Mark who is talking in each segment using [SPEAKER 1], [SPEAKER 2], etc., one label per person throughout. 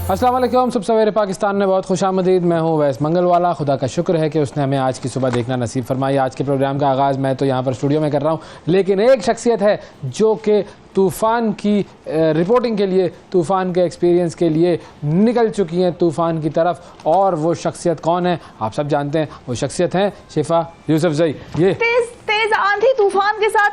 [SPEAKER 1] अस्सलाम वालेकुम। सब सवेरे पाकिस्तान में बहुत खुशामदीद। मैं हूँ वैस मंगलवाला। खुदा का शुक्र है कि उसने हमें आज की सुबह देखना नसीब फरमाई। आज के प्रोग्राम का आगाज़ मैं तो यहाँ पर स्टूडियो में कर रहा हूँ, लेकिन एक शख्सियत है जो कि तूफ़ान की रिपोर्टिंग के लिए, तूफ़ान के एक्सपीरियंस के लिए निकल चुकी हैं तूफ़ान की तरफ। और वो शख्सियत कौन है आप सब जानते हैं। वो शख्सियत हैं शिफा यूसुफजई। ये
[SPEAKER 2] तेज आंधी तूफान के साथ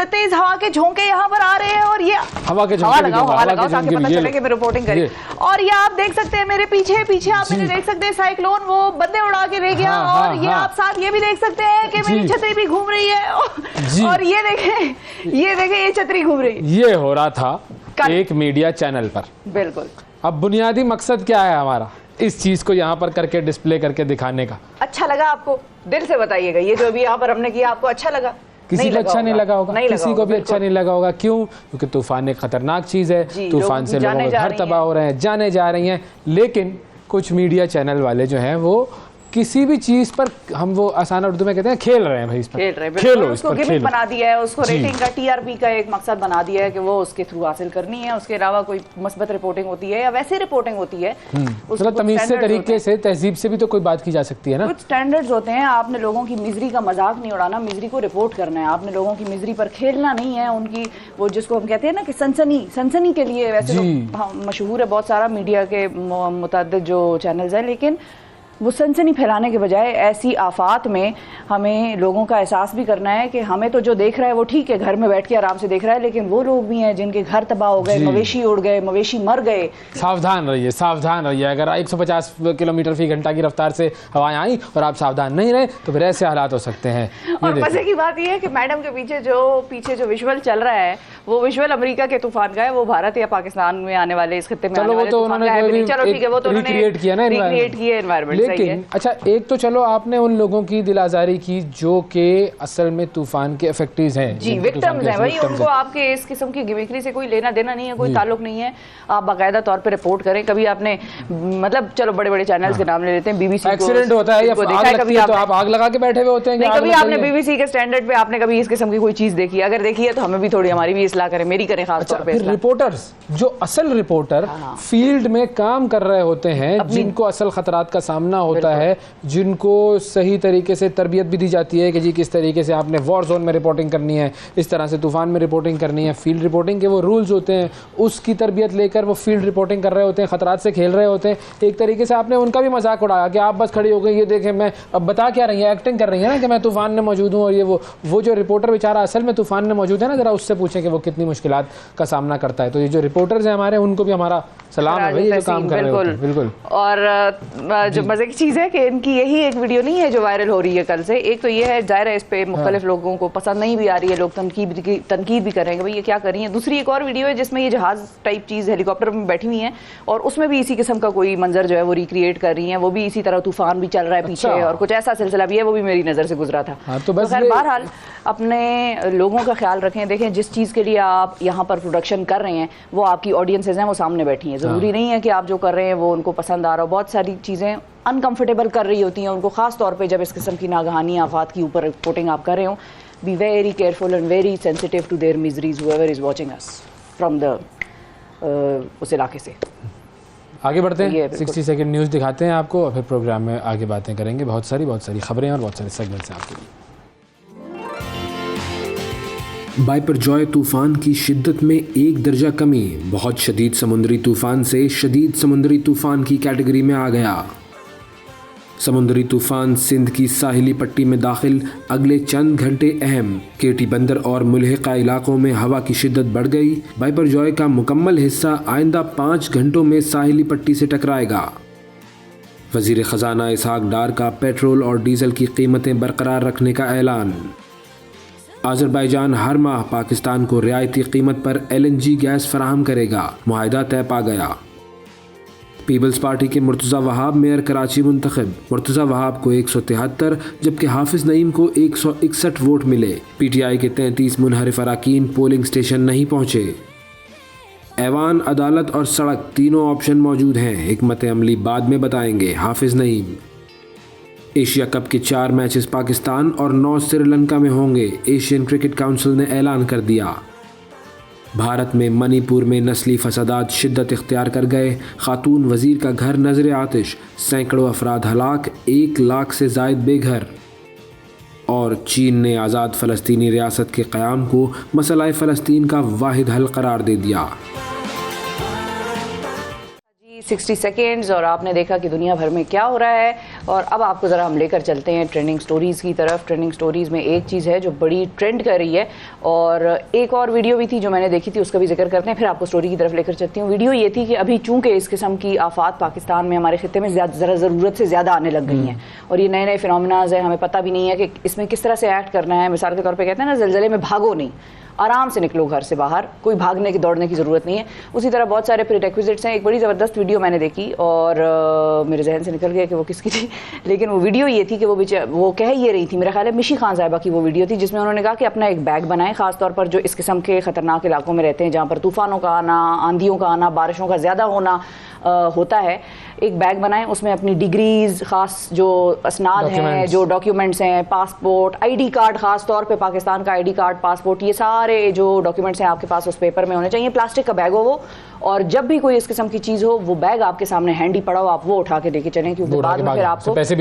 [SPEAKER 2] तेज हवा के झोंके यहाँ पर आ रहे हैं और ये
[SPEAKER 1] हवा के
[SPEAKER 2] हवा लगाओ ताकि पता चले कि मैं रिपोर्टिंग करी। और ये आप देख सकते हैं मेरे पीछे आप मेरे देख सकते हैं साइक्लोन वो बंदे उड़ा के ले गया। और ये आप साथ ये भी देख सकते हैं कि मेरी छतरी भी घूम रही है। और ये देखें ये छतरी घूम रही है।
[SPEAKER 1] ये हो रहा था एक मीडिया चैनल पर।
[SPEAKER 2] बिल्कुल।
[SPEAKER 1] अब बुनियादी मकसद क्या है हमारा इस चीज को यहाँ पर करके डिस्प्ले करके दिखाने का?
[SPEAKER 2] अच्छा लगा आपको? दिल से बताइएगा, ये जो अभी यहाँ पर हमने किया आपको अच्छा लगा?
[SPEAKER 1] किसी को अच्छा नहीं लगा होगा, किसी को भी अच्छा नहीं लगा होगा। क्यों? क्योंकि तूफान एक खतरनाक चीज है। तूफान से लोगों के घर तबाह हो रहे हैं, जाने जा रही हैं। लेकिन कुछ मीडिया चैनल वाले जो हैं वो किसी भी चीज पर, हम वो आसान उर्दू में कहते हैं, खेल रहे हैं भाई। इस पर खेलो,
[SPEAKER 2] उसको गिमिक बना दिया है, उसको रेटिंग का टीआरपी का एक मकसद बना दिया है कि वो उसके थ्रू हासिल करनी है। उसके अलावा कोई मस्बत रिपोर्टिंग होती है या वैसे रिपोर्टिंग होती है,
[SPEAKER 1] मतलब तमीज से, तरीके से, तहजीब से भी तो कोई बात की जा सकती है ना।
[SPEAKER 2] कुछ स्टैंडर्ड्स होते हैं। आपने लोगों की मिजरी का मजाक नहीं उड़ाना, मिजरी को रिपोर्ट करना है। आपने लोगों की मिजरी पर खेलना नहीं है। उनकी वो जिसको हम कहते हैं ना कि सनसनी के लिए वैसे मशहूर है बहुत सारा मीडिया के मुतअद्दिद जो चैनल्स हैं, लेकिन वो सनसनी फैलाने के बजाय ऐसी आफात में हमें लोगों का एहसास भी करना है कि हमें तो जो देख रहा है वो ठीक है, घर में बैठ के आराम से देख रहा है, लेकिन वो लोग भी हैं जिनके घर तबाह हो गए, मवेशी उड़ गए, मवेशी मर गए।
[SPEAKER 1] सावधान रहिए, सावधान रहिए। अगर 150 किलोमीटर फी घंटा की रफ्तार से हवाएं आई और आप सावधान नहीं रहे तो फिर ऐसे हालात हो सकते हैं।
[SPEAKER 2] और मजे की बात यह है कि मैडम के पीछे जो विजुअल चल रहा है वो विजुअल अमेरिका के तूफान का है। वो भारत या पाकिस्तान में आने वाले, इस खत्ते में आने वाले तूफान का है। चलो ठीक है, वो तो
[SPEAKER 1] रिक्रिएट किया ना,
[SPEAKER 2] रिक्रिएट किया एनवायरनमेंट।
[SPEAKER 1] लेकिन अच्छा, एक तो चलो आपने उन लोगों की दिल आजारी की जो कि असल में तूफान के इफेक्टिव्स हैं,
[SPEAKER 2] जी विक्टिम्स हैं भाई। उनको आपके इस किस्म की गिमिक्री से कोई लेना देना नहीं है, कोई ताल्लुक नहीं है। आप बाकायदा तौर पे रिपोर्ट करें। कभी आपने मतलब चलो बड़े बड़े चैनल्स के नाम ले लेते हैं, बीबीसी
[SPEAKER 1] एक्सीडेंट होता है या आग लगती है तो आप आग लगा के बैठे हुए होते हैं।
[SPEAKER 2] कभी आपने बीबीसी के स्टैंडर्ड पे आपने कभी इस किस्म की कोई चीज देखी? अगर देखी है तो हमें भी थोड़ी, हमारी भी इस्लाह करें, मेरी करें खास तौर पे।
[SPEAKER 1] रिपोर्टर्स जो असल रिपोर्टर फील्ड में काम कर रहे होते हैं, जिनको असल खतरात का सामना होता है, जिनको सही तरीके से तरबियत भी दी जाती है कि जी किस तरीके से आपने वॉर जोन में रिपोर्टिंग करनी है, इस तरह से तूफान में रिपोर्टिंग करनी है। फील्ड रिपोर्टिंग के वो रूल्स होते हैं, उसकी तरबियत लेकर वो फील्ड रिपोर्टिंग कर रहे होते हैं, खतरात से खेल रहे होते हैं। एक तरीके से आपने उनका भी मजाक उड़ाया कि आप बस खड़ी हो गई, ये देखें मैं अब बता क्या रही है, एक्टिंग कर रही है ना कि मैं तूफान में मौजूद हूँ। और ये वो जो रिपोर्टर बेचारा असल में तूफान में मौजूद है ना, जरा उससे पूछें कि वो कितनी मुश्किलात का सामना करता है। तो ये जो रिपोर्टर्स हैं हमारे, उनको भी हमारा सलाम है भाई, जो काम कर रहे होते हैं। बिल्कुल।
[SPEAKER 2] और जो मजे की चीज़ है कि इनकी यही एक वीडियो नहीं है जो वायरल हो रही है कल से। एक तो ये है, जाहिर है इस पे मुख्तलिफ लोगों को पसंद नहीं भी आ रही है, लोग तनकीद भी करेंगे भाई ये क्या कर रही है। दूसरी एक और वीडियो है जिसमें ये जहाज टाइप चीज़ हेलीकॉप्टर में बैठी हुई है और उसमें भी इसी किस्म का कोई मंजर जो है वो रिक्रिएट कर रही है। वो भी इसी तरह तूफान भी चल रहा है पीछे और कुछ ऐसा सिलसिला भी है, वो भी मेरी नज़र से गुजरा था।
[SPEAKER 1] तो
[SPEAKER 2] बहरहाल अपने लोगों का ख्याल रखें। देखें, जिस चीज़ के लिए आप यहाँ पर प्रोडक्शन कर रहे हैं वो आपकी ऑडियंसेज हैं, वो सामने बैठी हैं। ज़रूरी नहीं है कि आप जो कर रहे हैं वो उनको पसंद आ रहा हो। बहुत सारी चीज़ें अनकंफर्टेबल कर रही होती हैं उनको, ख़ास तौर पे जब इस किस्म की नागहानी आफात की ऊपर रिपोर्टिंग आप कर रहे हो। Be very careful and very sensitive to their miseries whoever is watching us from the उस इलाके से।
[SPEAKER 1] आगे बढ़ते हैं, 60 सेकंड न्यूज़ दिखाते हैं आपको और फिर प्रोग्राम में आगे बातें करेंगे। बहुत सारी खबरें और बहुत सारे सेगमेंट्स हैं आपके लिए। बाइपरजॉय तूफान की शिद्दत में 1 दर्जा कमी, बहुत शदीद समुद्री तूफान से शदीद समुद्री तूफान की कैटेगरी में आ गया। समुद्री तूफान सिंध की साहिली पट्टी में दाखिल, अगले चंद घंटे अहम। केटी बंदर और मुल्हिका इलाकों में हवा की शिद्दत बढ़ गई। बाइपरजॉय का मुकम्मल हिस्सा आइंदा 5 घंटों में साहिली पट्टी से टकराएगा। वजीर खजाना इसहाक डार का पेट्रोल और डीजल की कीमतें बरकरार रखने का ऐलान। अज़रबैजान हर माह पाकिस्तान को रियायती कीमत पर LNG गैस फराहम करेगा, मुआहिदा तय पा गया। पीपल्स पार्टी के मुर्तज़ा वहाब मेयर कराची मुंतखब। मुर्तज़ा वहाब को 173 जबकि हाफिज नईम को 161 वोट मिले। PTI के 33 मुनहरिफ अराकीन पोलिंग स्टेशन नहीं पहुँचे। ऐवान, अदालत और सड़क तीनों ऑप्शन मौजूद हैं, हिकमत अमली बाद में बताएंगे, हाफिज नईम। एशिया कप के 4 मैचेस पाकिस्तान और 9 श्रीलंका में होंगे, एशियन क्रिकेट काउंसिल ने ऐलान कर दिया। भारत में मणिपुर में नस्ली फसादात शिद्दत इख्तियार कर गए, खातून वज़ीर का घर नजर आतिश, सैकड़ों अफराद हलाक, 1 लाख से ज़ायद बेघर। और चीन ने आज़ाद फ़लस्तीनी रियासत के क़याम को मसला फ़लस्तीन का वाहिद हल करार दे दिया।
[SPEAKER 2] 60 सेकेंड्स और आपने देखा कि दुनिया भर में क्या हो रहा है। और अब आपको ज़रा हम लेकर चलते हैं ट्रेंडिंग स्टोरीज़ की तरफ। ट्रेंडिंग स्टोरीज़ में एक चीज़ है जो बड़ी ट्रेंड कर रही है, और एक और वीडियो भी थी जो मैंने देखी थी, उसका भी जिक्र करते हैं, फिर आपको स्टोरी की तरफ लेकर चलती हूँ। वीडियो ये थी कि अभी चूँकि इस किस्म की आफात पाकिस्तान में हमारे खित्ते में ज़रा ज़रूरत से ज़्यादा आने लग गई हैं, और ये नए नए फिनोमिनाज हैं, हमें पता भी नहीं है कि इसमें किस तरह से एक्ट करना है। मिसाल के तौर पर कहते हैं ना, ज़लज़ले में भागो नहीं, आराम से निकलो घर से बाहर, कोई भागने की दौड़ने की ज़रूरत नहीं है। उसी तरह बहुत सारे प्रीरेक्विजिट्स हैं। एक बड़ी ज़बरदस्त वीडियो मैंने देखी और मेरे जहन से निकल गया कि वो किसकी थी, लेकिन वो वीडियो ये थी कि वो कह ये रही थी, मेरा ख्याल है मिशी खान साहिबा की वो वीडियो थी, जिसमें उन्होंने कहा कि अपना एक बैग बनाएं, ख़ासतौर पर जो इस किस्म के ख़तरनाक इलाकों में रहते हैं, जहाँ पर तूफ़ानों का आना, आंधियों का आना, बारिशों का ज़्यादा होना होता है। एक बैग बनाएं, उसमें अपनी डिग्रीज़, ख़ास जो असनाद हैं, जो डॉक्यूमेंट्स हैं, पासपोर्ट, ID कार्ड, ख़ास तौर पे पाकिस्तान का ID कार्ड, पासपोर्ट, ये सारे जो डॉक्यूमेंट्स हैं आपके पास उस पेपर में होने चाहिए। प्लास्टिक का बैग हो वो, और जब भी कोई इस किस्म की चीज़ हो, वो बैग आपके सामने हैंडी पड़ा हो, आप वो उठा के लेके चलें, क्योंकि बाद में फिर आपको पैसे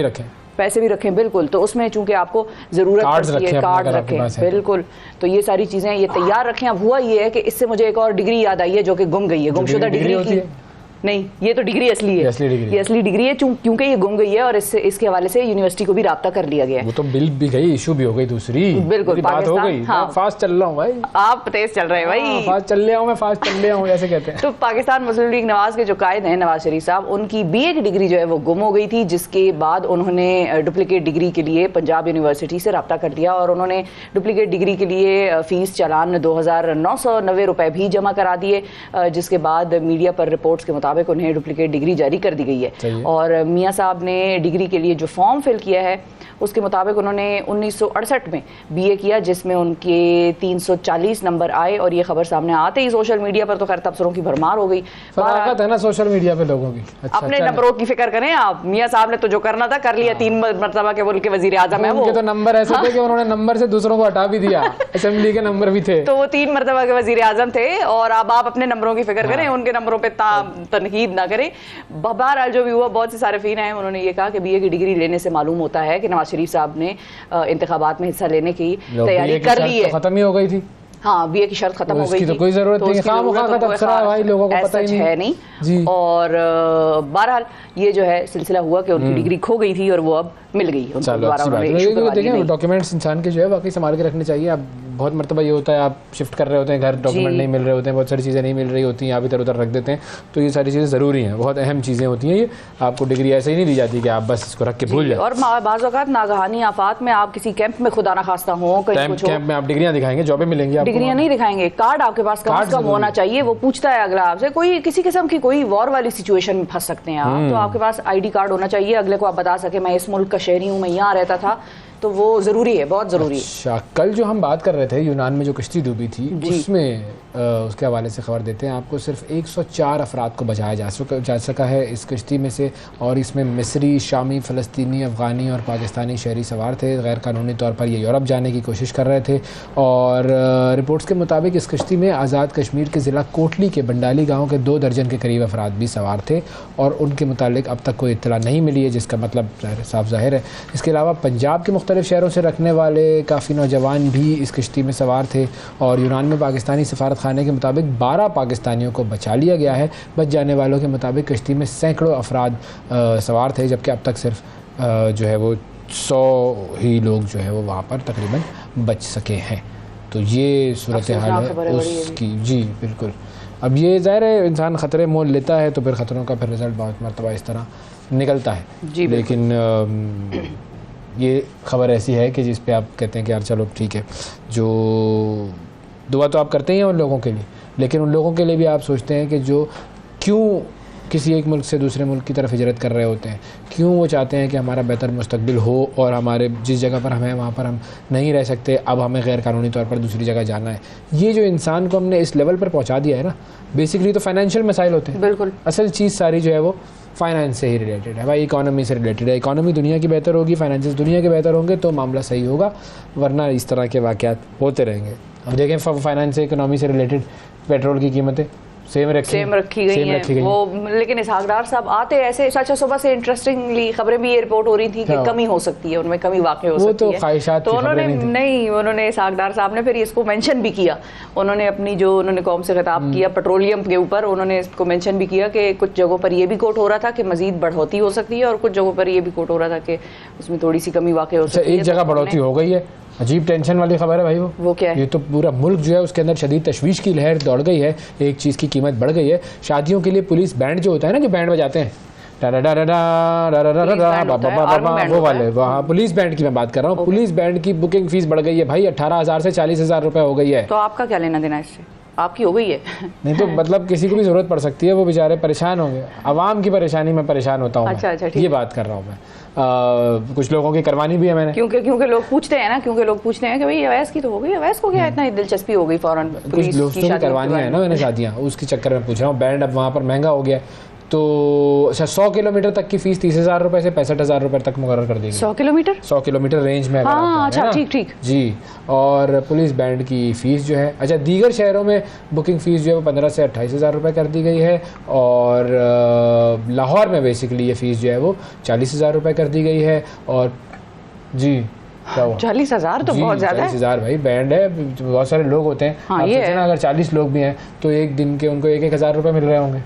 [SPEAKER 2] भी रखें बिल्कुल। तो उसमें चूंकि आपको ज़रूरत पड़ती है, कार्ड रखें बिल्कुल। तो ये सारी चीज़ें ये तैयार रखें। अब हुआ ये है कि इससे मुझे एक और डिग्री याद आई है जो कि गुम गई है, गुमशुदा डिग्री की नहीं, ये तो डिग्री असली है, ये असली डिग्री है, क्योंकि ये गुम गई है, और इसके हवाले से यूनिवर्सिटी को भी राब्ता कर लिया गया है।
[SPEAKER 3] वो तो बिल भी गई, इशू भी हो गई दूसरी,
[SPEAKER 2] बिल्कुल
[SPEAKER 3] बात हो गई। हाँ, फास्ट चल रहा हूँ भाई,
[SPEAKER 2] आप तेज चल रहे हैं भाई,
[SPEAKER 3] फास्ट चल रहा हूँ मैं, फास्ट चल रहा हूँ ऐसे कहते हैं।
[SPEAKER 2] तो पाकिस्तान मुस्लिम लीग नवाज के जो कायद हैं नवाज शरीफ साहब, उनकी BA की डिग्री जो है वो गुम हो गई थी, जिसके बाद उन्होंने डुप्लीकेट डिग्री के लिए पंजाब यूनिवर्सिटी से राब्ता कर लिया, और उन्होंने डुप्लीकेट डिग्री के लिए फ़ीस चालान 2990 रुपये भी जमा करा दिए, जिसके बाद मीडिया पर रिपोर्ट्स के मुताबिक उन्हें डुप्लीकेट डिग्री जारी कर दी गई है। और मियाँ साहब ने डिग्री के लिए जो फॉर्म फिल किया है, उसके मुताबिक उन्होंने 1968 में BA किया, जिसमें उनके 340 नंबर आए, और ये खबर सामने आते ही सोशल मीडिया पर तो खैर तबसरों की भरमार हो गई।
[SPEAKER 3] फरागत है ना सोशल मीडिया पे लोगों की।
[SPEAKER 2] अपने नंबरों की फिक्र करें आप, मियाँ साहब ने तो जो करना था कर लिया। 3 मरतबा के मुल्क के वजीर आजम है वो, उनके
[SPEAKER 3] तो नंबर ऐसे थे कि उन्होंने नंबर से दूसरों को हटा भी दिया, असेंबली के नंबर भी थे,
[SPEAKER 2] तो वो 3 मरतबा के वजीर आजम थे। और अब आप अपने नंबरों की फिक्र करें, उनके नंबरों पर तनकीद ना करें। बहरहाल जो भी हुआ, बहुत से सारिफीन हैं, उन्होंने ये कहा कि BA की डिग्री लेने से मालूम होता है कि नवाज शरीफ साहब ने इंतखाबात में हिस्सा लेने की तैयारी कर ली है।
[SPEAKER 3] खत्म ही हो गई थी।
[SPEAKER 2] हाँ, BA की शर्त खत्म हो गई थी,
[SPEAKER 3] तो कोई जरूरत नहीं, भाई लोगों को पता ही
[SPEAKER 2] नहीं। और बहरहाल ये जो है सिलसिला हुआ कि उनकी डिग्री खो गई थी और वो अब मिल गई।
[SPEAKER 3] डॉक्यूमेंट्स इंसान के जो है बाकी संभाल के रखने चाहिए। अब बहुत मरतबा ये होता है, आप शिफ्ट कर रहे होते हैं घर, डॉक्यूमेंट नहीं मिल रहे होते हैं, बहुत सारी चीज़ें नहीं मिल रही होती हैं, आप इधर उधर रख देते हैं, तो ये सारी चीज़ें ज़रूरी हैं, बहुत अहम चीज़ें होती हैं। ये आपको डिग्री ऐसे ही नहीं दी जाती कि आप बस इसको रख के भूल जाए।
[SPEAKER 2] और बाज़ औक़ात नागहानी आफात में आप किसी कैंप में खुदा ना खास्ता हो,
[SPEAKER 3] कैंप में आप डिग्रियाँ दिखाएंगे, जॉबें मिलेंगी,
[SPEAKER 2] डिग्रियाँ नहीं दिखाएंगे, कार्ड आपके पास कम से कम होना चाहिए। वो पूछता है अगला आपसे, कोई किसी किस्म की कोई वॉर वाली सिचुएशन में फंस सकते हैं आप, तो आपके पास ID कार्ड होना चाहिए, अगले को आप बता सके मैं इस मुल्क का शहरी हूँ, मैं यहाँ रहता था, तो वो ज़रूरी है, बहुत ज़रूरी है।
[SPEAKER 3] अच्छा, कल जो हम बात कर रहे थे यूनान में जो कश्ती डूबी थी, उसमें उसके हवाले से खबर देते हैं आपको, सिर्फ 104 अफराद को बचाया जा सका है इस कश्ती में से, और इसमें मिस्री, शामी, फ़लस्तीनी, अफ़गानी और पाकिस्तानी शहरी सवार थे। गैर कानूनी तौर पर ये यूरोप जाने की कोशिश कर रहे थे, और रिपोर्ट्स के मुताबिक इस कश्ती में आज़ाद कश्मीर के ज़िला कोटली के बंडाली गाँव के 2 दर्जन के करीब अफराद भी सवार थे, और उनके मुतालिक अब तक कोई इत्तला नहीं मिली है, जिसका मतलब साफ ज़ाहिर है। इसके अलावा पंजाब के मुख्तलिफ शहरों से रखने वाले काफ़ी नौजवान भी इस कश्ती में सवार थे, और यूनान में पाकिस्तानी सफारत खाने के मुताबिक 12 पाकिस्तानियों को बचा लिया गया है। बच जाने वालों के मुताबिक कश्ती में सैकड़ों अफराद सवार थे, जबकि अब तक सिर्फ जो है वो 100 ही लोग जो है वो वहाँ पर तकरीबन बच सके हैं। तो ये सूरत हाल है उसकी। जी बिल्कुल। अब ये ज़ाहिर है इंसान ख़तरे मोल लेता है तो फिर ख़तरों का फिर रिज़ल्ट बहुत मरतबा इस तरह निकलता है, लेकिन ये ख़बर ऐसी है कि जिस पे आप कहते हैं कि यार चलो ठीक है, जो दुआ तो आप करते ही हैं उन लोगों के लिए, लेकिन उन लोगों के लिए भी आप सोचते हैं कि जो क्यों किसी एक मुल्क से दूसरे मुल्क की तरफ हिजरत कर रहे होते हैं, क्यों वो चाहते हैं कि हमारा बेहतर मुस्तकबिल हो, और हमारे जिस जगह पर हमें वहाँ पर हम नहीं रह सकते, अब हमें गैर कानूनी तौर पर दूसरी जगह जाना है। ये जो इंसान को हमने इस लेवल पर पहुँचा दिया है ना, बेसिकली तो फाइनेंशियल मसाइल होते हैं। बिल्कुल, असल चीज़ सारी जो है वो फाइनेंस से ही रिलेटेड है भाई, इकोनॉमी से रिलेटेड है। इकोनॉमी दुनिया की बेहतर होगी, फाइनेंसेस दुनिया के बेहतर होंगे तो मामला सही होगा, वरना इस तरह के वाक़यात होते रहेंगे। अब देखें फाइनेंस इकोनॉमी से रिलेटेड पेट्रोल की कीमतें सेम रखी गई
[SPEAKER 2] हैं वो, लेकिन इसहाकदार साहब आते ऐसे। अच्छा, सुबह से इंटरेस्टिंगली खबरें भी ये रिपोर्ट हो रही थी कि कमी हो सकती है, उनमें कमी वाकई हो सकती है।
[SPEAKER 3] ख्वाहिशात
[SPEAKER 2] तो उन्होंने इसहाकदार साहब ने फिर इसको मेंशन भी किया। उन्होंने अपनी जो उन्होंने कौम से खिताब किया पेट्रोलियम के ऊपर, उन्होंने इसको मेंशन भी किया कि कुछ जगहों पर ये भी कोट हो रहा था कि मजीद बढ़ोतरी हो सकती है और कुछ जगहों पर ये भी कोट हो रहा था कि उसमें थोड़ी सी कमी वाकई हो सकती है।
[SPEAKER 3] एक जगह बढ़ोतरी हो गई है, अजीब टेंशन वाली खबर है भाई। वो
[SPEAKER 2] क्या है?
[SPEAKER 3] ये तो पूरा मुल्क जो है उसके अंदर शदीद तशवीश की लहर दौड़ गई है। एक चीज़ की कीमत बढ़ गई है। शादियों के लिए पुलिस बैंड जो होता है ना, जो बैंड बजाते हैं वो वाले, वहाँ पुलिस बैंड की मैं बात कर रहा हूँ। पुलिस बैंड की बुकिंग फीस बढ़ गई है भाई, 18,000 से 40,000 रुपए हो गई है।
[SPEAKER 2] तो आपका क्या लेना देना इससे? आपकी हो गई है।
[SPEAKER 3] नहीं तो मतलब किसी को भी जरूरत पड़ सकती है, वो बेचारे परेशान होंगे। आवाम की परेशानी में परेशान होता हूँ।
[SPEAKER 2] अच्छा,
[SPEAKER 3] ये बात कर रहा हूँ मैं। कुछ लोगों की करवानी भी है मैंने,
[SPEAKER 2] क्योंकि लोग पूछते हैं ना, कि भाई अवैस की तो हो गई, अवैस को क्या इतना दिलचस्पी हो गई फौरन।
[SPEAKER 3] कुछ दोस्तों की करवानी है ना मैंने शादियाँ, उसके चक्कर में पूछ रहा हूँ। बैंड अब वहाँ पर महंगा हो गया, तो अच्छा 100 किलोमीटर तक की फीस 30,000 रुपए से 65,000 रुपए तक मुकर्रर कर दी गई।
[SPEAKER 2] 100 किलोमीटर
[SPEAKER 3] रेंज में।
[SPEAKER 2] हाँ, अच्छा, ठीक
[SPEAKER 3] जी। और पुलिस बैंड की फीस जो है, अच्छा दीगर शहरों में बुकिंग फीस जो है वो 15 से 28,000 रुपए कर दी गई है। और लाहौर में बेसिकली ये फीस जो है वो 40,000 रुपए कर दी गई है। और जी
[SPEAKER 2] 40,000 तो बहुत ज्यादा है।
[SPEAKER 3] 40,000 भाई, बैंड है, बहुत सारे लोग होते हैं।
[SPEAKER 2] हाँ,
[SPEAKER 3] आप सोचें ना, अगर 40 लोग भी हैं तो एक दिन के उनको 1,000 रुपए मिल रहे होंगे।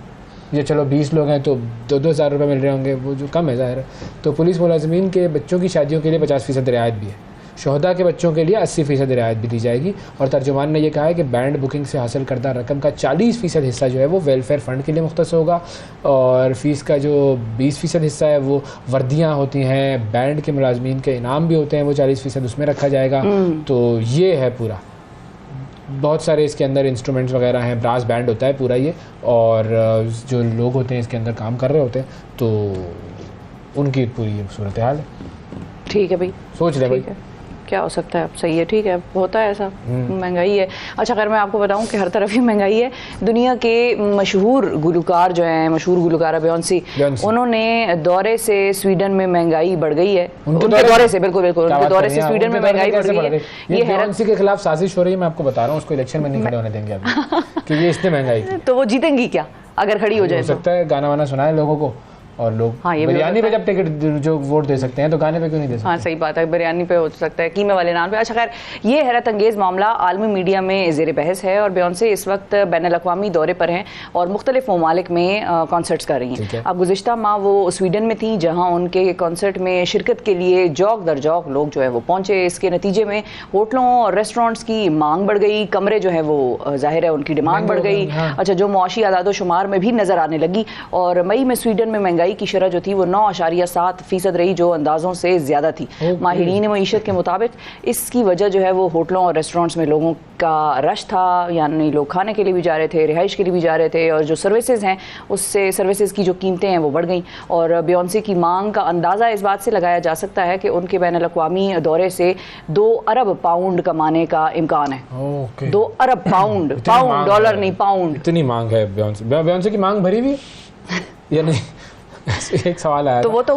[SPEAKER 3] ये चलो 20 लोग हैं तो 2,000 रुपये मिल रहे होंगे, वो जो कम है ज़ाहिर है। तो पुलिस मुलाजमीन के बच्चों की शादियों के लिए 50% रियायत भी है। शहदा के बच्चों के लिए 80% रियायत भी दी जाएगी। और तर्जुमान ने यह कहा है कि बैंड बुकिंग से हासिल करदा रकम का 40% हिस्सा जो है वो वेलफेयर फ़ंड के लिए मुख्तस होगा। और फ़ीस का जो 20% हिस्सा है वो वर्दियाँ होती हैं, बैंड के मुलाजमीन के इनाम भी होते हैं, वो 40% उसमें रखा जाएगा। तो ये है पूरा। बहुत सारे इसके अंदर इंस्ट्रूमेंट्स वगैरह हैं, ब्रास बैंड होता है पूरा ये। और जो लोग होते हैं इसके अंदर काम कर रहे होते हैं, तो उनकी पूरी सूरत हाल है।
[SPEAKER 2] ठीक है भाई,
[SPEAKER 3] सोच ले भाई
[SPEAKER 2] क्या हो सकता है। अब सही है, ठीक है, होता है ऐसा, महंगाई है। अच्छा, खैर मैं आपको बताऊं कि हर तरफ ही महंगाई है। दुनिया के मशहूर गुलकार जो हैं, मशहूर गुलकार बेयोंसी, उन्होंने दौरे से स्वीडन में महंगाई बढ़ गई है। उनके दौरे से बिल्कुल उनके दौरे से स्वीडन में महंगाई बढ़ गई है।
[SPEAKER 3] ये बेयोंसी के खिलाफ साजिश हो रही है, मैं आपको बता रहा हूँ। उसको इलेक्शन में नहीं खड़े होने देंगे अभी कि ये इसने महंगाई की।
[SPEAKER 2] तो वो जीतेंगी क्या अगर खड़ी हो जाए?
[SPEAKER 3] हो सकता है गाना वाना सुनाए लोगों को, और लोग बिरयानी पे जब टिकट जो वोट दे सकते हैं तो गाने पे क्यों नहीं दे सकते?
[SPEAKER 2] हाँ, सही बात है, बिरयानी पे हो सकता है, कीमे वाले नाम पे। अच्छा, खैर ये हैरत अंगेज़ मामला आलमी मीडिया में ज़ेर बहस है। और बेयोंसे इस वक्त बैनुल-अक़वामी दौरे पर हैं और मुख्तलिफ ममालिक में कॉन्सर्ट्स कर रही हैं। अब गुज़िश्ता माह वो स्वीडन में थी, जहाँ उनके कॉन्सर्ट में शिरकत के लिए जौक दर जौक लोग जो है वो पहुँचे। इसके नतीजे में होटलों और रेस्टोरेंट्स की मांग बढ़ गई, कमरे जो है वो ज़ाहिर है उनकी डिमांड बढ़ गई। अच्छा, जो मुआशी आदाद शुमार में भी नज़र आने लगी। और मई में स्वीडन में महंगाई की शरह जो थी वो 9.7% रही, जो अंदाज़ों से ज़्यादा थी। माहिरीन मईशत के मुताबिक इसकी वजह जो है वो होटलों और रेस्टोरेंट्स में लोगों का रश था, यानी लोग खाने के लिए भी जा रहे थे, रिहाइश के लिए भी जा रहे थे। और जो सर्विसेज हैं उससे सर्विसेज की जो कीमतें हैं वो बढ़ गई। और बेयोंसे की मांग का अंदाज़ा इस बात से लगाया जा सकता है कि उनके बैनुल-अक़वामी दौरे से 2 अरब पाउंड कमाने का इम्कान है। 2 अरब पाउंड, डॉलर नहीं, पाउंड।
[SPEAKER 3] इतनी मांग है बेयोंसे की मांग भरी हुई या नहीं? एक सवाल आया
[SPEAKER 2] तो वो तो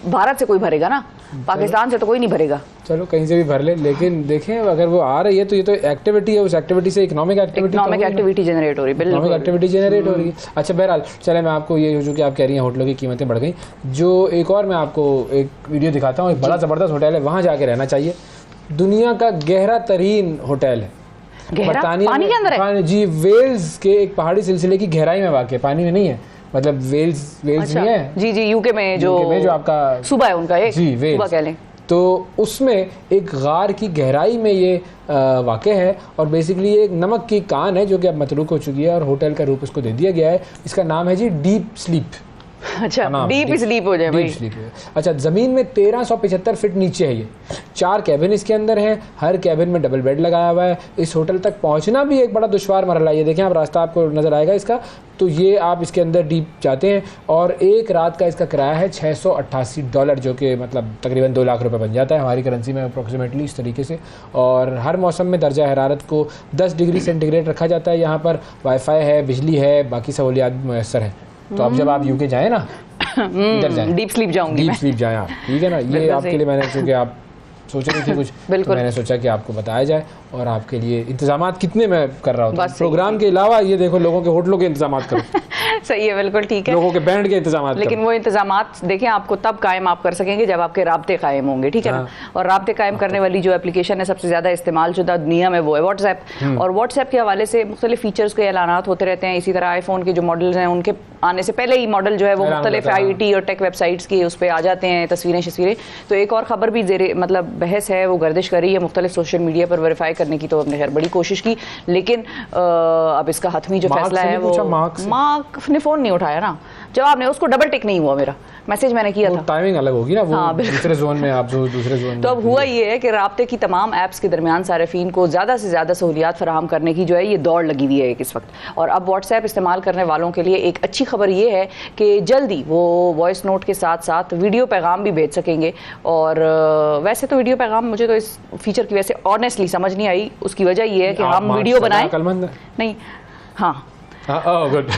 [SPEAKER 2] भारत से कोई भरेगा ना, पाकिस्तान से तो कोई नहीं भरेगा।
[SPEAKER 3] चलो कहीं से भी भर ले, लेकिन देखें अगर वो आ रही है तो ये तो एक्टिविटी है, उस एक्टिविटी से इकोनॉमिक एक्टिविटी
[SPEAKER 2] जनरेट हो रही है।
[SPEAKER 3] इकोनॉमिक एक्टिविटी जनरेट हो रही है। अच्छा, बहरहाल चले, मैं आपको ये जो कि आप कह रही हैं होटलों की कीमतें बढ़ गई, जो एक और मैं आपको एक वीडियो दिखाता हूँ। एक बड़ा ज़बरदस्त होटल है, वहाँ जाके रहना चाहिए। दुनिया का गहरा तरीन होटल है, बरतानिया
[SPEAKER 2] पानी के अंदर है
[SPEAKER 3] जी। वेल्स के एक पहाड़ी सिलसिले की गहराई में वाक़, पानी में नहीं है, मतलब वेल्स
[SPEAKER 2] अच्छा,
[SPEAKER 3] नहीं है
[SPEAKER 2] जी यूके में जो
[SPEAKER 3] आपका
[SPEAKER 2] सूबा है उनका, एक
[SPEAKER 3] जी
[SPEAKER 2] सूबा कह लें,
[SPEAKER 3] तो उसमें एक गार की गहराई में ये वाक़ है। और बेसिकली एक नमक की कान है जो कि अब मतरूक हो चुकी है और होटल का रूप इसको दे दिया गया है। इसका नाम है जी डीप स्लीप।
[SPEAKER 2] अच्छा, डीप स्लीप हो जाए भाई।
[SPEAKER 3] अच्छा, ज़मीन में 1375 फीट नीचे है ये। 4 कैबिन इसके अंदर हैं, हर कैबिन में डबल बेड लगाया हुआ है। इस होटल तक पहुंचना भी एक बड़ा दुश्वार मरहला है। ये देखें आप, रास्ता आपको नज़र आएगा इसका, तो ये आप इसके अंदर डीप जाते हैं। और एक रात का इसका किराया है $688, जो कि मतलब तकरीबन 2 लाख रुपए बन जाता है हमारी करेंसी में अप्रोक्सीमेटली, इस तरीके से। और हर मौसम में दर्जा हरारत को 10 डिग्री सेंटीग्रेड रखा जाता है। यहाँ पर वाईफाई है, बिजली है, बाकी सहूलियात भी मैसर है। तो अब जब आप यूके जाएँ ना, इधर जाएँ,
[SPEAKER 2] डीप स्लीप जाऊंगी,
[SPEAKER 3] डीप स्लीप जाएँ आप, ठीक है ना। ये आपके लिए मैंने, चूँकि आप सोच रही थी कुछ, तो मैंने सोचा कि आपको बताया जाए। और आपके लिए इंतजाम कितने मैं कर रहा हूँ प्रोग्राम के अलावा, ये देखो लोगों के होटलों के इंतजाम करो।
[SPEAKER 2] सही है, बिल्कुल ठीक है,
[SPEAKER 3] लोगों के बैंड के इंतजाम,
[SPEAKER 2] लेकिन वो इंतजाम देखें आपको तब कायम आप कर सकेंगे जब आपके राब्ते कायम होंगे, ठीक है ना। और राब्ते कायम करने वाली जो एप्लीकेशन है सबसे ज्यादा इस्तेमाल शुदा दुनिया में वो है व्हाट्सएप। और व्हाट्सएप के हवाले से मुख्तलिफ फीचर्स के ऐलानात होते रहते हैं। इसी तरह आईफोन के जो मॉडल्स हैं उनके आने से पहले ही मॉडल जो है वो मुख्तलिफ IIT और टेक वेबसाइट्स की उस पर आ जाते हैं तस्वीरें। तो एक और खबर भी मतलब बहस है, वो गर्दिश कर रही है मुख्तलिफ सोशल मीडिया पर वेरीफाई करने की, तो हमने खैर बड़ी कोशिश की, लेकिन अब इसका हतमी जो फैसला है वो मार्क ने फोन नहीं उठाया ना, जवाब नहीं, उसको डबल टिक नहीं हुआ, मेरा मैसेज मैंने किया था।
[SPEAKER 3] टाइमिंग अलग होगी ना, वो हाँ, दूसरे जोन में, आप जो दूसरे जोन
[SPEAKER 2] तो अब हुआ ये है कि राब्ते की तमाम ऐप्स के दरमियान सारिफीन को ज़्यादा से ज़्यादा सहूलियात फराहम करने की जो है ये दौड़ लगी हुई है इस वक्त। और अब व्हाट्सएप इस्तेमाल करने वालों के लिए एक अच्छी खबर ये है कि जल्दी वो वॉइस नोट के साथ साथ वीडियो पैगाम भी भेज सकेंगे। और वैसे तो वीडियो पैगाम मुझे तो इस फीचर की वैसे ऑनेस्टली समझ नहीं आई। उसकी वजह ये है कि हम वीडियो बनाएं नहीं, हाँ
[SPEAKER 3] गुड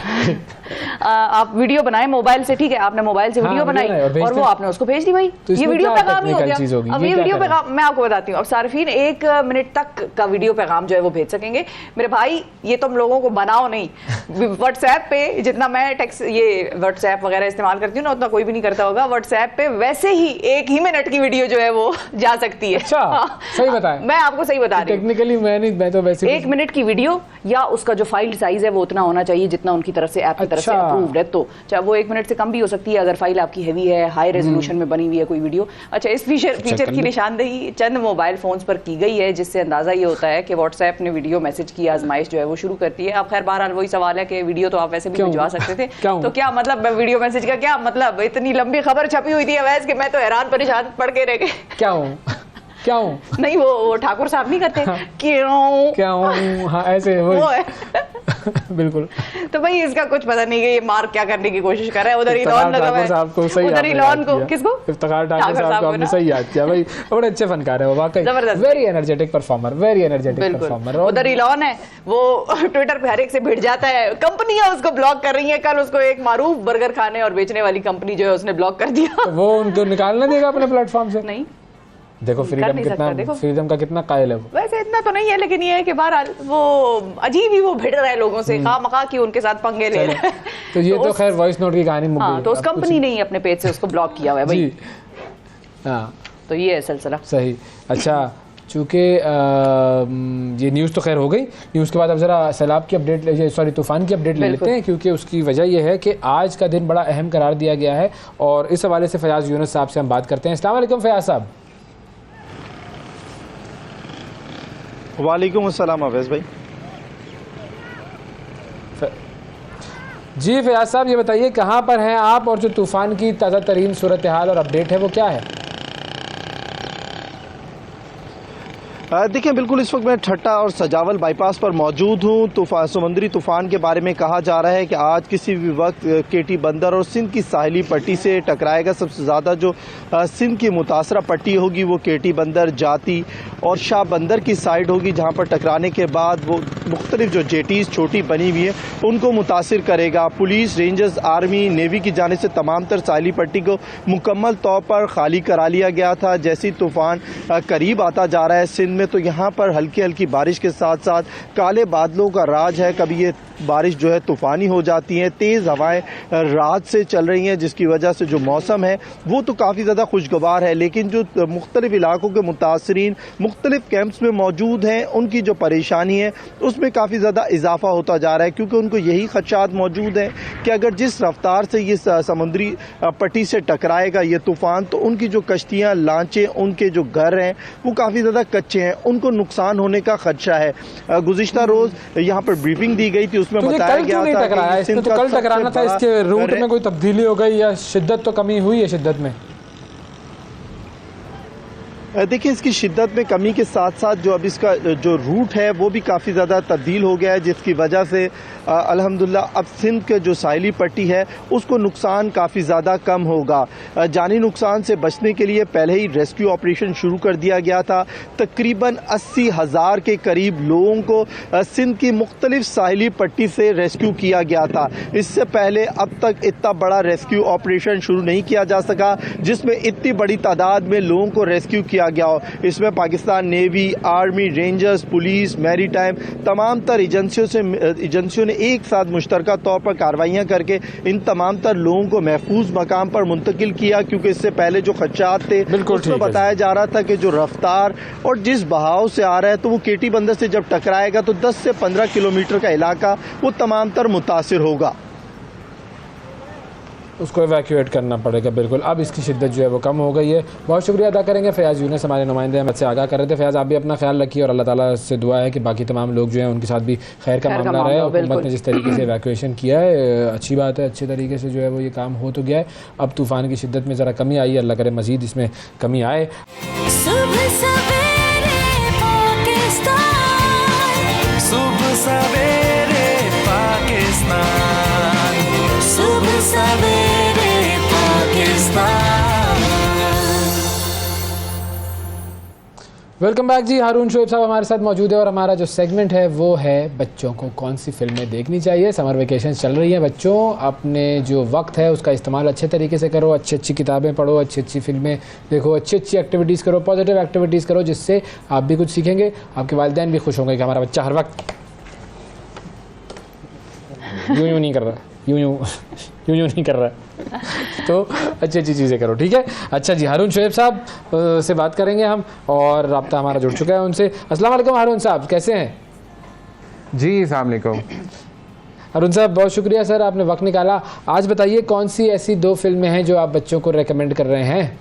[SPEAKER 2] आप वीडियो बनाए मोबाइल से, ठीक है, आपने मोबाइल से वीडियो बनाई और वो आपने उसको भेज दी भाई, तो ये वीडियो पैगाम ही हो गया। अब ये वीडियो पैगाम मैं आपको बताती हूँ, अब सारिफीन 1 मिनट तक का वीडियो पैगाम जो है वो भेज सकेंगे। मेरे भाई ये तुम लोगों को बनाओ नहीं, व्हाट्सएप पे जितना मैं टेक्स्ट ये व्हाट्सएप वगैरह इस्तेमाल करती हूँ ना उतना कोई भी नहीं करता होगा। व्हाट्सएप पे वैसे ही 1 ही मिनट की वीडियो जो है वो जा सकती है।
[SPEAKER 3] सही बताया,
[SPEAKER 2] मैं आपको सही बता रही हूँ,
[SPEAKER 3] टेक्निकली मैं तो वैसे
[SPEAKER 2] 1 मिनट की वीडियो या उसका जो फाइल साइज है वो उतना होना चाहिए जितना उनकी तरफ से ऐप की तरफ से अप्रूव्ड है, तो चाहे वो 1 मिनट से कम भी हो सकती है अगर फाइल आपकी हैवी है, हाई रेजोल्यूशन में बनी हुई है कोई वीडियो। अच्छा, इस फीचर की निशानदेही चंद मोबाइल फोन्स पर की गई है, जिससे अंदाजा ये होता है कि व्हाट्सएप ने वीडियो मैसेज की आजमाइश जो है वो शुरू करती है। अब खैर बहरहाल वही सवाल है कि वीडियो तो आप वैसे भी भिजवा सकते थे, तो क्या मतलब वीडियो मैसेज का क्या मतलब? इतनी लंबी खबर छपी हुई थी अवैस कि मैं तो हैरान परेशान पढ़ के रह गए।
[SPEAKER 3] क्या हूँ
[SPEAKER 2] नहीं, वो ठाकुर साहब नहीं करते क्यों,
[SPEAKER 3] हाँ ऐसे वो है बिल्कुल।
[SPEAKER 2] तो भाई इसका कुछ पता नहीं कि ये मार्क क्या करने की कोशिश कर रहा है। उधर ही लॉन लगा हुआ है, उधर ही लॉन को किसको
[SPEAKER 3] इफ्तिखार ठाकुर साहब को आपने सही याद किया भाई, बड़े अच्छे फनकार है वो, वाकई very energetic performer, very energetic performer.
[SPEAKER 2] उधर ही लॉन है, वो ट्विटर पे हर एक से भिड़ जाता है, कंपनियां उसको ब्लॉक कर रही है। कल उसको एक मारूफ बर्गर खाने और बेचने वाली कंपनी जो है उसने ब्लॉक कर दिया,
[SPEAKER 3] तो वो उनको निकालना देगा अपने प्लेटफॉर्म से?
[SPEAKER 2] नहीं,
[SPEAKER 3] देखो फ्रीडम का कितना कायल है वो।
[SPEAKER 2] वैसे इतना तो नहीं है, लेकिन ये है कि बहरहाल वो अजीब ही वो भिड़ रहा है लोगों से, खामखा की उनके साथ पंगे ले रहे हैं।
[SPEAKER 3] तो ये तो खैर वॉइस नोट की कहानी मुक गई।
[SPEAKER 2] तो उस कंपनी ने ही अपने पेज से उसको ब्लॉक किया हुआ है भाई।
[SPEAKER 3] हाँ,
[SPEAKER 2] तो ये है सिलसिला।
[SPEAKER 3] सही। अच्छा, चूँकि ये न्यूज़ तो खैर हो गई, न्यूज़ के बाद अब ज़रा सैलाब की अपडेट, सॉरी तूफ़ान की अपडेट ले लेते हैं, क्योंकि उसकी वजह यह है कि आज का दिन बड़ा अहम करार दिया गया है और इस हवाले से फयाज़ यूनुस साहब से हम बात करते हैं। अस्सलाम वालेकुम फयाज़ साहब।
[SPEAKER 4] वालेकुम अस्सलाम अवैस भाई।
[SPEAKER 3] जी फयाज़ साहब, ये बताइए कहाँ पर हैं आप और जो तूफ़ान की ताज़ा तरीन सूरत हाल और अपडेट है वो क्या है?
[SPEAKER 4] देखिए, बिल्कुल इस वक्त मैं ठट्टा और सजावल बाईपास पर मौजूद हूँ। समुद्री तूफ़ान के बारे में कहा जा रहा है कि आज किसी भी वक्त केटी बंदर और सिंध की साहिली पट्टी से टकराएगा। सबसे ज़्यादा जो सिंध की मुतासरा पट्टी होगी वो केटी बंदर, जाती और शाह बंदर की साइड होगी, जहाँ पर टकराने के बाद वो मुख्तलिफ जो जेटीज़ छोटी बनी हुई है उनको मुतासिर करेगा। पुलिस, रेंजर्स, आर्मी, नेवी की जानिब से तमाम तर साहिली पट्टी को मुकम्मल तौर पर खाली करा लिया गया था। जैसे ही तूफ़ान करीब आता जा रहा है सिंध में, तो यहाँ पर हल्की हल्की बारिश के साथ साथ काले बादलों का राज है। कभी ये बारिश जो है तूफ़ानी हो जाती है, तेज़ हवाएं रात से चल रही हैं, जिसकी वजह से जो मौसम है वो तो काफ़ी ज़्यादा खुशगवार है। लेकिन जो मुख्तलिफ इलाकों के मुतासरीन मुख्तलिफ कैंप्स में मौजूद हैं, उनकी जो परेशानी है उसमें काफ़ी ज़्यादा इजाफा होता जा रहा है, क्योंकि उनको यही खदशात मौजूद हैं कि अगर जिस रफ्तार से ये समुद्री पट्टी से टकराएगा ये तूफ़ान, तो उनकी जो कश्तियाँ, लांचें, उनके जो घर हैं वो काफ़ी ज़्यादा कच्चे हैं, उनको नुकसान होने का खदशा है। गुज़िश्ता रोज़ यहाँ पर ब्रीफिंग दी गई थी, उसमें बताया गया था कि
[SPEAKER 3] इसमें तो कल टकराना था, इसके रूट में कोई तब्दीली हो गई या शिद्दत तो कमी हुई है शिद्दत में?
[SPEAKER 4] देखिए, इसकी शिद्दत में कमी के साथ साथ जो अब इसका जो रूट है वो भी काफ़ी ज़्यादा तब्दील हो गया है, जिसकी वजह से अल्हम्दुलिल्लाह अब सिंध के जो साहिली पट्टी है उसको नुकसान काफ़ी ज़्यादा कम होगा। जानी नुकसान से बचने के लिए पहले ही रेस्क्यू ऑपरेशन शुरू कर दिया गया था। तकरीबन 80,000 के करीब लोगों को सिंध की मुख्तलिफ साहिली पट्टी से रेस्क्यू किया गया था। इससे पहले अब तक इतना बड़ा रेस्क्यू ऑपरेशन शुरू नहीं किया जा सका, जिसमें इतनी बड़ी तादाद में लोगों को रेस्क्यू किया किया गया हो। इसमें Pakistan navy, army, rangers, police, maritime तमाम तर एजेंसियों ने एक साथ मुश्तरका तौर पर कार्रवाइयाँ करके इन तमाम तर लोगों को महफूज मकाम पर मुंतकिल किया, क्योंकि इससे पहले जो खदशात थे उसमें बताया जा रहा था कि जो रफ्तार और जिस बहाव से आ रहा है तो वो केटी बंदर से जब टकराएगा तो 10 से 15 किलोमीटर का इलाका वो तमाम तर मुतासिर होगा,
[SPEAKER 3] उसको एवैक्यूएट करना पड़ेगा। बिल्कुल, अब इसकी शिद्दत जो है वो कम हो गई है। बहुत शुक्रिया अदा करेंगे फ़याज़ यूनुस, हमारे नुमाइंदे हम से आगाह कर रहे थे। फ़याज़, आप भी अपना ख्याल रखिए और अल्लाह ताला से दुआ है कि बाकी तमाम लोग जो हैं उनके साथ भी खैर का मामला रहे। हुकूमत ने जिस तरीके से एवैक्यूएशन किया है अच्छी बात है, अच्छे तरीके से जो है वो ये काम हो तो गया है। अब तूफ़ान की शिद्दत में ज़रा कमी आई है, अल्लाह करे मज़ीद इसमें कमी आए। वेलकम बैक जी। हारून शोएब साहब हमारे साथ मौजूद है और हमारा जो सेगमेंट है वो है बच्चों को कौन सी फिल्में देखनी चाहिए। समर वेकेशन चल रही है, बच्चों अपने जो वक्त है उसका इस्तेमाल अच्छे तरीके से करो, अच्छी अच्छी किताबें पढ़ो, अच्छी अच्छी फिल्में देखो, अच्छी अच्छी एक्टिविटीज़ करो, पॉजिटिव एक्टिविटीज़ करो, जिससे आप भी कुछ सीखेंगे, आपके वालिदैन भी खुश होंगे कि हमारा बच्चा हर वक्त यूँ नहीं कर रहा, यूँ नहीं कर रहा है। तो अच्छी अच्छी चीज़ें करो, ठीक है। अच्छा जी, हारून शोएब साहब से बात करेंगे हम और रब्ता हमारा जुड़ चुका है उनसे। अस्सलाम वालेकुम हारून साहब, कैसे हैं?
[SPEAKER 5] जी अस्सलाम वालेकुम।
[SPEAKER 3] हारून साहब बहुत शुक्रिया सर, आपने वक्त निकाला। आज बताइए कौन सी ऐसी 2 फिल्में हैं जो आप बच्चों को रेकमेंड कर रहे हैं?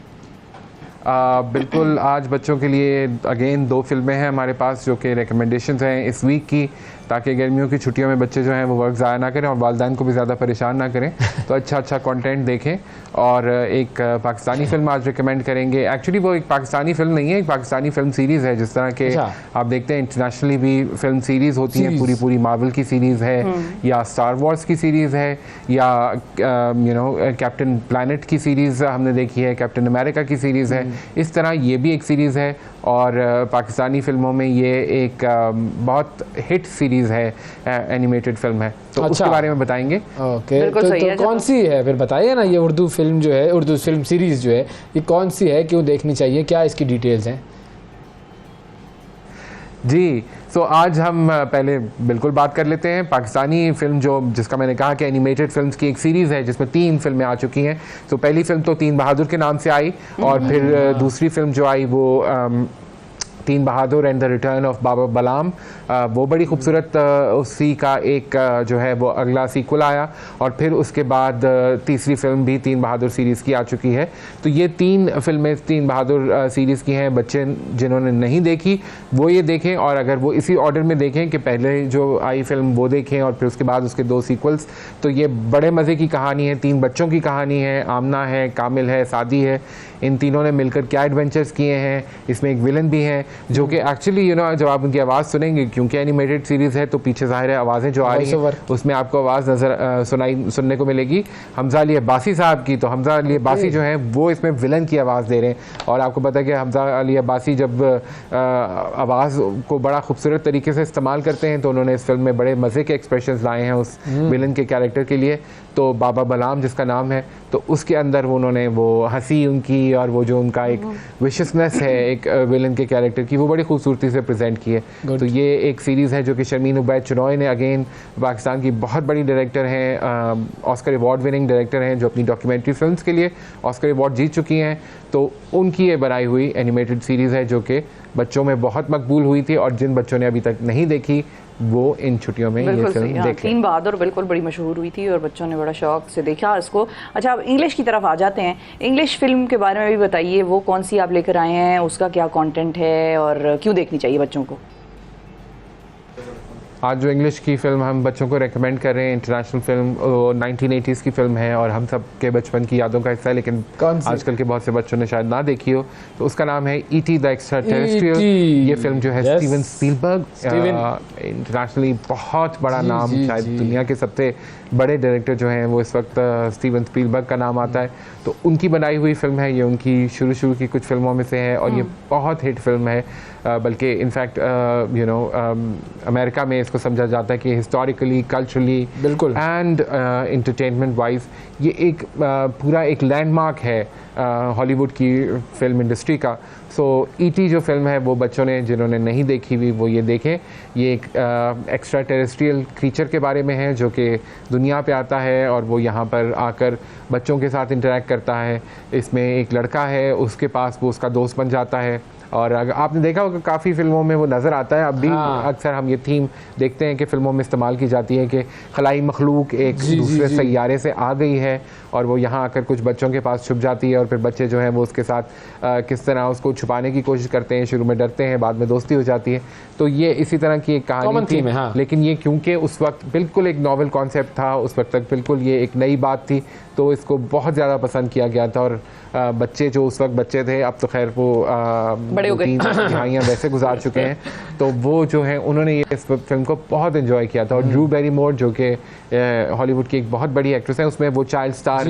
[SPEAKER 5] बिल्कुल, आज बच्चों के लिए अगेन 2 फिल्में हैं हमारे पास जो कि रिकमेंडेशंस हैं इस वीक की, ताकि गर्मियों की छुट्टियों में बच्चे जो हैं वो वक्त ज़ाया ना करें और वालिदैन को भी ज़्यादा परेशान ना करें। तो अच्छा कंटेंट देखें। और एक पाकिस्तानी फ़िल्म आज रिकमेंड करेंगे। एक्चुअली वो एक पाकिस्तानी फ़िल्म नहीं है, एक पाकिस्तानी फ़िल्म सीरीज़ है। जिस तरह के आप देखते हैं इंटरनेशनली भी फ़िल्म सीरीज़ होती हैं, पूरी मार्वल की सीरीज़ है या स्टार वॉर्स की सीरीज़ है या कैप्टन प्लैनेट की सीरीज़ हमने देखी है, कैप्टन अमेरिका की सीरीज़ है। इस तरह ये भी एक सीरीज़ है और पाकिस्तानी फ़िल्मों में ये एक बहुत हिट सीरीज़ है, एनिमेटेड फिल्म है। तो उसके बारे में बताएंगे।
[SPEAKER 3] ओके, तो कौन सी है फिर बताइए ना, ये उर्दू फिल्म जो है, उर्दू फिल्म सीरीज़ जो है, ये कौन सी है, क्यों देखनी चाहिए, क्या इसकी डिटेल्स हैं?
[SPEAKER 5] जी, सो आज हम पहले बिल्कुल बात कर लेते हैं पाकिस्तानी फ़िल्म जिसका मैंने कहा कि एनिमेटेड फिल्म्स की एक सीरीज़ है जिसमें 3 फिल्में आ चुकी हैं। तो पहली फ़िल्म तो तीन बहादुर के नाम से आई और फिर दूसरी फिल्म जो आई वो तीन बहादुर एंड द रिटर्न ऑफ बाबा बलाम, वो बड़ी खूबसूरत उसी का एक जो है वो अगला सीक्वल आया। और फिर उसके बाद तीसरी फिल्म भी तीन बहादुर सीरीज़ की आ चुकी है। तो ये 3 फिल्में तीन बहादुर सीरीज़ की हैं। बच्चे जिन्होंने नहीं देखी वो ये देखें और अगर वो इसी ऑर्डर में देखें कि पहले जो आई फिल्म वो देखें और फिर उसके बाद उसके 2 सीक्वल्स। तो ये बड़े मज़े की कहानी है, 3 बच्चों की कहानी है, आमना है, कामिल है, सादी है। इन तीनों ने मिलकर क्या एडवेंचर्स किए हैं। इसमें एक विलन भी हैं जो कि एक्चुअली जब आप उनकी आवाज़ सुनेंगे, क्योंकि एनिमेटेड सीरीज़ है तो पीछे ज़ाहिर है आवाज़ें जो आ रही हैं उसमें आपको आवाज़ सुनने को मिलेगी हमज़ा अली अब्बासी साहब की। तो हमज़ा अली अब्बासी जो हैं वो इसमें विलन की आवाज़ दे रहे हैं। और आपको पता है कि हमज़ा अली अब्बासी जब आवाज़ को बड़ा खूबसूरत तरीके से इस्तेमाल करते हैं तो उन्होंने इस फिल्म में बड़े मज़े के एक्सप्रेशंस लाए हैं उस विलन के कैरेक्टर के लिए। तो बाबा बलाम जिसका नाम है, तो उसके अंदर उन्होंने वो हंसी उनकी और वो जो उनका एक विशसनेस है एक विलन के कैरेक्टर की, वो बड़ी खूबसूरती से प्रेजेंट की है। तो ये एक सीरीज़ है जो कि शर्मीन उबैद चुनॉय ने, अगेन पाकिस्तान की बहुत बड़ी डायरेक्टर हैं, ऑस्कर अवार्ड विनिंग डायरेक्टर हैं जो अपनी डॉक्यूमेंट्री फिल्म्स के लिए ऑस्कर अवार्ड जीत चुकी हैं। तो उनकी ये बनाई हुई एनिमेटेड सीरीज़ है जो कि बच्चों में बहुत मकबूल हुई थी और जिन बच्चों ने अभी तक नहीं देखी वो इन छुट्टियों में ये फिल्म देखें।
[SPEAKER 2] तीन बहादुर बिल्कुल बड़ी मशहूर हुई थी और बच्चों ने बड़ा शौक से देखा इसको। अच्छा, अब इंग्लिश की तरफ आ जाते हैं। इंग्लिश फिल्म के बारे में भी बताइए, वो कौन सी आप लेकर आए हैं, उसका क्या कंटेंट है और क्यों देखनी चाहिए बच्चों को?
[SPEAKER 5] आज जो इंग्लिश की फ़िल्म हम बच्चों को रेकमेंड कर रहे हैं, इंटरनेशनल फ़िल्म 1980s की फ़िल्म है और हम सब के बचपन की यादों का हिस्सा है, लेकिन आजकल के बहुत से बच्चों ने शायद ना देखी हो। तो उसका नाम है E.T. The extraterrestrial. ये फिल्म जो है स्टीवन स्पीलबर्ग, इंटरनेशनली बहुत बड़ा नाम, शायद दुनिया के सबसे बड़े डायरेक्टर जो हैं वो इस वक्त स्टीवन स्पीलबर्ग का नाम आता है। तो उनकी बनाई हुई फ़िल्म है, ये उनकी शुरू की कुछ फिल्मों में से है और ये बहुत हिट फिल्म है। बल्कि इनफैक्ट अमेरिका में इसको समझा जाता है कि हिस्टोरिकली, कल्चरली
[SPEAKER 3] बिल्कुल
[SPEAKER 5] एंड एंटरटेनमेंट वाइज ये एक पूरा एक लैंडमार्क है हॉलीवुड की फिल्म इंडस्ट्री का। सो ईटी जो फिल्म है वो बच्चों ने जिन्होंने नहीं देखी हुई वो ये देखें। ये एक एक्स्ट्रा टेरेस्ट्रियल क्रीचर के बारे में है जो कि दुनिया पे आता है और वो यहाँ पर आकर बच्चों के साथ इंटरेक्ट करता है। इसमें एक लड़का है, उसके पास वो उसका दोस्त बन जाता है और अगर आपने देखा होगा काफ़ी फिल्मों में वो नज़र आता है। अब भी अक्सर हम ये थीम देखते हैं कि फ़िल्मों में इस्तेमाल की जाती है कि खलाई मखलूक एक दूसरे सैयारे से आ गई है और वो यहाँ आकर कुछ बच्चों के पास छुप जाती है और फिर बच्चे जो हैं वो उसके साथ किस तरह उसको छुपाने की कोशिश करते हैं। शुरू में डरते हैं, बाद में दोस्ती हो जाती है। तो ये इसी तरह की एक कहानी थी। लेकिन ये क्योंकि उस वक्त बिल्कुल एक नॉवल कॉन्सेप्ट था, उस वक्त तक बिल्कुल ये एक नई बात थी, तो इसको बहुत ज़्यादा पसंद किया गया था। और बच्चे जो उस वक्त बच्चे थे, अब तो खैर वो
[SPEAKER 2] बड़े हो गए,
[SPEAKER 5] दिहाइयाँ वैसे गुजार चुके हैं, तो वो जो हैं उन्होंने ये इस फिल्म को बहुत एंजॉय किया था। और ड्रू बैरीमोर जो कि हॉलीवुड की एक बहुत बड़ी एक्ट्रेस है, उसमें वो चाइल्ड स्टार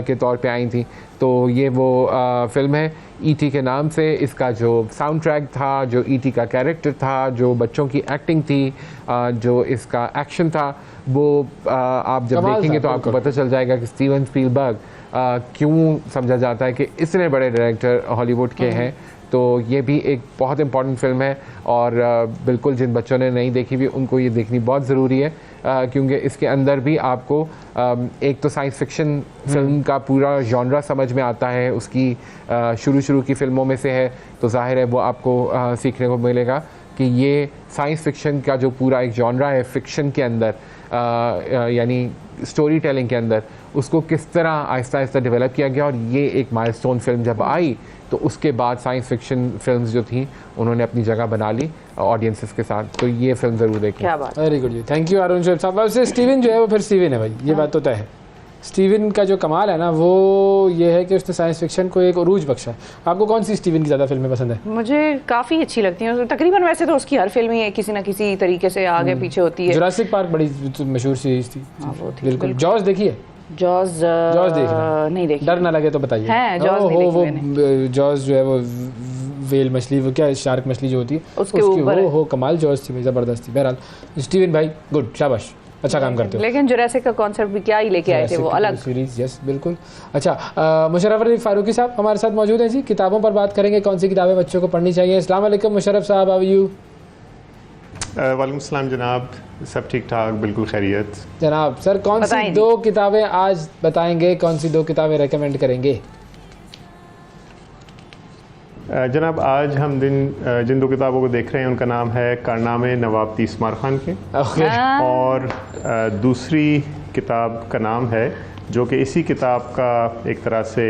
[SPEAKER 5] के तौर पे आई थी। तो ये वो फिल्म है ईटी के नाम से। इसका जो साउंड ट्रैक था, जो ईटी का कैरेक्टर था, जो बच्चों की एक्टिंग थी, जो इसका एक्शन था, वो आप जब देखेंगे तो आपको पता चल जाएगा कि स्टीवन स्पीलबर्ग क्यों समझा जाता है कि इतने बड़े डायरेक्टर हॉलीवुड के हैं। तो ये भी एक बहुत इंपॉर्टेंट फिल्म है और बिल्कुल जिन बच्चों ने नहीं देखी हुई उनको ये देखनी बहुत ज़रूरी है, क्योंकि इसके अंदर भी आपको एक तो साइंस फिक्शन फिल्म का पूरा जॉनरा समझ में आता है। उसकी शुरू की फ़िल्मों में से है, तो जाहिर है वो आपको सीखने को मिलेगा कि ये साइंस फिक्शन का जो पूरा एक जॉनरा है फिक्शन के अंदर, यानी स्टोरी टेलिंग के अंदर, उसको किस तरह आहिस्ता आहिस्ता डेवलप किया गया। और ये एक माइलस्टोन फिल्म जब आई तो उसके बाद साइंस फिक्शन फिल्म्स जो थी उन्होंने अपनी जगह बना ली ऑडियंसेस के साथ। तो ये फिल्म ज़रूर देखें।
[SPEAKER 2] क्या बात,
[SPEAKER 3] वेरी गुड जी, थैंक यू अरुण शोएब साहब। वैसे स्टीवन जो है वो फिर स्टीवन है भाई, ये बात तो तय है। स्टीवन का जो कमाल है ना वो ये है कि उसने साइंस फिक्शन को एक उरूज बख्शा। आपको कौन सी स्टीवन की ज़्यादा फिल्में पसंद है?
[SPEAKER 2] मुझे काफ़ी अच्छी लगती है तकरीबन। वैसे तो उसकी हर फिल्म ही किसी ना किसी तरीके से आगे पीछे होती है।
[SPEAKER 3] जुरासिक पार्क बड़ी मशहूर सीरीज थी। बिल्कुल। जॉज देखिए?
[SPEAKER 2] जॉज नहीं देखी।
[SPEAKER 3] डर ना लगे तो बताइए। वो जॉज जो है वो वेल मछली, वो क्या शार्क मछली जो होती है उसके ऊपर हो कमाल जॉज थी, ज़बरदस्त थी। बहरहाल स्टीवन भाई गुड, शाबाश, अच्छा काम करते हो।
[SPEAKER 2] लेकिन जुरासिक का कॉन्सेप्ट भी क्या ही लेके आए थे वो, अलग
[SPEAKER 3] सीरीज। यस बिल्कुल। अच्छा, मुशर्रफ अली फारूकी साहब हमारे साथ मौजूद हैं जी। किताबों पर बात करेंगे, कौन सी किताबें बच्चों को पढ़नी चाहिए। अस्सलाम वालेकुम मुशर्रफ साहब, हाउ आर यू?
[SPEAKER 6] वालेकुम सलाम जनाब, सब ठीक ठाक, बिल्कुल खैरियत
[SPEAKER 3] जनाब। सर कौन सी दो किताबें आज बताएंगे, कौन सी दो किताबें रेकमेंड करेंगे?
[SPEAKER 6] जनाब आज हम जिन दो किताबों को देख रहे हैं उनका नाम है कारनामे नवाब तीसमार खान के, और दूसरी किताब का नाम है जो कि इसी किताब का एक तरह से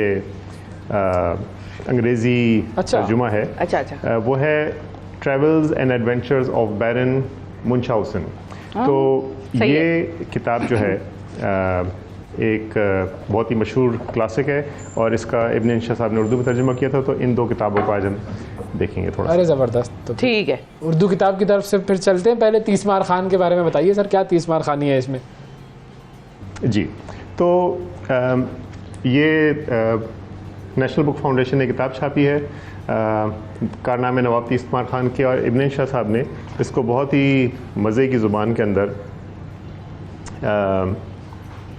[SPEAKER 6] अंग्रेज़ी तर्जुमा है।
[SPEAKER 2] अच्छा।
[SPEAKER 6] वो है travels and adventures of Baron मुनशाउसन। तो ये किताब जो है एक बहुत ही मशहूर क्लासिक है और इसका इब्न इंशा साहब ने उर्दू में तर्जुमा किया था। तो इन दो किताबों को आज हम देखेंगे थोड़ा।
[SPEAKER 3] अरे ज़बरदस्त, तो
[SPEAKER 2] ठीक है
[SPEAKER 3] उर्दू किताब की तरफ से फिर चलते हैं। पहले तीसमार खान के बारे में बताइए सर, क्या तीसमार खानी है इसमें?
[SPEAKER 6] जी, तो ये नेशनल बुक फाउंडेशन ने किताब छापी है कारनामे नवाब तीसमार खान की, और इब्न इंशा साहब ने इसको बहुत ही मज़े की ज़ुबान के अंदर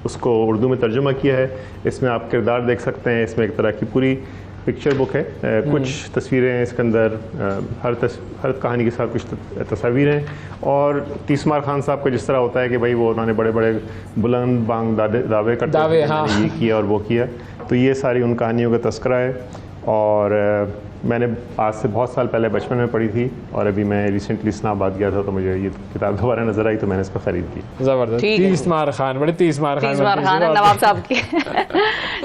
[SPEAKER 6] उसको उर्दू में तर्जुमा किया है। इसमें आप किरदार देख सकते हैं, इसमें एक तरह की पूरी पिक्चर बुक है। कुछ तस्वीरें इसके अंदर, हर कहानी के साथ कुछ तस्वीरें हैं। और तीसमार खान साहब का जिस तरह होता है कि भाई वो उन्होंने बड़े बड़े बुलंद बांग दावे करते हैं, ये किया और वो किया, तो ये सारी उन कहानियों का तस्करा है। और मैंने आज से बहुत साल पहले बचपन में पढ़ी थी और अभी मैं रिसेंटली इस्लामाबाद गया था तो मुझे ये किताब दोबारा नजर आई तो मैंने इसको खरीद की।
[SPEAKER 3] ज़बरदस्त। तीसमार खान, बड़े तीसमार खान
[SPEAKER 2] है नवाब साहब की।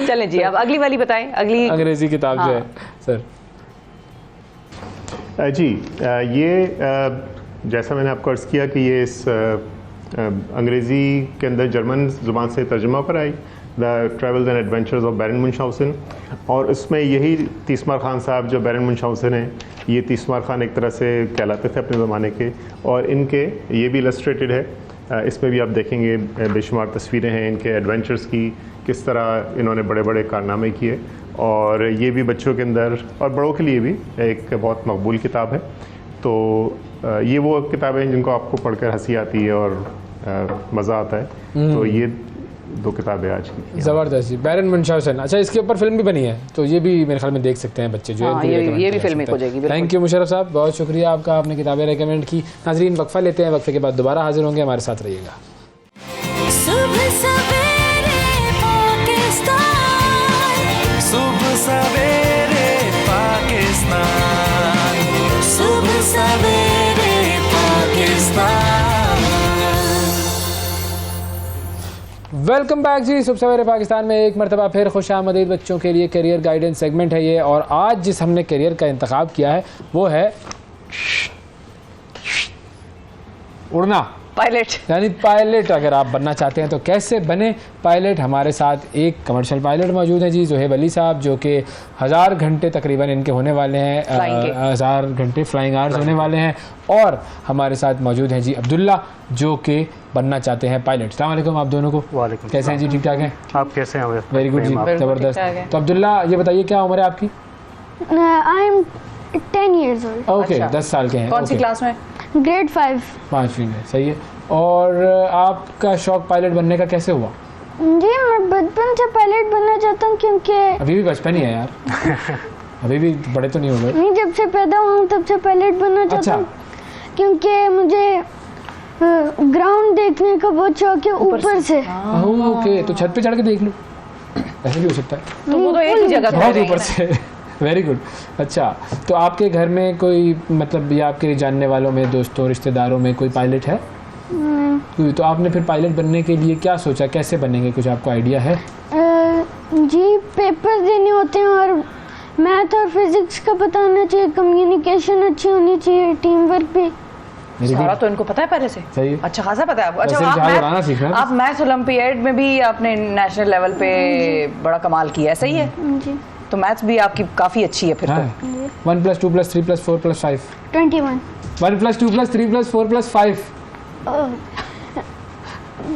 [SPEAKER 2] चलें जी, अब अगली वाली बताएं, अगली
[SPEAKER 3] अंग्रेजी किताब जो है सर।
[SPEAKER 6] जी, ये जैसा मैंने आपको अर्ज़ किया कि ये इस अंग्रेज़ी के अंदर जर्मन ज़ुबान से तर्जुमा पर आई, the travels and adventures of Baron Munchausen. और इसमें यही तीसमार खान साहब जो बैरन मुनशाउसन हैं, ये तीसमार खान एक तरह से कहलाते थे अपने ज़माने के, और इनके ये भी इलस्ट्रेटेड है। इसमें भी आप देखेंगे बेशुमार तस्वीरें हैं इनके एडवेंचर्स की, किस तरह इन्होंने बड़े बड़े कारनामे किए। और ये भी बच्चों के अंदर और बड़ों के लिए भी एक बहुत मकबूल किताब है। तो ये वो किताबें हैं जिनको आपको पढ़कर हंसी आती है और मज़ा आता है। तो ये 2 किताबें आज की।
[SPEAKER 3] ज़बरदस्त जी। बैरन मुनशाउसन, अच्छा इसके ऊपर फिल्म भी बनी है, तो ये भी मेरे ख्याल में देख सकते हैं बच्चे जो है।
[SPEAKER 2] हाँ, ये भी फिल्म हो जाएगी।
[SPEAKER 3] थैंक यू मुशर्रफ साहब, बहुत शुक्रिया आपका, आपने किताबें रेकमेंड की। नाजरीन वक्फा लेते हैं, वक्फे के बाद दोबारा हाजिर होंगे, हमारे साथ रहिएगा।
[SPEAKER 7] सुबह सवेरे पाकिस्तान, सुबह सवेरे पाकिस्तान, सुबह सवेरे पाकिस्तान।
[SPEAKER 3] वेलकम बैक जी। सुबह सवेरे पाकिस्तान में एक मरतबा फिर खुश आमदीद। बच्चों के लिए करियर गाइडेंस सेगमेंट है ये, और आज जिस हमने करियर का इंतखाब किया है वो है उड़ना,
[SPEAKER 2] पायलट।
[SPEAKER 3] यानी पायलट। अगर आप बनना चाहते हैं तो कैसे बने पायलट। हमारे साथ एक कमर्शियल पायलट मौजूद हैं जी, ज़ोहेब अली साहब, जो कि 1000 घंटे तकरीबन इनके होने वाले हैं, 1000 घंटे फ्लाइंग आवर्स होने वाले हैं। और हमारे साथ मौजूद हैं जी अब्दुल्ला, जो कि बनना चाहते हैं पायलट। अस्सलाम वालेकुम आप दोनों को।
[SPEAKER 8] वालेकुम।
[SPEAKER 3] कैसे हैं जी? ठीक ठाक हैं?
[SPEAKER 8] आप कैसे हैं?
[SPEAKER 3] वेरी गुड जी, ज़बरदस्त। तो अब्दुल्ला ये बताइए क्या उम्र है आपकी?
[SPEAKER 9] I am 10 years old.
[SPEAKER 3] Okay, 10 साल के हैं।
[SPEAKER 2] कौन सी क्लास में?
[SPEAKER 9] Grade 5.
[SPEAKER 3] 5वीं में, सही है। और आपका शौक पायलट बनने का कैसे हुआ?
[SPEAKER 9] जी मैं बचपन से पायलट बनना चाहता हूँ, क्योंकि
[SPEAKER 3] अभी भी बचपन ही है यार। अभी भी बड़े तो नहीं हो गए?
[SPEAKER 9] नहीं, जब से पैदा हुआ हूँ तब से पायलट बनना चाहता हूँ। क्योंकि मुझे ग्राउंड देखने का बहुत शौक है ऊपर से।
[SPEAKER 3] ओके, तो छत पे चढ़ के देख लो, ऐसे भी हो सकता है।
[SPEAKER 2] तो वो तो एक ही जगह
[SPEAKER 3] बहुत ऊपर से। Very good. अच्छा, तो आपके घर में कोई, मतलब या आपके जानने वालों में, दोस्तों रिश्तेदारों में कोई पायलट है? तो आपने फिर पायलट बनने के लिए क्या सोचा, कैसे बनेंगे, कुछ आपको आइडिया है?
[SPEAKER 9] जी पेपर देने होते हैं, और मैथ और फिजिक्स का पता होना चाहिए, कम्युनिकेशन अच्छी होनी चाहिए, टीम वर्क भी।
[SPEAKER 2] सारा तो इनको पता है पहले से।
[SPEAKER 3] सही है।
[SPEAKER 2] अच्छा खासा पता है आपको। अच्छा,
[SPEAKER 3] सीखना।
[SPEAKER 2] आप मैथ ओलंपियाड में भी आपने नेशनल लेवल पे बड़ा कमाल किया है, सही है?
[SPEAKER 9] जी।
[SPEAKER 2] तो मैथ्स भी आपकी काफी अच्छी है फिर।
[SPEAKER 3] 1 + 2 + 3 + 4 + 5
[SPEAKER 9] 21।
[SPEAKER 3] 1 + 2 + 3 + 4 + 5।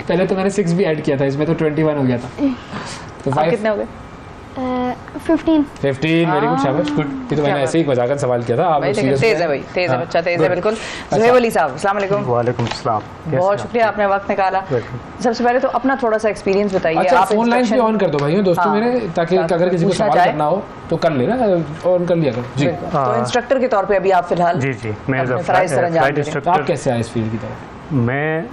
[SPEAKER 3] पहले तो मैंने 6 भी ऐड किया था, इसमें तो 21 हो गया था। तो 5
[SPEAKER 2] कितने हो गए?
[SPEAKER 9] 15।
[SPEAKER 3] 15। वेरी गुड, शाबाश, गुड। ये तो मैंने ऐसे ही मजाकन सवाल किया था। आप
[SPEAKER 2] भाई तेज है, भाई तेज है बच्चा, तेज है बिल्कुल। ज़ोहेब अली साहब, अस्सलाम वालेकुम।
[SPEAKER 8] वालेकुम सलाम।
[SPEAKER 2] बहुत शुक्रिया, आपने वक्त निकाला। सबसे पहले तो अपना थोड़ा सा एक्सपीरियंस बताइए।
[SPEAKER 3] अच्छा,
[SPEAKER 2] आप
[SPEAKER 3] फोन लाइन भी ऑन कर दो भाइयों, दोस्तों
[SPEAKER 2] हाँ,
[SPEAKER 3] मेरे, ताकि अगर किसी को
[SPEAKER 2] पूछना
[SPEAKER 3] सवाल
[SPEAKER 2] चाहे
[SPEAKER 3] करना हो तो कर लेना, ऑन कर लिया करो जी।
[SPEAKER 2] तो इंस्ट्रक्टर के तौर पे अभी आप फिलहाल
[SPEAKER 8] जी जी, मैं
[SPEAKER 2] अपने फराइज़ सर अंजाम दे रहे हैं।
[SPEAKER 3] तो आप
[SPEAKER 8] इंस्ट्रक्टर।
[SPEAKER 3] कैसे आए इस फील्ड की तरफ?
[SPEAKER 8] मैं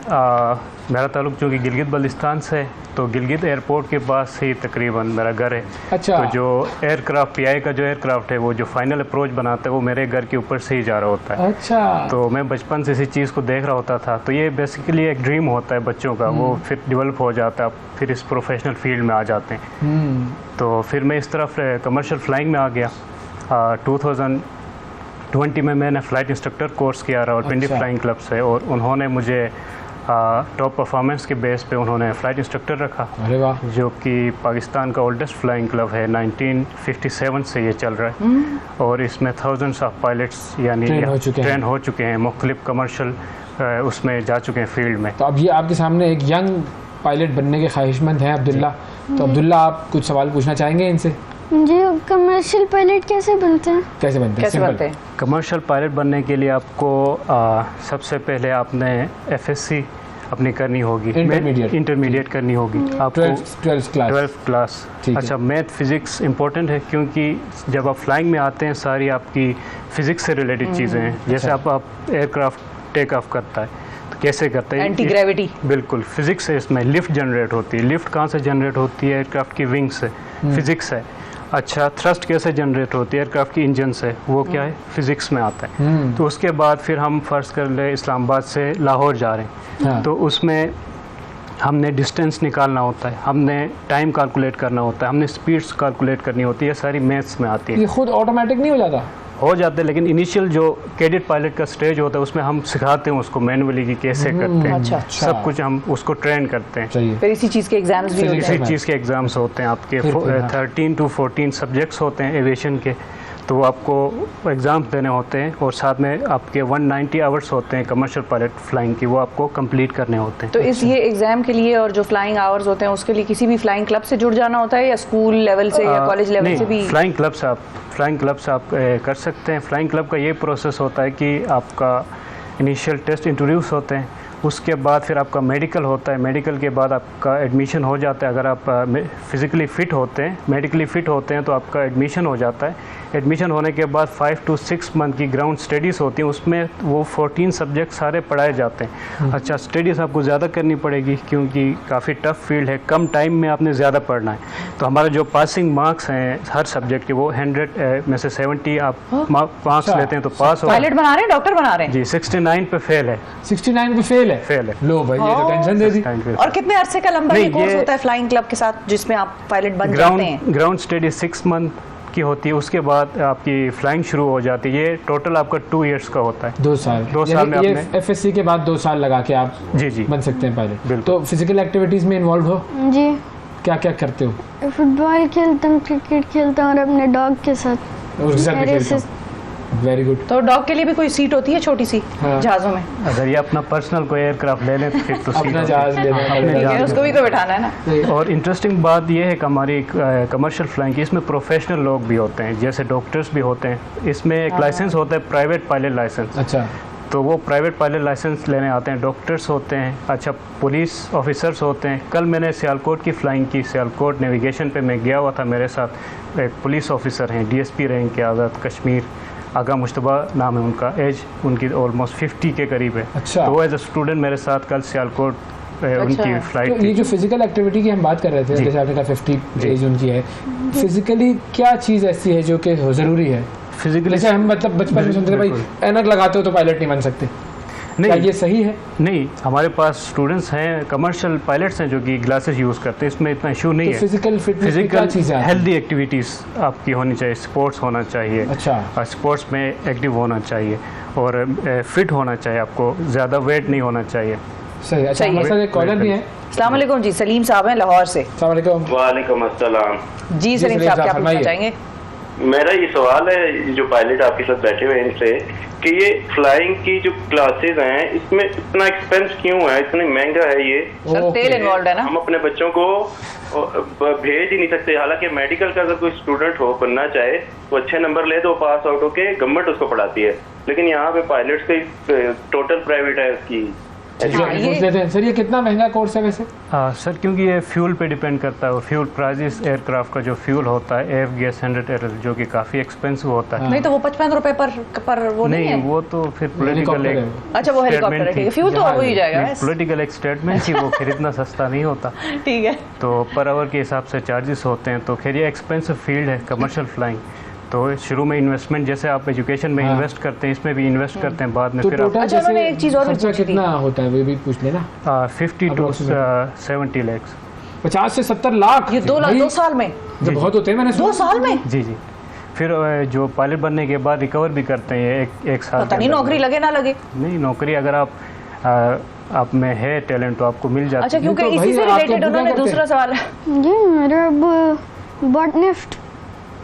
[SPEAKER 8] मेरा ताल्लुक चूँकि गिलगित बल्तिस्तान से है, तो गिलगित एयरपोर्ट के पास ही तकरीबन मेरा घर है।
[SPEAKER 3] अच्छा।
[SPEAKER 8] तो जो एयरक्राफ्ट PI का जो एयरक्राफ्ट है, वो जो फाइनल अप्रोच बनाता है, वो मेरे घर के ऊपर से ही जा रहा होता है।
[SPEAKER 3] अच्छा।
[SPEAKER 8] तो मैं बचपन से इसी चीज़ को देख रहा होता था। तो ये बेसिकली एक ड्रीम होता है बच्चों का, वो फिर डेवलप हो जाता है, फिर इस प्रोफेशनल फील्ड में आ जाते हैं। तो फिर मैं इस तरफ कमर्शियल फ्लाइंग में आ गया। 2020 में मैंने फ़्लाइट इंस्ट्रक्टर कोर्स किया रावलपिंडी फ्लाइंग क्लब से, और उन्होंने मुझे टॉप परफॉर्मेंस के बेस पे उन्होंने फ़्लाइट इंस्ट्रक्टर रखा।
[SPEAKER 3] अरे वाह।
[SPEAKER 8] जो कि पाकिस्तान का ओल्डेस्ट फ्लाइंग क्लब है, 1957 से ये चल रहा है। और इसमें थाउजेंड्स ऑफ पायलट्स यानी ट्रेन हो चुके हैं, मुख्तलिफ कमर्शियल उसमें जा चुके हैं फील्ड में।
[SPEAKER 3] तो अब ये आपके सामने एक यंग पायलट बनने के ख्वाहिशमंद हैं अब्दुल्ला। तो अब्दुल्ला, आप कुछ सवाल पूछना चाहेंगे इनसे?
[SPEAKER 9] जी, कमर्शियल पायलट कैसे बनते हैं?
[SPEAKER 3] कैसे बनते हैं?
[SPEAKER 2] कैसे बनते हैं?
[SPEAKER 8] कमर्शियल पायलट बनने के लिए आपको सबसे पहले आपने FSC अपनी करनी होगी, इंटरमीडिएट करनी होगी आपको, 12th क्लास। अच्छा, मैथ फिज़िक्स इंपॉर्टेंट है, क्योंकि जब आप फ्लाइंग में आते हैं सारी आपकी फ़िज़िक्स से रिलेटेड चीज़ें हैं। जैसे आप एयरक्राफ्ट टेक ऑफ करता है तो कैसे करता है?
[SPEAKER 2] Anti gravity.
[SPEAKER 8] बिल्कुल, फिज़िक्स है इसमें। लिफ्ट जनरेट होती है, लिफ्ट कहाँ से जनरेट होती है? एयरक्राफ्ट की विंग से, फिज़िक्स है। अच्छा, थ्रस्ट कैसे जनरेट होती है? एयरक्राफ्ट की इंजन से, वो क्या है? फिज़िक्स में आता है। तो उसके बाद फिर हम फ़र्ज़ कर ले इस्लामाबाद से लाहौर जा रहे हैं, तो उसमें हमने डिस्टेंस निकालना होता है, हमने टाइम कैलकुलेट करना होता है, हमने स्पीड्स कैलकुलेट करनी होती है, सारी मैथ्स में आती है।
[SPEAKER 3] ये खुद ऑटोमेटिक नहीं हो जाता?
[SPEAKER 8] हो जाते हैं, लेकिन इनिशियल जो कैडेट पायलट का स्टेज होता है उसमें हम सिखाते हैं उसको मैनुअली कि कैसे करते हैं।
[SPEAKER 2] अच्छा।
[SPEAKER 8] सब कुछ हम उसको ट्रेन करते हैं।
[SPEAKER 2] फिर इसी चीज़ के एग्जाम्स भी होते
[SPEAKER 8] इसी
[SPEAKER 2] हैं।
[SPEAKER 8] चीज़ के एग्ज़ाम्स होते हैं आपके। 13 to 14 सब्जेक्ट्स होते हैं एविएशन के। तो आपको एग्ज़ाम देने होते हैं और साथ में आपके 190 आवर्स होते हैं कमर्शियल पायलट फ्लाइंग की, वो आपको कंप्लीट करने होते हैं।
[SPEAKER 2] तो इस ये एग्जाम के लिए और जो फ्लाइंग आवर्स होते हैं उसके लिए किसी भी फ्लाइंग क्लब से जुड़ जाना होता है या स्कूल लेवल से या कॉलेज लेवल से भी?
[SPEAKER 8] फ्लाइंग क्लब से आप कर सकते हैं। फ्लाइंग क्लब का ये प्रोसेस होता है कि आपका इनिशियल टेस्ट इंट्रोड्यूस होते हैं, उसके बाद फिर आपका मेडिकल होता है, मेडिकल के बाद आपका एडमिशन हो जाता है। अगर आप फिज़िकली फ़िट होते हैं, मेडिकली फ़िट होते हैं तो आपका एडमिशन हो जाता है। एडमिशन होने के बाद 5 to 6 मंथ की ग्राउंड स्टडीज़ होती हैं, उसमें वो 14 सब्जेक्ट सारे पढ़ाए जाते हैं। अच्छा, स्टडीज़ आपको ज़्यादा करनी पड़ेगी क्योंकि काफ़ी टफ फील्ड है, कम टाइम में आपने ज़्यादा पढ़ना है। तो हमारा जो पासिंग मार्क्स हैं हर सब्जेक्ट के, वो 100 में से 70 आप मार्क्स लेते हैं तो पास हो।
[SPEAKER 2] पायलट बना रहे हैं, डॉक्टर बना रहे हैं
[SPEAKER 8] जी। 69 पे फेल है।
[SPEAKER 3] 69 पे फेल है। लो भाई, ये तो टेंशन दे दी।
[SPEAKER 2] और कितने अरसे का लंबा ये कोर्स होता है फ्लाइंग क्लब के साथ जिसमें आप पायलट बन जाते हैं?
[SPEAKER 8] ग्राउंड स्टडी 6 मंथ की होती है, उसके बाद आपकी फ्लाइंग शुरू हो जाती है। ये टोटल आपका 2 इयर्स का होता है।
[SPEAKER 3] 2 साल।
[SPEAKER 8] 2 साल में
[SPEAKER 3] ये
[SPEAKER 8] आपने
[SPEAKER 3] FSC के बाद 2 साल लगा के आप
[SPEAKER 8] जी
[SPEAKER 3] बन सकते हैं पायलट।
[SPEAKER 8] बिल्कुल।
[SPEAKER 3] तो फिजिकल एक्टिविटीज में इन्वॉल्व हो?
[SPEAKER 9] जी,
[SPEAKER 3] क्या क्या करते हो?
[SPEAKER 9] फुटबॉल खेलता हूँ, क्रिकेट खेलता हूँ और अपने डॉग के साथ
[SPEAKER 3] और उसके साथ भी खेलते हो? Very good.
[SPEAKER 2] तो डॉग के लिए भी कोई सीट होती है छोटी सी जहाज़ों में?
[SPEAKER 8] अगर ये अपना पर्सनल कोई एयरक्राफ्ट ले लें तो फिर तो
[SPEAKER 3] अपना जहाज लेना,
[SPEAKER 2] उसको भी तो बैठाना है ना।
[SPEAKER 8] और इंटरेस्टिंग बात ये है कि हमारी कमर्शियल फ्लाइंग की इसमें प्रोफेशनल लोग भी होते हैं, जैसे डॉक्टर्स भी होते हैं। इसमें एक लाइसेंस होता है प्राइवेट पायलट लाइसेंस।
[SPEAKER 3] अच्छा।
[SPEAKER 8] तो वो प्राइवेट पायलट लाइसेंस लेने आते हैं, डॉक्टर्स होते हैं, अच्छा पुलिस ऑफिसर्स होते हैं। कल मैंने सियालकोट की फ़्लाइंग की, सियालकोट नेविगेशन पे मैं गया हुआ था, मेरे साथ एक पुलिस ऑफिसर हैं, DSP रैंक के, आज़ाद कश्मीर आगा मुश्तबा नाम है उनका। एज उनकी ऑलमोस्ट 50 के करीब है।
[SPEAKER 3] अच्छा।
[SPEAKER 8] तो वो एज अ स्टूडेंट मेरे साथ कल सियालकोट उनकी फ्लाइट
[SPEAKER 3] तो ये जो फिजिकल एक्टिविटी की हम बात कर रहे थे, जैसे आपने कहा 50 एज उनकी है, फिजिकली क्या चीज़ ऐसी है जो कि ज़रूरी है फिजिकली? जैसे हम मतलब बचपन में सुनते थे भाई ऐनक लगाते हो तो पायलट नहीं बन सकते, क्या ये सही है?
[SPEAKER 8] नहीं, हमारे पास स्टूडेंट्स हैं, कमर्शियल पायलट्स हैं जो कि ग्लासेस यूज़ करते हैं, इसमें इतना इशू नहीं है।
[SPEAKER 3] फिजिकल फिटनेस क्या चीज़ है?
[SPEAKER 8] हेल्दी एक्टिविटीज़ आपकी होनी चाहिए, स्पोर्ट्स होना चाहिए।
[SPEAKER 3] अच्छा।
[SPEAKER 8] स्पोर्ट्स में एक्टिव होना चाहिए और फिट होना चाहिए, आपको ज़्यादा वेट नहीं होना चाहिए।
[SPEAKER 3] सही। अच्छा, हमारे साथ एक कॉलर भी है।
[SPEAKER 2] अस्सलाम वालेकुम जी, सलीम साहब हैं लाहौर से।
[SPEAKER 3] अस्सलाम वालेकुम।
[SPEAKER 10] वालेकुम अस्सलाम।
[SPEAKER 2] जी सलीम साहब, क्या पूछना चाहेंगे?
[SPEAKER 10] मेरा ये सवाल है जो पायलट आपके साथ बैठे हुए हैं इनसे, कि ये फ्लाइंग की जो क्लासेस हैं इसमें इतना एक्सपेंस क्यों है, इतना महंगा है ये?
[SPEAKER 2] सर तेल इन्वॉल्व है ना।
[SPEAKER 10] हम अपने बच्चों को भेज ही नहीं सकते। हालांकि मेडिकल का अगर कोई स्टूडेंट हो बनना चाहे तो अच्छे नंबर ले तो पास आउट होके गवर्नमेंट उसको पढ़ाती है, लेकिन यहाँ पे पायलट्स की टोटल प्राइवेट है उसकी।
[SPEAKER 3] सर ये कितना महंगा कोर्स है वैसे?
[SPEAKER 8] सर क्योंकि ये फ्यूल पे डिपेंड करता है, और फ्यूल प्राइजेस एयरक्राफ्ट का जो फ्यूल होता है AF गैस 100 जो कि काफ़ी एक्सपेंसिव होता है।
[SPEAKER 2] नहीं तो वो 55 रुपए पर वो नहीं है?
[SPEAKER 8] वो तो फिर पॉलिटिकल
[SPEAKER 2] अच्छा वो हेलीकॉप्टर है, ठीक है, फ्यूल तो हो ही जाएगा।
[SPEAKER 8] पॉलिटिकल एक स्टेटमेंट थी, वो फिर इतना सस्ता नहीं होता।
[SPEAKER 2] ठीक है।
[SPEAKER 8] तो पर आवर के हिसाब से चार्जेस होते हैं। तो खैर ये एक्सपेंसिव फील्ड है कमर्शियल फ्लाइंग। तो शुरू में इन्वेस्टमेंट जैसे आप एजुकेशन में इन्वेस्ट करते हैं, इसमें भी इन्वेस्ट करते हैं, बाद में
[SPEAKER 3] तो
[SPEAKER 8] फिर आप
[SPEAKER 2] अच्छा उन्होंने एक चीज़ और भी पूछी थी।
[SPEAKER 3] कितना होता है वो भी पूछ लेना।
[SPEAKER 8] 50 to 70 लाख।
[SPEAKER 3] 50 से 70 लाख?
[SPEAKER 2] ये 2 साल में?
[SPEAKER 3] तो बहुत होते हैं, मैंने
[SPEAKER 2] 2 साल में?
[SPEAKER 8] जी। फिर जो पायलट बनने के बाद रिकवर भी करते हैं एक साल।
[SPEAKER 2] पता नहीं नौकरी लगे ना लगे।
[SPEAKER 8] नहीं, नौकरी अगर आप में है टैलेंट तो आपको मिल जाता है।
[SPEAKER 2] अच्छा, क्योंकि इसी से रिलेटेड उन्होंने दूसरा सवाल
[SPEAKER 9] जी, मेरा बॉटनिस्ट।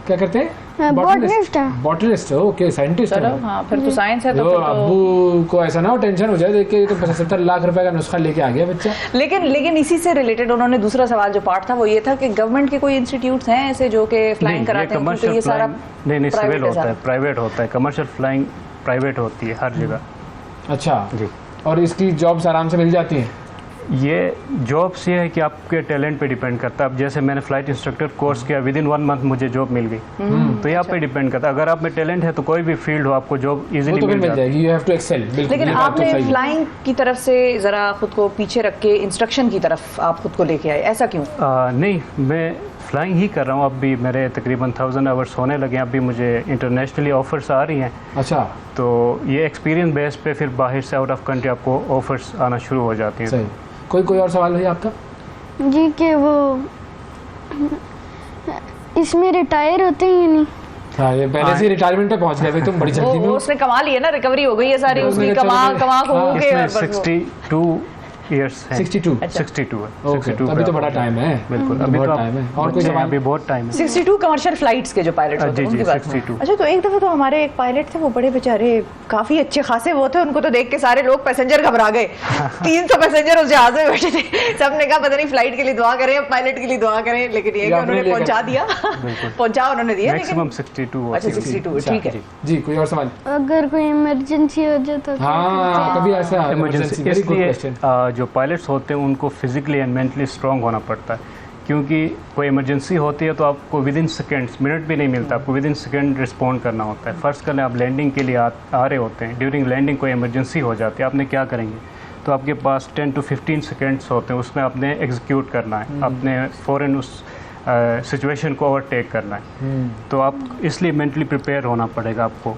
[SPEAKER 3] क्या करते हैं? बॉटनिस्ट। ओके, साइंटिस्ट है।
[SPEAKER 2] हाँ, फिर तो साइंस है। तो
[SPEAKER 3] अब्बू को ऐसा ना हो टेंशन हो जाए देख के, तो 70 लाख रुपए का नुस्खा लेके आ गया बच्चा।
[SPEAKER 2] लेकिन इसी से रिलेटेड उन्होंने दूसरा सवाल जो पार्ट था वो ये था कि गवर्नमेंट के कोई इंस्टीट्यूट्स हैं ऐसे जो कि फ्लाइंग कराते हैं?
[SPEAKER 8] कमर्शियल
[SPEAKER 2] ये सारा
[SPEAKER 8] नहीं सिविल होता है, प्राइवेट होता है। कमर्शियल फ्लाइंग प्राइवेट होती है हर जगह।
[SPEAKER 3] अच्छा
[SPEAKER 8] जी।
[SPEAKER 3] और इसकी जॉब्स आराम से मिल जाती हैं?
[SPEAKER 8] ये जॉब्स ये है कि आपके टैलेंट पे डिपेंड करता है। अब जैसे मैंने फ्लाइट इंस्ट्रक्टर कोर्स किया, विदिन 1 मंथ मुझे जॉब मिल गई। तो ये आप पे डिपेंड करता है। अगर आप में टैलेंट है तो कोई भी फील्ड हो आपको जॉब इजीली मिल जाएगी।
[SPEAKER 3] You have to excel.
[SPEAKER 2] लेकिन आपने फ्लाइंग की तरफ से जरा खुद को पीछे रख के इंस्ट्रक्शन की तरफ आप खुद को लेके आए, ऐसा क्यों?
[SPEAKER 8] नहीं, मैं फ्लाइंग ही कर रहा हूँ। अब भी मेरे तकरीबन 1000 आवर्स होने लगे हैं। अभी मुझे इंटरनेशनली ऑफर्स आ रही हैं।
[SPEAKER 3] अच्छा।
[SPEAKER 8] तो ये एक्सपीरियंस बेस पे फिर बाहर से आउट ऑफ कंट्री आपको ऑफर्स आना शुरू हो जाती हैं।
[SPEAKER 3] सही। कोई और सवाल है आपका?
[SPEAKER 9] जी, कि वो इसमें रिटायर होते हैं या नहीं?
[SPEAKER 3] हाँ, ये पहले से रिटायरमेंट पे पहुंच गए थे तुम बड़ी जल्दी में।
[SPEAKER 2] उसने कमा ली है ना, रिकवरी हो गई है सारी उसकी, कमा के।
[SPEAKER 8] 62 ईयर्स हैं।
[SPEAKER 3] 62
[SPEAKER 8] 62 है।
[SPEAKER 3] ओके,
[SPEAKER 8] 62
[SPEAKER 3] अभी तो बड़ा टाइम है।
[SPEAKER 8] बिल्कुल,
[SPEAKER 3] अभी बहुत टाइम है। और कोई सवाल?
[SPEAKER 8] अभी बहुत टाइम है।
[SPEAKER 2] 62 कमर्शियल फ्लाइट्स के जो पायलट होते हैं
[SPEAKER 8] जी,
[SPEAKER 2] उनकी बात।
[SPEAKER 8] 62।
[SPEAKER 2] अच्छा, तो एक दफा तो हमारे एक पायलट थे, वो बड़े बेचारे काफी अच्छे खासे वो थे, उनको तो देख के सारे लोग पैसेंजर घबरा गए। 300 पैसेंजर उस जहाज में बैठे थे, सबने कहा पता नहीं फ्लाइट के लिए दुआ करें, पायलट के लिए दुआ करें, लेकिन ये कि उन्होंने पहुंचा दिया, पहुंचा उन्होंने दिया।
[SPEAKER 8] मैक्सिमम 62।
[SPEAKER 2] अच्छा, 62, ठीक है
[SPEAKER 3] जी, कोई और सवाल?
[SPEAKER 9] अगर कोई इमरजेंसी हो जाए तो
[SPEAKER 3] हाँ, कभी ऐसा
[SPEAKER 8] इमरजेंसी,
[SPEAKER 3] वेरी गुड
[SPEAKER 8] इसलिए
[SPEAKER 3] क्वेश्चन।
[SPEAKER 8] जो पायलट्स होते हैं उनको फिजिकली एंड मेंटली स्ट्रांग होना पड़ता है, क्योंकि कोई इमरजेंसी होती है तो आपको विद इन सेकेंड्स, मिनट भी नहीं मिलता, आपको विद इन सेकेंड रिस्पॉन्ड करना होता है। फर्स्ट कर आप लैंडिंग के लिए आ रहे होते हैं, ड्यूरिंग लैंडिंग कोई इमरजेंसी हो जाती है, आपने क्या करेंगे? तो आपके पास 10 to 15 सेकेंड्स होते हैं, उसमें आपने एग्जीक्यूट करना है, अपने फ़ौरन उस सिचुएशन को ओवरटेक करना है। तो आप इसलिए मेंटली प्रिपेयर होना पड़ेगा आपको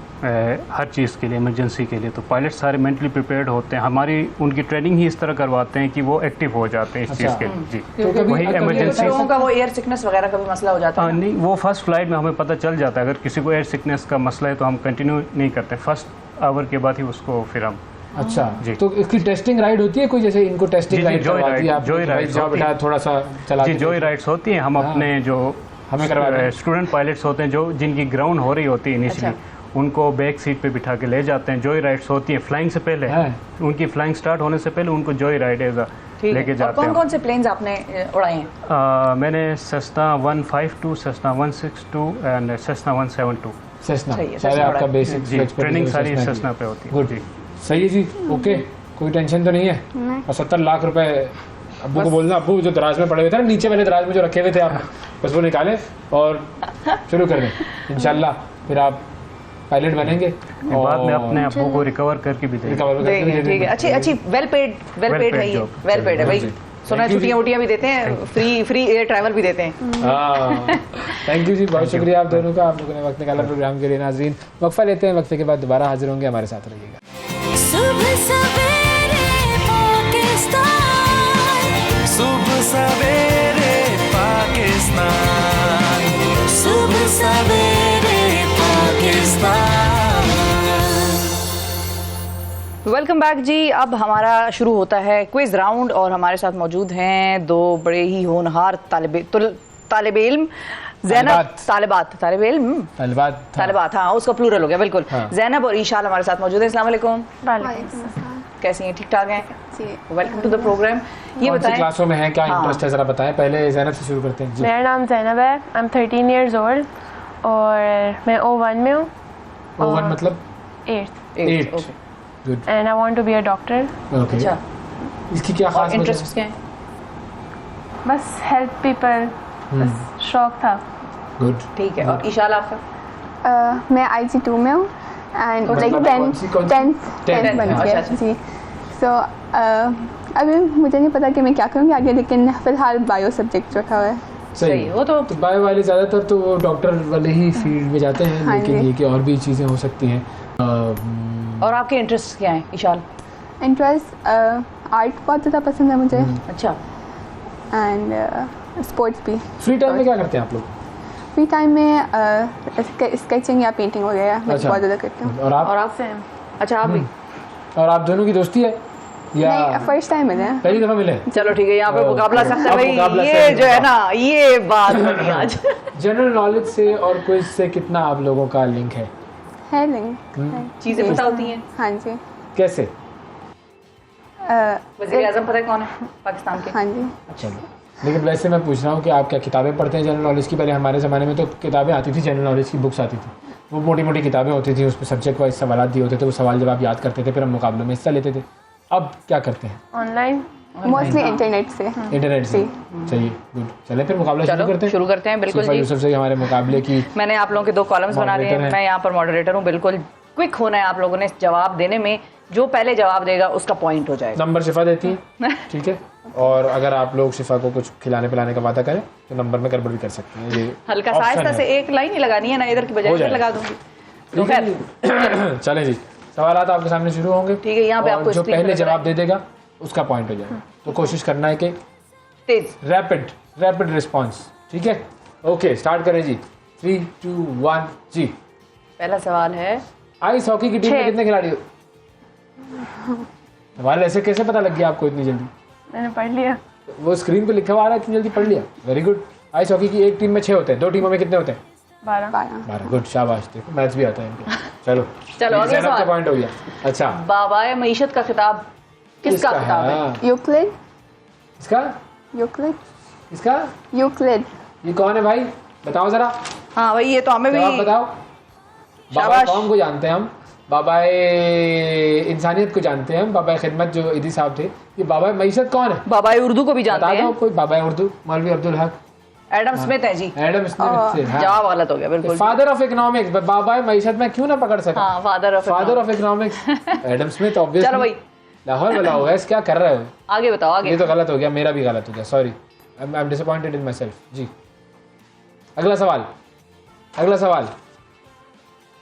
[SPEAKER 8] हर चीज़ के लिए, इमरजेंसी के लिए। तो पायलट सारे मेंटली प्रिपेयर्ड होते हैं, हमारी उनकी ट्रेनिंग ही इस तरह करवाते हैं कि वो एक्टिव हो जाते हैं इस चीज़ के लिए। जी, वही इमरजेंसी।
[SPEAKER 2] लोगों का वो एयर सिकनेस वगैरह का भी मसला हो जाता है?
[SPEAKER 8] नहीं, वो फर्स्ट फ्लाइट में हमें पता चल जाता है। अगर किसी को एयर सिकनेस का मसला है तो हम कंटिन्यू नहीं करते, फर्स्ट आवर के बाद ही उसको फिर हम।
[SPEAKER 3] अच्छा
[SPEAKER 8] जी।
[SPEAKER 3] तो इसकी टेस्टिंग राइड होती है कोई, जैसे इनको टेस्टिंग राइड करवाती है आप?
[SPEAKER 8] जॉय राइड
[SPEAKER 3] जाओ बेटा थोड़ा सा चला
[SPEAKER 8] जी, जॉय राइड्स होती हैं। हम अपने जो
[SPEAKER 3] हमें करवा रहे हैं
[SPEAKER 8] स्टूडेंट पायलट्स होते हैं, जो जिनकी ग्राउंड हो रही होती है इनिशियली, उनको बैक सीट पे बिठा के ले जाते हैं। जॉय राइड्स होती हैं फ्लाइंग से पहले, उनकी फ्लाइंग स्टार्ट होने से पहले उनको जॉय राइड एज लेके जाते हैं।
[SPEAKER 2] कौन कौन से प्लेन्स आपने उड़ाए हैं?
[SPEAKER 8] मैंने Cessna 152, Cessna 162 and Cessna 172।
[SPEAKER 3] Cessna सारे आपका बेसिक
[SPEAKER 8] ट्रेनिंग सारी सेस्ना पे होती है।
[SPEAKER 3] गुड, सही है जी, ओके, कोई टेंशन तो नहीं है? और 70 लाख रुपए अब्बू को बोलना, अब्बू जो दराज में पड़े हुए थे ना, नीचे वाले दराज में जो रखे हुए थे आप, बस वो निकाले और शुरू कर दें इंशाल्लाह, फिर आप पायलट बनेंगे।
[SPEAKER 8] और बाद में अपने अब्बू को रिकवर करके भी देंगे।
[SPEAKER 2] ठीक है, अच्छी वेल पेड है ये, वेल पेड है भाई। सुना छुट्टियां उटियां भी देते हैं, फ्री एयर ट्रैवल भी देते हैं।
[SPEAKER 3] थैंक यू जी, बहुत शुक्रिया आप दोनों का, आप लोगों ने वक्त निकाला प्रोग्राम के लिए। नाज़रीन, वक्फा लेते हैं, वक्फे के बाद दोबारा हाजिर होंगे, हमारे साथ रहिएगा।
[SPEAKER 7] सुबह सवेरे पाकिस्तान, सुबह सवेरे पाकिस्तान, सुबह सवेरे पाकिस्तान।
[SPEAKER 2] वेलकम बैक जी। अब हमारा शुरू होता है क्विज राउंड और हमारे साथ मौजूद हैं दो बड़े ही होनहार तालिब इल्म, ज़ैनब तालिबात, हाँ उसका प्लूरल हो गया बिल्कुल। ज़ैनब और ईशाल हमारे साथ मौजूद है। अस्सलाम वालेकुम। कैसी हैं? ठीक ठाक हैं? Welcome to the programme. ये बताएं
[SPEAKER 3] क्लासों में हैं, क्या इंटरेस्ट है, जरा बताएं। पहले ज़ैनब से शुरू करते हैं जी।
[SPEAKER 11] मेरा नाम ज़ैनब है, आई एम 13 years old और मैं O1 में हूँ।
[SPEAKER 3] O1 मतलब
[SPEAKER 11] 8th।
[SPEAKER 3] Good.
[SPEAKER 11] And I want to be a doctor.
[SPEAKER 3] Okay, अच्छा, इसकी क्या खास
[SPEAKER 2] इंटरेस्ट क्या है?
[SPEAKER 11] बस हेल्प पीपल, बस शौक था।
[SPEAKER 3] गुड,
[SPEAKER 2] ठीक है। और ईशाल आपका?
[SPEAKER 12] मैं IC2 में हूँ एंड लाइक 10th बन गया जी। सो अभी मुझे नहीं पता कि मैं क्या करूँगी आगे, लेकिन फिलहाल बायो सब्जेक्ट रखा हुआ है।
[SPEAKER 3] सही है। वो तो बायो वाले ज़्यादातर तो वो डॉक्टर वाले ही फील्ड में जाते हैं, लेकिन ये कि और भी चीज़ें हो सकती हैं।
[SPEAKER 2] और आपके इंटरेस्ट क्या हैं ईशाल?
[SPEAKER 12] इंटरेस्ट आर्ट बहुत ज़्यादा पसंद है मुझे।
[SPEAKER 2] अच्छा।
[SPEAKER 12] एंड स्पोर्ट्स भी।
[SPEAKER 3] फ्री टाइम में क्या करते हैं आप लोग?
[SPEAKER 12] फ्री टाइम में स्केचिंग या पेंटिंग वगैरह मैं बहुत ज़्यादा करती हूँ।
[SPEAKER 3] और आप?
[SPEAKER 2] अच्छा, आप भी?
[SPEAKER 3] और आप दोनों की दोस्ती है या
[SPEAKER 12] नहीं, फर्स्ट टाइम मिले हैं,
[SPEAKER 3] पहली दफ़ा मिले?
[SPEAKER 2] चलो ठीक है, यहाँ पे मुकाबला सकता है भाई, ये जो है ना, ये बात बनी आज।
[SPEAKER 3] जनरल नॉलेज से और क्विज से कितना आप लोगों का लिंक है?
[SPEAKER 12] लिंक
[SPEAKER 2] चीज़ें पता होती हैं?
[SPEAKER 12] हाँ जी।
[SPEAKER 3] कैसे?
[SPEAKER 2] वज़ीर आज़म पता है कौन है पाकिस्तान के?
[SPEAKER 12] हाँ जी।
[SPEAKER 3] चलो, लेकिन वैसे मैं पूछ रहा हूँ कि आप क्या किताबें पढ़ते हैं जनरल नॉलेज की? पहले हमारे ज़माने में तो किताबें आती थी, जनरल नॉलेज की बुक्स आती थी, वो मोटी मोटी किताबें होती थी, उसमें सब्जेक्ट वाइज सवाल दिए होते थे, वो सवाल जवाब याद करते थे, फिर हम मुकाबलों में हिस्सा लेते थे। अब क्या करते हैं?
[SPEAKER 11] ऑनलाइन,
[SPEAKER 12] मोस्टली इंटरनेट से।
[SPEAKER 3] इंटरनेट से, चलिए गुड। चले फिर मुकाबला शुरू करते हैं।
[SPEAKER 2] बिल्कुल जी।
[SPEAKER 3] यूसुफ से हमारे मुकाबले की
[SPEAKER 2] मैंने आप लोगों के 2 कॉलम्स बना लिए हैं, मैं यहाँ पर मॉडरेटर हूँ। बिल्कुल क्विक होना है आप लोगों ने जवाब देने में, जो पहले जवाब देगा उसका पॉइंट हो जाएगा।
[SPEAKER 3] नंबर शिफा देती है, ठीक है, और अगर आप लोग शिफा को कुछ खिलाने पिलाने का वादा करें तो नंबर में गड़बड़ भी कर सकते हैं। ये
[SPEAKER 2] हल्का सा आहिस्ता से एक लाइन ही लगानी है ना, इधर की बजाय इधर लगा दूंगी। तो खैर
[SPEAKER 3] चलें जी, सवालात आपके सामने शुरू होंगे।
[SPEAKER 2] ठीक है, यहाँ पे आपको
[SPEAKER 3] जो पहले जवाब दे देगा उसका पॉइंट हो जाएगा। तो कोशिश करना है कि
[SPEAKER 2] तेज,
[SPEAKER 3] रैपिड रिस्पॉन्स, ठीक है। ओके, स्टार्ट करें जी। 3, 2, 1 जी।
[SPEAKER 2] पहला सवाल है,
[SPEAKER 3] आइस हॉकी की टीम में कितने खिलाड़ी हो? सवाल ऐसे कैसे पता लग गया आपको इतनी जल्दी?
[SPEAKER 11] मैंने पढ़ लिया।
[SPEAKER 3] वो स्क्रीन पे लिखा हुआ आ रहा है, इतनी जल्दी पढ़ लिया। Very good. आइस हॉकी की एक टीम में 6 होते हैं, 2 टीमों में कितने होते हैं?
[SPEAKER 11] 12।
[SPEAKER 3] गुड, शाबाश। देखो मैथ्स भी आता है इनको। चलो
[SPEAKER 2] चलो अगला
[SPEAKER 3] का
[SPEAKER 2] सवाल।
[SPEAKER 3] पॉइंट हो गया। अच्छा,
[SPEAKER 2] बाबाए मईशत का खिताब किसका खिताब है?
[SPEAKER 12] यूक्लिड।
[SPEAKER 3] इसका
[SPEAKER 12] यूक्लिड।
[SPEAKER 3] इसका
[SPEAKER 12] यूक्लिड।
[SPEAKER 3] ये कौन है भाई, बताओ जरा।
[SPEAKER 2] हाँ भाई ये तो हमें भी
[SPEAKER 3] जवाब बताओ। बाबा कौम को जानते हैं हम, बाबा इंसानियत को जानते हैं हम, बाबा खिदमत जो ईदी साहब थे। ये बाबा मईशत कौन है?
[SPEAKER 2] बाबाए उर्दू को भी जानते
[SPEAKER 3] बता दो
[SPEAKER 2] हैं।
[SPEAKER 3] कोई। बाबा उर्दू मौलवी अब्दुल हक।
[SPEAKER 2] एडम स्मिथ है जी।
[SPEAKER 3] एडम स्मिथ से।
[SPEAKER 2] जवाब गलत हो गया बिल्कुल।
[SPEAKER 3] Father of economics. बाबा मईशत में क्यों ना पकड़ सका?
[SPEAKER 2] हाँ father
[SPEAKER 3] of economics Adam Smith obviously.
[SPEAKER 2] चलो भाई
[SPEAKER 3] लाहौर वाला होगा, इस क्या कर रहे हो?
[SPEAKER 2] आगे बताओ आगे।
[SPEAKER 3] ये तो गलत हो गया, मेरा भी गलत हो गया, sorry. I am disappointed in my self जी। अगला सवाल। अगला सवाल।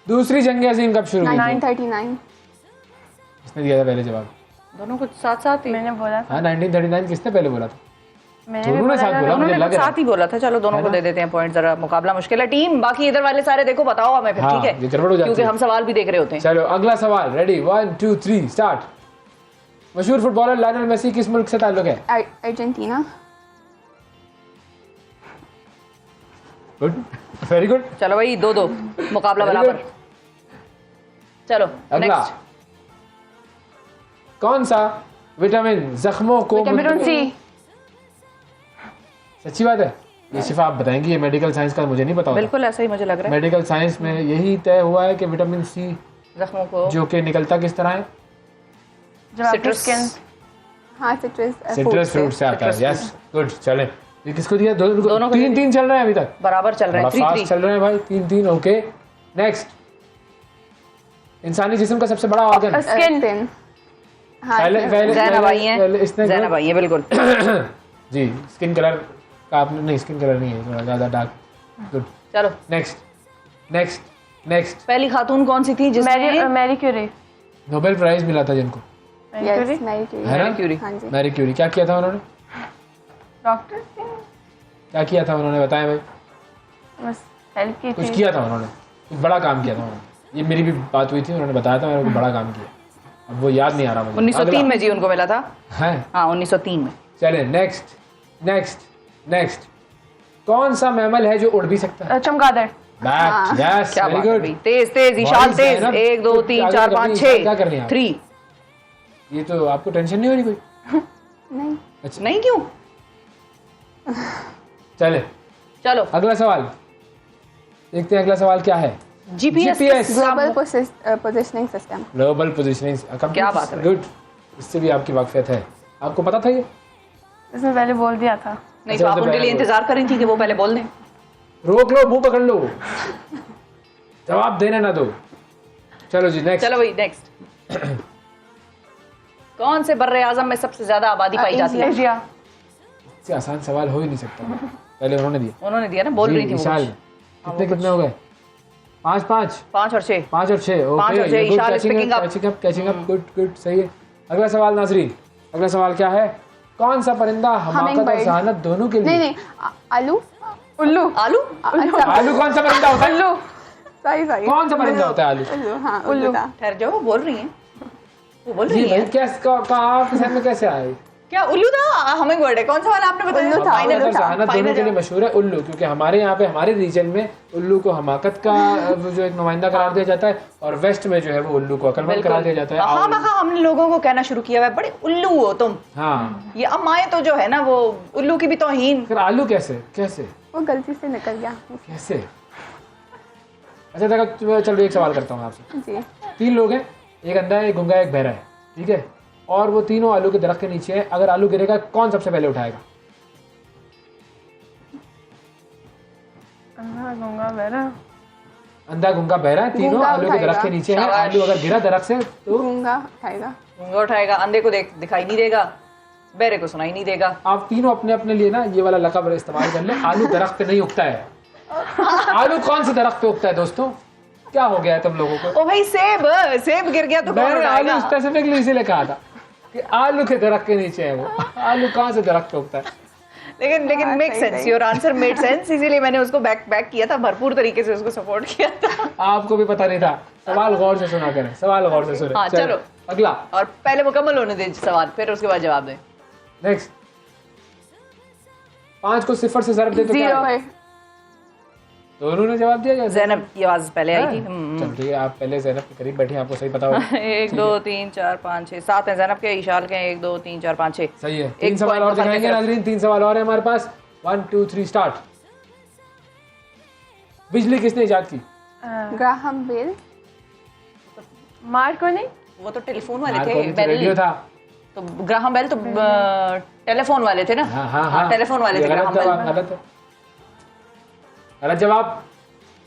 [SPEAKER 3] दूसरी जंग अजीम कब शुरू हुई थी?
[SPEAKER 12] 939।
[SPEAKER 3] किसने दिया था पहले जवाब?
[SPEAKER 2] दोनों को साथ साथ ही
[SPEAKER 11] मैंने बोला था।
[SPEAKER 3] हाँ 1939 किसने पहले बोला था?
[SPEAKER 11] मैंने
[SPEAKER 3] दोनों ने साथ बोला, मुझे
[SPEAKER 2] उन्होंने
[SPEAKER 3] लग रहा
[SPEAKER 2] साथ ही बोला था। चलो दोनों को दे देते हैं पॉइंट, जरा मुकाबला मुश्किल है। टीम बाकी इधर वाले सारे देखो, बताओ हमें फिर,
[SPEAKER 3] हाँ,
[SPEAKER 2] ठीक
[SPEAKER 3] ये
[SPEAKER 2] है?
[SPEAKER 3] गड़बड़ हो जाती
[SPEAKER 2] क्योंकि
[SPEAKER 3] है।
[SPEAKER 2] हम सवाल भी देख रहे होते हैं।
[SPEAKER 3] चलो अगला सवाल। Ready 1 2 3 start. मशहूर फुटबॉलर लायनल मेसी किस मुल्क से ताल्लुक है?
[SPEAKER 12] अर्जेंटीना।
[SPEAKER 3] Good, very good.
[SPEAKER 2] चलो भाई 2-2 मुकाबला
[SPEAKER 3] Very
[SPEAKER 2] बराबर।
[SPEAKER 3] good.
[SPEAKER 2] चलो
[SPEAKER 3] अगला।
[SPEAKER 2] नेक्स्ट।
[SPEAKER 3] कौन सा विटामिन जख्मों को
[SPEAKER 11] विटामिन सी।
[SPEAKER 3] सच्ची बात है? ये शिफा आप बताएंगी, ये मेडिकल साइंस का मुझे नहीं पता होता।
[SPEAKER 2] बिल्कुल ऐसा ही मुझे लग रहा है।
[SPEAKER 3] मेडिकल साइंस में यही तय हुआ है कि विटामिन सी
[SPEAKER 2] जख्मों को
[SPEAKER 3] जो कि निकलता किस तरह है?
[SPEAKER 11] जब आपकी
[SPEAKER 2] सिट्रस।
[SPEAKER 11] स्किन
[SPEAKER 12] हाँ सिट्रस
[SPEAKER 3] फ्रूट से आता है। Yes good. चले, ये किसको दिया?
[SPEAKER 2] दोनों को
[SPEAKER 3] 3-3 चल रहे हैं अभी तक,
[SPEAKER 2] बराबर चल रहे हैं।
[SPEAKER 3] बड़ा फास्ट
[SPEAKER 2] 3-3
[SPEAKER 3] चल रहे हैं भाई। 3-3 ओके। नेक्स्ट। इंसानी जिस्म का सबसे बड़ा ऑर्गन?
[SPEAKER 11] स्किन।
[SPEAKER 12] हाँ
[SPEAKER 2] ज़ैनब आई हैं।
[SPEAKER 3] पहले इसने
[SPEAKER 2] ज़ैनब आई हैं बिल्कुल।
[SPEAKER 3] जी स्किन कलर का आपने नहीं, स्किन कलर नहीं है, थोड़ा ज़्यादा डार्क। गुड।
[SPEAKER 2] चलो
[SPEAKER 3] नेक्स्ट नेक्स्ट नेक्स्ट।
[SPEAKER 2] पहली खातून कौन सी थी जिसने
[SPEAKER 11] मैरी क्यूरी।
[SPEAKER 3] नोबेल प्राइज मिला था जिनको,
[SPEAKER 12] यस
[SPEAKER 3] है ना?
[SPEAKER 2] क्यूरी।
[SPEAKER 12] हाँ जी।
[SPEAKER 3] Marie Curie. क्या किया था उन्होंने?
[SPEAKER 11] डॉक्टर
[SPEAKER 3] क्या किया था उन्होंने, बताएं भाई।
[SPEAKER 11] बस हेल्प की
[SPEAKER 3] कुछ
[SPEAKER 11] थी।
[SPEAKER 3] किया था उन्होंने, कुछ बड़ा काम किया था उन्होंने। ये मेरी भी बात हुई थी, उन्होंने बताया था, मैंने कुछ बड़ा काम किया, अब वो याद नहीं आ रहा मुझे।
[SPEAKER 2] 1903 में जी उनको मिला था।
[SPEAKER 3] है
[SPEAKER 2] हाँ 1903 में।
[SPEAKER 3] चले नेक्स्ट नेक्स्ट नेक्स्ट। कौन सा मैमल है जो उड़ भी सकता है?
[SPEAKER 11] चमगादड़।
[SPEAKER 3] बैक। यस
[SPEAKER 2] क्या
[SPEAKER 3] वेरी
[SPEAKER 2] बात है
[SPEAKER 3] गुड।
[SPEAKER 2] भाई। तेज तेज ईशान तेज। 1 2 3 4 5
[SPEAKER 3] क्या कर रही हैं
[SPEAKER 2] 6
[SPEAKER 3] आप?
[SPEAKER 2] 3।
[SPEAKER 3] ये तो आपको टेंशन नहीं हो रही कोई?
[SPEAKER 12] नहीं।
[SPEAKER 3] अच्छा
[SPEAKER 2] नहीं क्यों?
[SPEAKER 3] चले
[SPEAKER 2] चलो
[SPEAKER 3] अगला सवाल देखते हैं। अगला सवाल क्या है?
[SPEAKER 2] GPS.
[SPEAKER 12] Global positioning system.
[SPEAKER 3] Global positioning.
[SPEAKER 2] क्या बात है?
[SPEAKER 3] गुड, इससे भी आपकी वाकफियत है। आपको पता था ये?
[SPEAKER 11] इसने पहले बोल दिया था।
[SPEAKER 2] नहीं तो आप उनके लिए इंतजार कर रही थी कि वो पहले बोल दें।
[SPEAKER 3] रोक लो, मुंह पकड़ लो, जवाब देने ना दो। चलो जी नेक्स्ट।
[SPEAKER 2] चलो भाई नेक्स्ट। कौन से बर्रे आजम में सबसे ज्यादा आबादी पाई जाती है?
[SPEAKER 11] एशिया।
[SPEAKER 3] इससे आसान सवाल हो ही नहीं सकता। पहले उन्होंने दिया।
[SPEAKER 2] उन्होंने दिया ना, बोल रही थी वो
[SPEAKER 3] विशाल।
[SPEAKER 2] कुछ।
[SPEAKER 3] कितने कितने हो गए? 5-5
[SPEAKER 2] 5 और 6।
[SPEAKER 3] 5 और 6।
[SPEAKER 2] 5 और 6। Ishaan is picking up।
[SPEAKER 3] Catching up. Good good, सही है। अगला सवाल नाजरीन, अगला सवाल क्या है? कौन सा परिंदा हमाकत और
[SPEAKER 12] Hummingbird।
[SPEAKER 3] जहानत दोनों के लिए?
[SPEAKER 12] नहीं आलू। उल्लू।
[SPEAKER 2] आलू।
[SPEAKER 12] अच्छा
[SPEAKER 3] आलू कौन सा परिंदा होता है?
[SPEAKER 12] उल्लू। सॉरी
[SPEAKER 3] कौन सा परिंदा होता है आलू?
[SPEAKER 12] उल्लू। हाँ उल्लू।
[SPEAKER 2] ठहर जाओ, वो बोल रही हैं। वो बोल
[SPEAKER 3] जी
[SPEAKER 2] रही
[SPEAKER 3] भाई
[SPEAKER 2] है
[SPEAKER 3] कैसे आपके सामने कैसे आए?
[SPEAKER 2] क्या उल्लू था? हमिंग बर्ड है। कौन सा वाला आपने बताया?
[SPEAKER 12] उल्लू था।
[SPEAKER 3] हमाकत और
[SPEAKER 12] था।
[SPEAKER 3] जहानत दोनों के लिए मशहूर है उल्लू, क्योंकि हमारे यहाँ पे हमारे रीजन में उल्लू को हमाकत का जो एक नुमाइंदा करार दिया जाता है, और वेस्ट में जो है वो उल्लू को अक्लमंद करार दिया जाता है।
[SPEAKER 2] हाँ मखा हमने लोगों को कहना शुरू किया है, बड़े उल्लू हो तुम।
[SPEAKER 3] हाँ,
[SPEAKER 2] ये अम्माएं तो जो है ना वो उल्लू की भी तौहीन।
[SPEAKER 3] फिर आलू कैसे कैसे
[SPEAKER 12] वो गलती से निकल गया।
[SPEAKER 3] कैसे? अच्छा देखो, चलो एक सवाल करता हूँ आपसे।
[SPEAKER 12] जी।
[SPEAKER 3] 3 लोग हैं, एक अंधा है, एक गूंगा है, एक बहरा है, ठीक है? और वो तीनों आलू के दरख्त के नीचे है। अगर आलू गिरेगा कौन सबसे पहले उठाएगा?
[SPEAKER 11] अंधा गूंगा बहरा।
[SPEAKER 3] अंधा गूंगा बहरा है, तीनों
[SPEAKER 12] गूंगा
[SPEAKER 3] आलू के दरख्त के नीचे है।
[SPEAKER 2] शाबाश।
[SPEAKER 3] आलू अगर गिरा दरख्त से तो
[SPEAKER 12] गूंगा उठाएगा।
[SPEAKER 2] गूंगा उठाएगा। अंधे को दिखाई नहीं देगा, बहरे को सुनाई नहीं देगा।
[SPEAKER 3] आप तीनों अपने अपने लिए ना ये वाला लक़ब इस्तेमाल कर ले। आलू दरख्त पे नहीं उगता है। आलू कौन से दरख्त पे उगता है दोस्तों? क्या हो गया है तुम लोगों को?
[SPEAKER 2] ओ भाई सेब गिर गया तो कौन
[SPEAKER 3] मैंने आलू
[SPEAKER 2] उठाएगा?
[SPEAKER 3] स्पेसिफिकली इसीलिए कहा था कि आलू के दरख्त के नीचे है वो। आलू कहाँ से दरख्त पे उगता है?
[SPEAKER 2] लेकिन make sense, your answer made sense, इसीलिए मैंने उसको बैक किया था, भरपूर तरीके से उसको सपोर्ट किया था।
[SPEAKER 3] आपको भी पता नहीं था। सवाल गौर से सुना करें, सवाल गौर से सुने।
[SPEAKER 2] हाँ चलो
[SPEAKER 3] अगला
[SPEAKER 2] और पहले मुकम्मल होने दें सवाल, फिर उसके बाद जवाब दें।
[SPEAKER 3] नेक्स्ट 5 को 0 से ज़रब दे तो क्या है? दोनों ने जवाब दिया या
[SPEAKER 2] ज़ैनब की आवाज़ पहले आई थी।
[SPEAKER 3] चल ठीक है, आप पहले ज़ैनब के करीब बैठे, आपको सही पता होगा।
[SPEAKER 2] 1 2 3 4 5 6 7 है ज़ैनब के, इशाल के 1 2 3 4 5 6।
[SPEAKER 3] सही है। 3 सवाल और दिखाएंगे नाज़रीन, 3 सवाल और है हमारे पास। 1 2 3 स्टार्ट। बिजली किसने इजाद की?
[SPEAKER 12] Graham bell.
[SPEAKER 11] मार्कोनी,
[SPEAKER 2] वो तो टेलीफोन वाले
[SPEAKER 3] मार्कोनी
[SPEAKER 2] थे।
[SPEAKER 3] तो रेडियो था।
[SPEAKER 2] तो ग्राहम बेल तो टेलीफोन वाले थे ना।
[SPEAKER 3] हाँ,
[SPEAKER 2] टेलीफोन वाले थे ग्राहम बेल।
[SPEAKER 3] गलत है, गलत जवाब।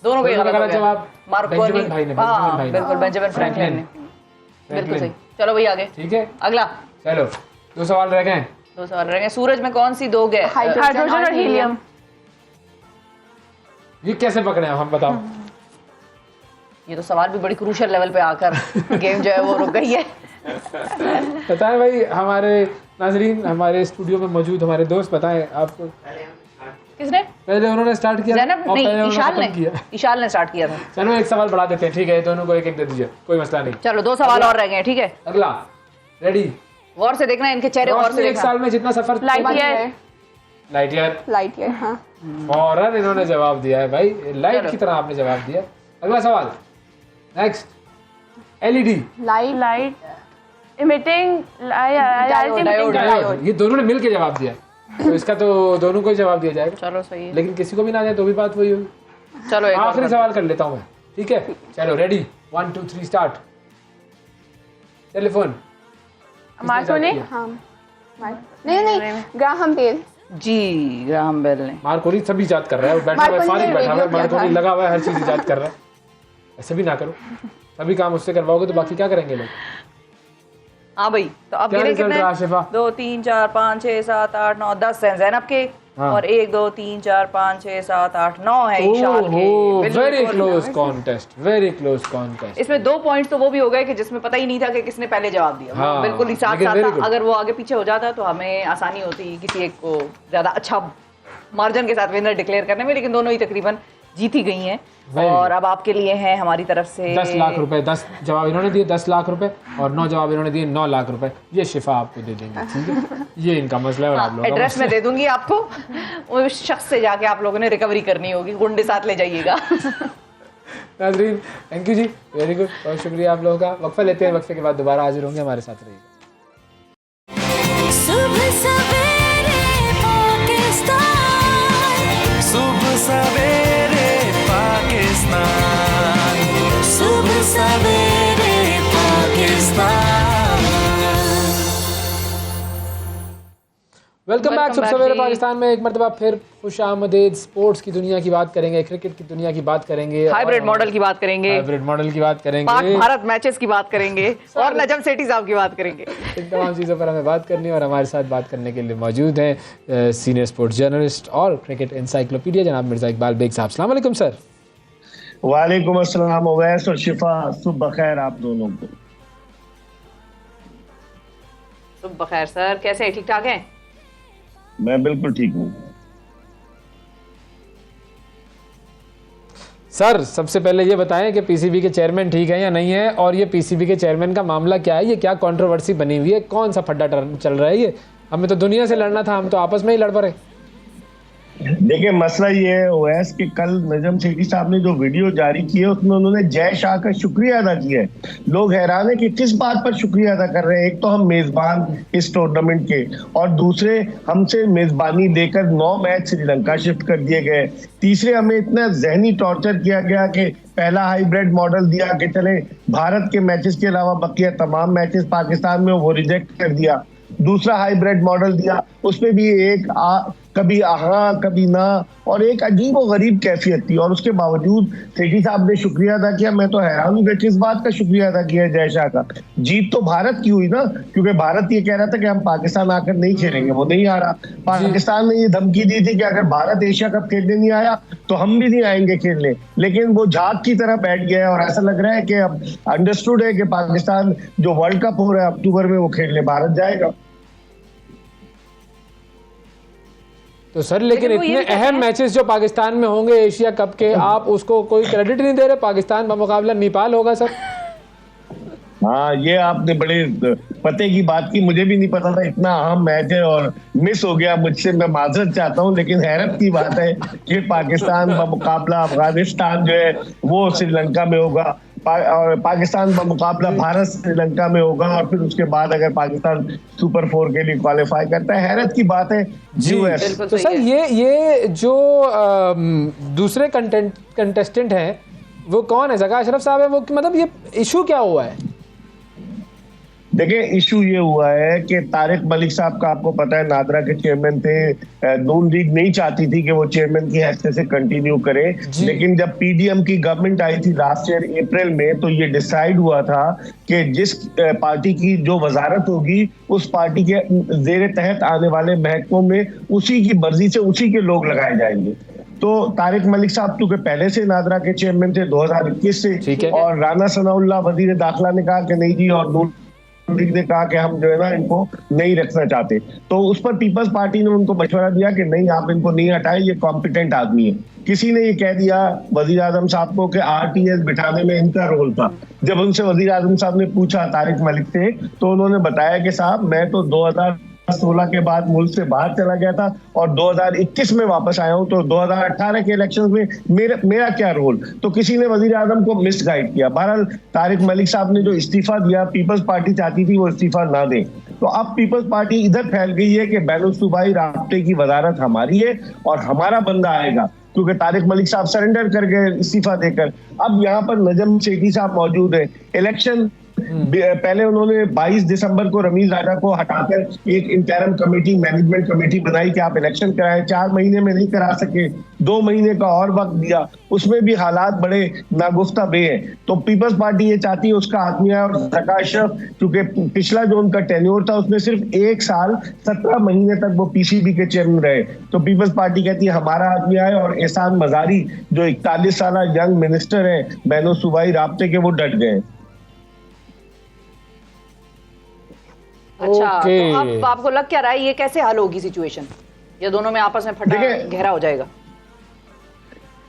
[SPEAKER 2] दोनों के गलत
[SPEAKER 3] जवाब।
[SPEAKER 2] मार्कोनी,
[SPEAKER 3] बेंजामिन भाई ने, बेंजामिन भाई ने।
[SPEAKER 2] बिल्कुल बेंजामिन फ्रैंकलिन ने, बिल्कुल सही। चलो भाई आगे,
[SPEAKER 3] ठीक है
[SPEAKER 2] अगला।
[SPEAKER 3] चलो 2 सवाल रह गए।
[SPEAKER 2] 2 सवाल रह गए। सूरज में कौन सी 2 गैस?
[SPEAKER 11] हाइड्रोजन और हीलियम।
[SPEAKER 3] ये कैसे पकड़े हम बताओ?
[SPEAKER 2] ये तो सवाल भी बड़ी क्रूशियल लेवल पे आकर गेम जो है वो रुक गई है।
[SPEAKER 3] बताएं भाई हमारे नाजरीन, हमारे स्टूडियो में मौजूद हमारे दोस्त, बताएं आपको
[SPEAKER 2] किसने
[SPEAKER 3] पहले उन्होंने स्टार्ट किया?
[SPEAKER 2] ज़ैनब नहीं, इशाल ने स्टार्ट किया था।
[SPEAKER 3] चलो एक सवाल बढ़ा देते हैं, ठीक है, दोनों को एक एक दे दीजिए, कोई मसला नहीं।
[SPEAKER 2] चलो 2 सवाल और रह गए, ठीक है।
[SPEAKER 3] अगला, रेडी?
[SPEAKER 2] गौर से देखना इनके चेहरे, गौर से
[SPEAKER 3] एक साल में जितना सफर?
[SPEAKER 11] Light year.
[SPEAKER 12] लाइट ईयर, हाँ।
[SPEAKER 3] फौरन इन्होंने जवाब दिया है भाई, लाइट की तरह आपने जवाब दिया। अगला सवाल, next. LED,
[SPEAKER 11] light emitting
[SPEAKER 3] diode. ये दोनों ने मिल के जवाब दिया, तो इसका तो दोनों को ही जवाब दिया जाएगा।
[SPEAKER 2] चलो सही है,
[SPEAKER 3] लेकिन किसी को भी ना जाए तो भी बात वही होगी।
[SPEAKER 2] चलो
[SPEAKER 3] आखिरी सवाल कर लेता हूँ मैं, ठीक है? चलो रेडी, 1 2 3 स्टार्ट। Telephone,
[SPEAKER 11] Markovnikov.
[SPEAKER 12] हाँ, नहीं, ग्राहम बेल
[SPEAKER 2] जी, ग्राहम बेल ने।
[SPEAKER 3] मार्कोनी सभी इजाद कर रहा है, बैठा हुआ है, फारिग बैठा हुआ है, मार्कोनी लगा हुआ है, हर चीज इजाद कर रहा है। ऐसे भी ना करो, सभी काम उससे करवाओगे तो बाकी क्या करेंगे लोग?
[SPEAKER 2] हाँ भाई, तो अब गिने कितने? 2 3 4 5 6 7 8 9 10 हैं ज़ैनब के, और 1 2 3 4 5 6 7 8 9 है इशाल के।
[SPEAKER 3] Very close contest, very close contest.
[SPEAKER 2] इसमें 2 पॉइंट्स तो वो भी हो गए कि जिसमें पता ही नहीं था कि किसने पहले जवाब दिया।
[SPEAKER 3] हाँ,
[SPEAKER 2] बिल्कुल ही साथ
[SPEAKER 3] लेकिन
[SPEAKER 2] साथ था। अगर वो आगे पीछे हो जाता तो हमें आसानी होती किसी एक को ज्यादा अच्छा मार्जिन के साथ विनर डिक्लेयर करने में, लेकिन दोनों ही तकरीबन जीत ही गई हैं। और अब आपके लिए है हमारी तरफ से
[SPEAKER 3] 10 लाख रुपए। 10 जवाब इन्होंने दिए 10 लाख रुपए, और 9 जवाब इन्होंने दिए 9 लाख रुपए। ये शिफा आपको दे देंगे, ठीक है? ये इनका मसला है। और आप लोग
[SPEAKER 2] एड्रेस में दे दूंगी आपको, उस शख्स से जाके आप लोगों ने रिकवरी करनी होगी, गुंडे साथ ले जाइएगा।
[SPEAKER 3] नाज़रीन थैंक यू जी, वेरी गुड, बहुत शुक्रिया आप लोगों का। वक्फा लेते हैं, वक्फे के बाद दोबारा हाजिर होंगे, हमारे साथ रहिएगा।
[SPEAKER 7] सुबह सवेरे पाकिस्तान, सुबह सवेरे पाकिस्तान, सुबह सवेरे पाकिस्तान।
[SPEAKER 3] वेलकम बैक सुबह सवेरे पाकिस्तान में एक मरतबा फिर खुश आमदीद। स्पोर्ट्स की दुनिया की बात करेंगे, क्रिकेट की दुनिया की बात करेंगे,
[SPEAKER 2] हाइब्रिड मॉडल की बात करेंगे,
[SPEAKER 3] हाइब्रिड मॉडल की बात करेंगे,
[SPEAKER 2] पाक भारत मैचेस की बात करेंगे, और नजम सेठी साहब की बात करेंगे।
[SPEAKER 3] इन तमाम चीज़ों पर हमें बात करनी है, और हमारे साथ बात करने के लिए मौजूद हैं सीनियर स्पोर्ट्स जर्नलिस्ट और क्रिकेट इंसाइक्लोपीडिया जनाब मिर्ज़ा इकबाल बेग साहब। अस्सलाम वालेकुम सर।
[SPEAKER 13] वालेकुम अस्सलाम ओवैस और शिफा, सुबह खैर आप दोनों को।
[SPEAKER 2] सुबह खैर सर, कैसे हैं? ठीक ठाक हैं?
[SPEAKER 13] मैं बिल्कुल ठीक हूँ
[SPEAKER 3] सर। सबसे पहले ये बताएं कि पीसीबी के चेयरमैन ठीक है या नहीं है, और ये पीसीबी के चेयरमैन का मामला क्या है? ये क्या कंट्रोवर्सी बनी हुई है? कौन सा फड्डा चल रहा है? ये हमें तो दुनिया से लड़ना था, हम तो आपस में ही लड़ पड़े।
[SPEAKER 13] देखिए मसला ये है ओवैस कि कल नजम सेठी साहब ने जो वीडियो जारी की है उसमें उन्होंने जय शाह का शुक्रिया अदा किया है। लोग हैरान है कि किस बात पर शुक्रिया अदा कर रहे हैं। एक तो हम मेजबान इस टूर्नामेंट के, और दूसरे हमसे मेजबानी देकर 9 मैच श्रीलंका शिफ्ट कर दिए गए। तीसरे हमें इतना जहनी टॉर्चर किया गया कि पहला हाइब्रिड मॉडल दिया कि चले भारत के मैचेस के अलावा बकिया तमाम मैचेस पाकिस्तान में वो रिजेक्ट कर दिया। दूसरा हाइब्रिड मॉडल दिया, उसमें भी कभी हाँ कभी ना, और एक अजीब और गरीब कैफियत थी। और उसके बावजूद सेठी साहब ने शुक्रिया अदा किया। मैं तो हैरान हूँ कि किस बात का शुक्रिया अदा किया जय शाह का। जीत तो भारत की हुई ना, क्योंकि भारत ये कह रहा था कि हम पाकिस्तान आकर नहीं खेलेंगे, वो नहीं आ रहा। पाकिस्तान ने ये धमकी दी थी कि अगर भारत एशिया कप खेलने नहीं आया तो हम भी नहीं आएंगे खेलने, लेकिन वो झाग की तरह बैठ गया है। और ऐसा लग रहा है कि अब अंडरस्टूड है कि पाकिस्तान जो वर्ल्ड कप हो रहा है अक्टूबर में, वो खेलने भारत जाएगा।
[SPEAKER 3] तो सर लेकिन इतने अहम मैचेस जो पाकिस्तान में होंगे एशिया कप के, आप उसको कोई क्रेडिट नहीं दे रहे? पाकिस्तान का मुकाबला नेपाल होगा सर।
[SPEAKER 13] हाँ, ये आपने बड़े पते की बात की, मुझे भी नहीं पता था इतना अहम मैच है और मिस हो गया मुझसे, मैं माजरत चाहता हूँ। लेकिन हैरत की बात है कि पाकिस्तान का मुकाबला अफगानिस्तान जो है वो श्रीलंका में होगा, और पाकिस्तान का मुकाबला भारत श्रीलंका में होगा, और फिर उसके बाद अगर पाकिस्तान सुपर 4 के लिए क्वालिफाई करता है। हैरत की बात है यूएस।
[SPEAKER 3] तो सर ये जो दूसरे कंटेस्टेंट हैं वो कौन है? जका अशरफ साहब है वो, मतलब ये इशू क्या हुआ है?
[SPEAKER 13] देखिए, इशू ये हुआ है कि तारिक मलिक साहब का आपको पता है नादरा के चेयरमैन थे। नून लीग नहीं चाहती थी कि वो चेयरमैन की हैसियत से कंटिन्यू करे, लेकिन जब पीडीएम की गवर्नमेंट आई थी लास्ट ईयर अप्रैल में, तो ये डिसाइड हुआ था कि जिस पार्टी की जो वजारत होगी उस पार्टी के जेर तहत आने वाले महकमों में उसी की मर्जी से उसी के लोग लगाए जाएंगे। तो तारिक मलिक साहब चूंकि पहले से नादरा के चेयरमैन थे 2021 से, और राना सनाउल्लाह वजीर दाखिला ने कहा कि नहीं जी, और नून लीग ने कहा कि हम जो है ना इनको नहीं रखना चाहते, तो उस पर पीपल्स पार्टी ने उनको मशवरा दिया कि नहीं, आप इनको नहीं हटाए, ये कॉम्पिटेंट आदमी है। किसी ने ये कह दिया वजीर आजम साहब को कि आरटीएस बिठाने में इनका रोल था। जब उनसे वजीर आजम साहब ने पूछा तारिक मलिक से, तो उन्होंने बताया कि साहब मैं तो 2016 के बाद मुल्क से बाहर चला गया था और 2021 में वापस आया हूं, तो 2018 के इलेक्शन में मेरा क्या रोल? तो किसी ने वजीर आजम को मिसगाइड किया। बहरहाल तारिक मलिक साहब ने जो इस्तीफा दिया, पीपल्स पार्टी चाहती थी वो इस्तीफा ना दे, तो अब पीपल्स पार्टी इधर फैल गई है कि बैनुल सूबाई राब्ते की वजारत हमारी है और हमारा बंदा आएगा, क्योंकि तारिक मलिक साहब सरेंडर कर गए इस्तीफा देकर। अब यहाँ पर नजम सेठी साहब मौजूद है। इलेक्शन पहले उन्होंने 22 दिसंबर को रमीज राजा को हटाकर एक इंटरम कमेटी, मैनेजमेंट कमेटी बनाई कि आप इलेक्शन कराएं। 4 महीने में नहीं करा सके, 2 महीने का और वक्त दिया, उसमें भी हालात बड़े नागुफ्ता बे हैं। तो पीपल्स पार्टी ये चाहती है उसका आदमी है, और ज़का अशरफ क्योंकि पिछला जो उनका टेन्योर था उसमें सिर्फ 1 साल 17 महीने तक वो पीसीबी के चेयरमैन रहे, तो पीपल्स पार्टी कहती है हमारा आदमी आए। और एहसान मजारी जो 41 साल यंग मिनिस्टर है बैनुल सूबाई राब्ते के, वो डट गए।
[SPEAKER 2] अच्छा, तो अब आपको लग क्या रहा है ये कैसे हल होगी सिचुएशन, या दोनों में आपस में फटा गहरा हो जाएगा?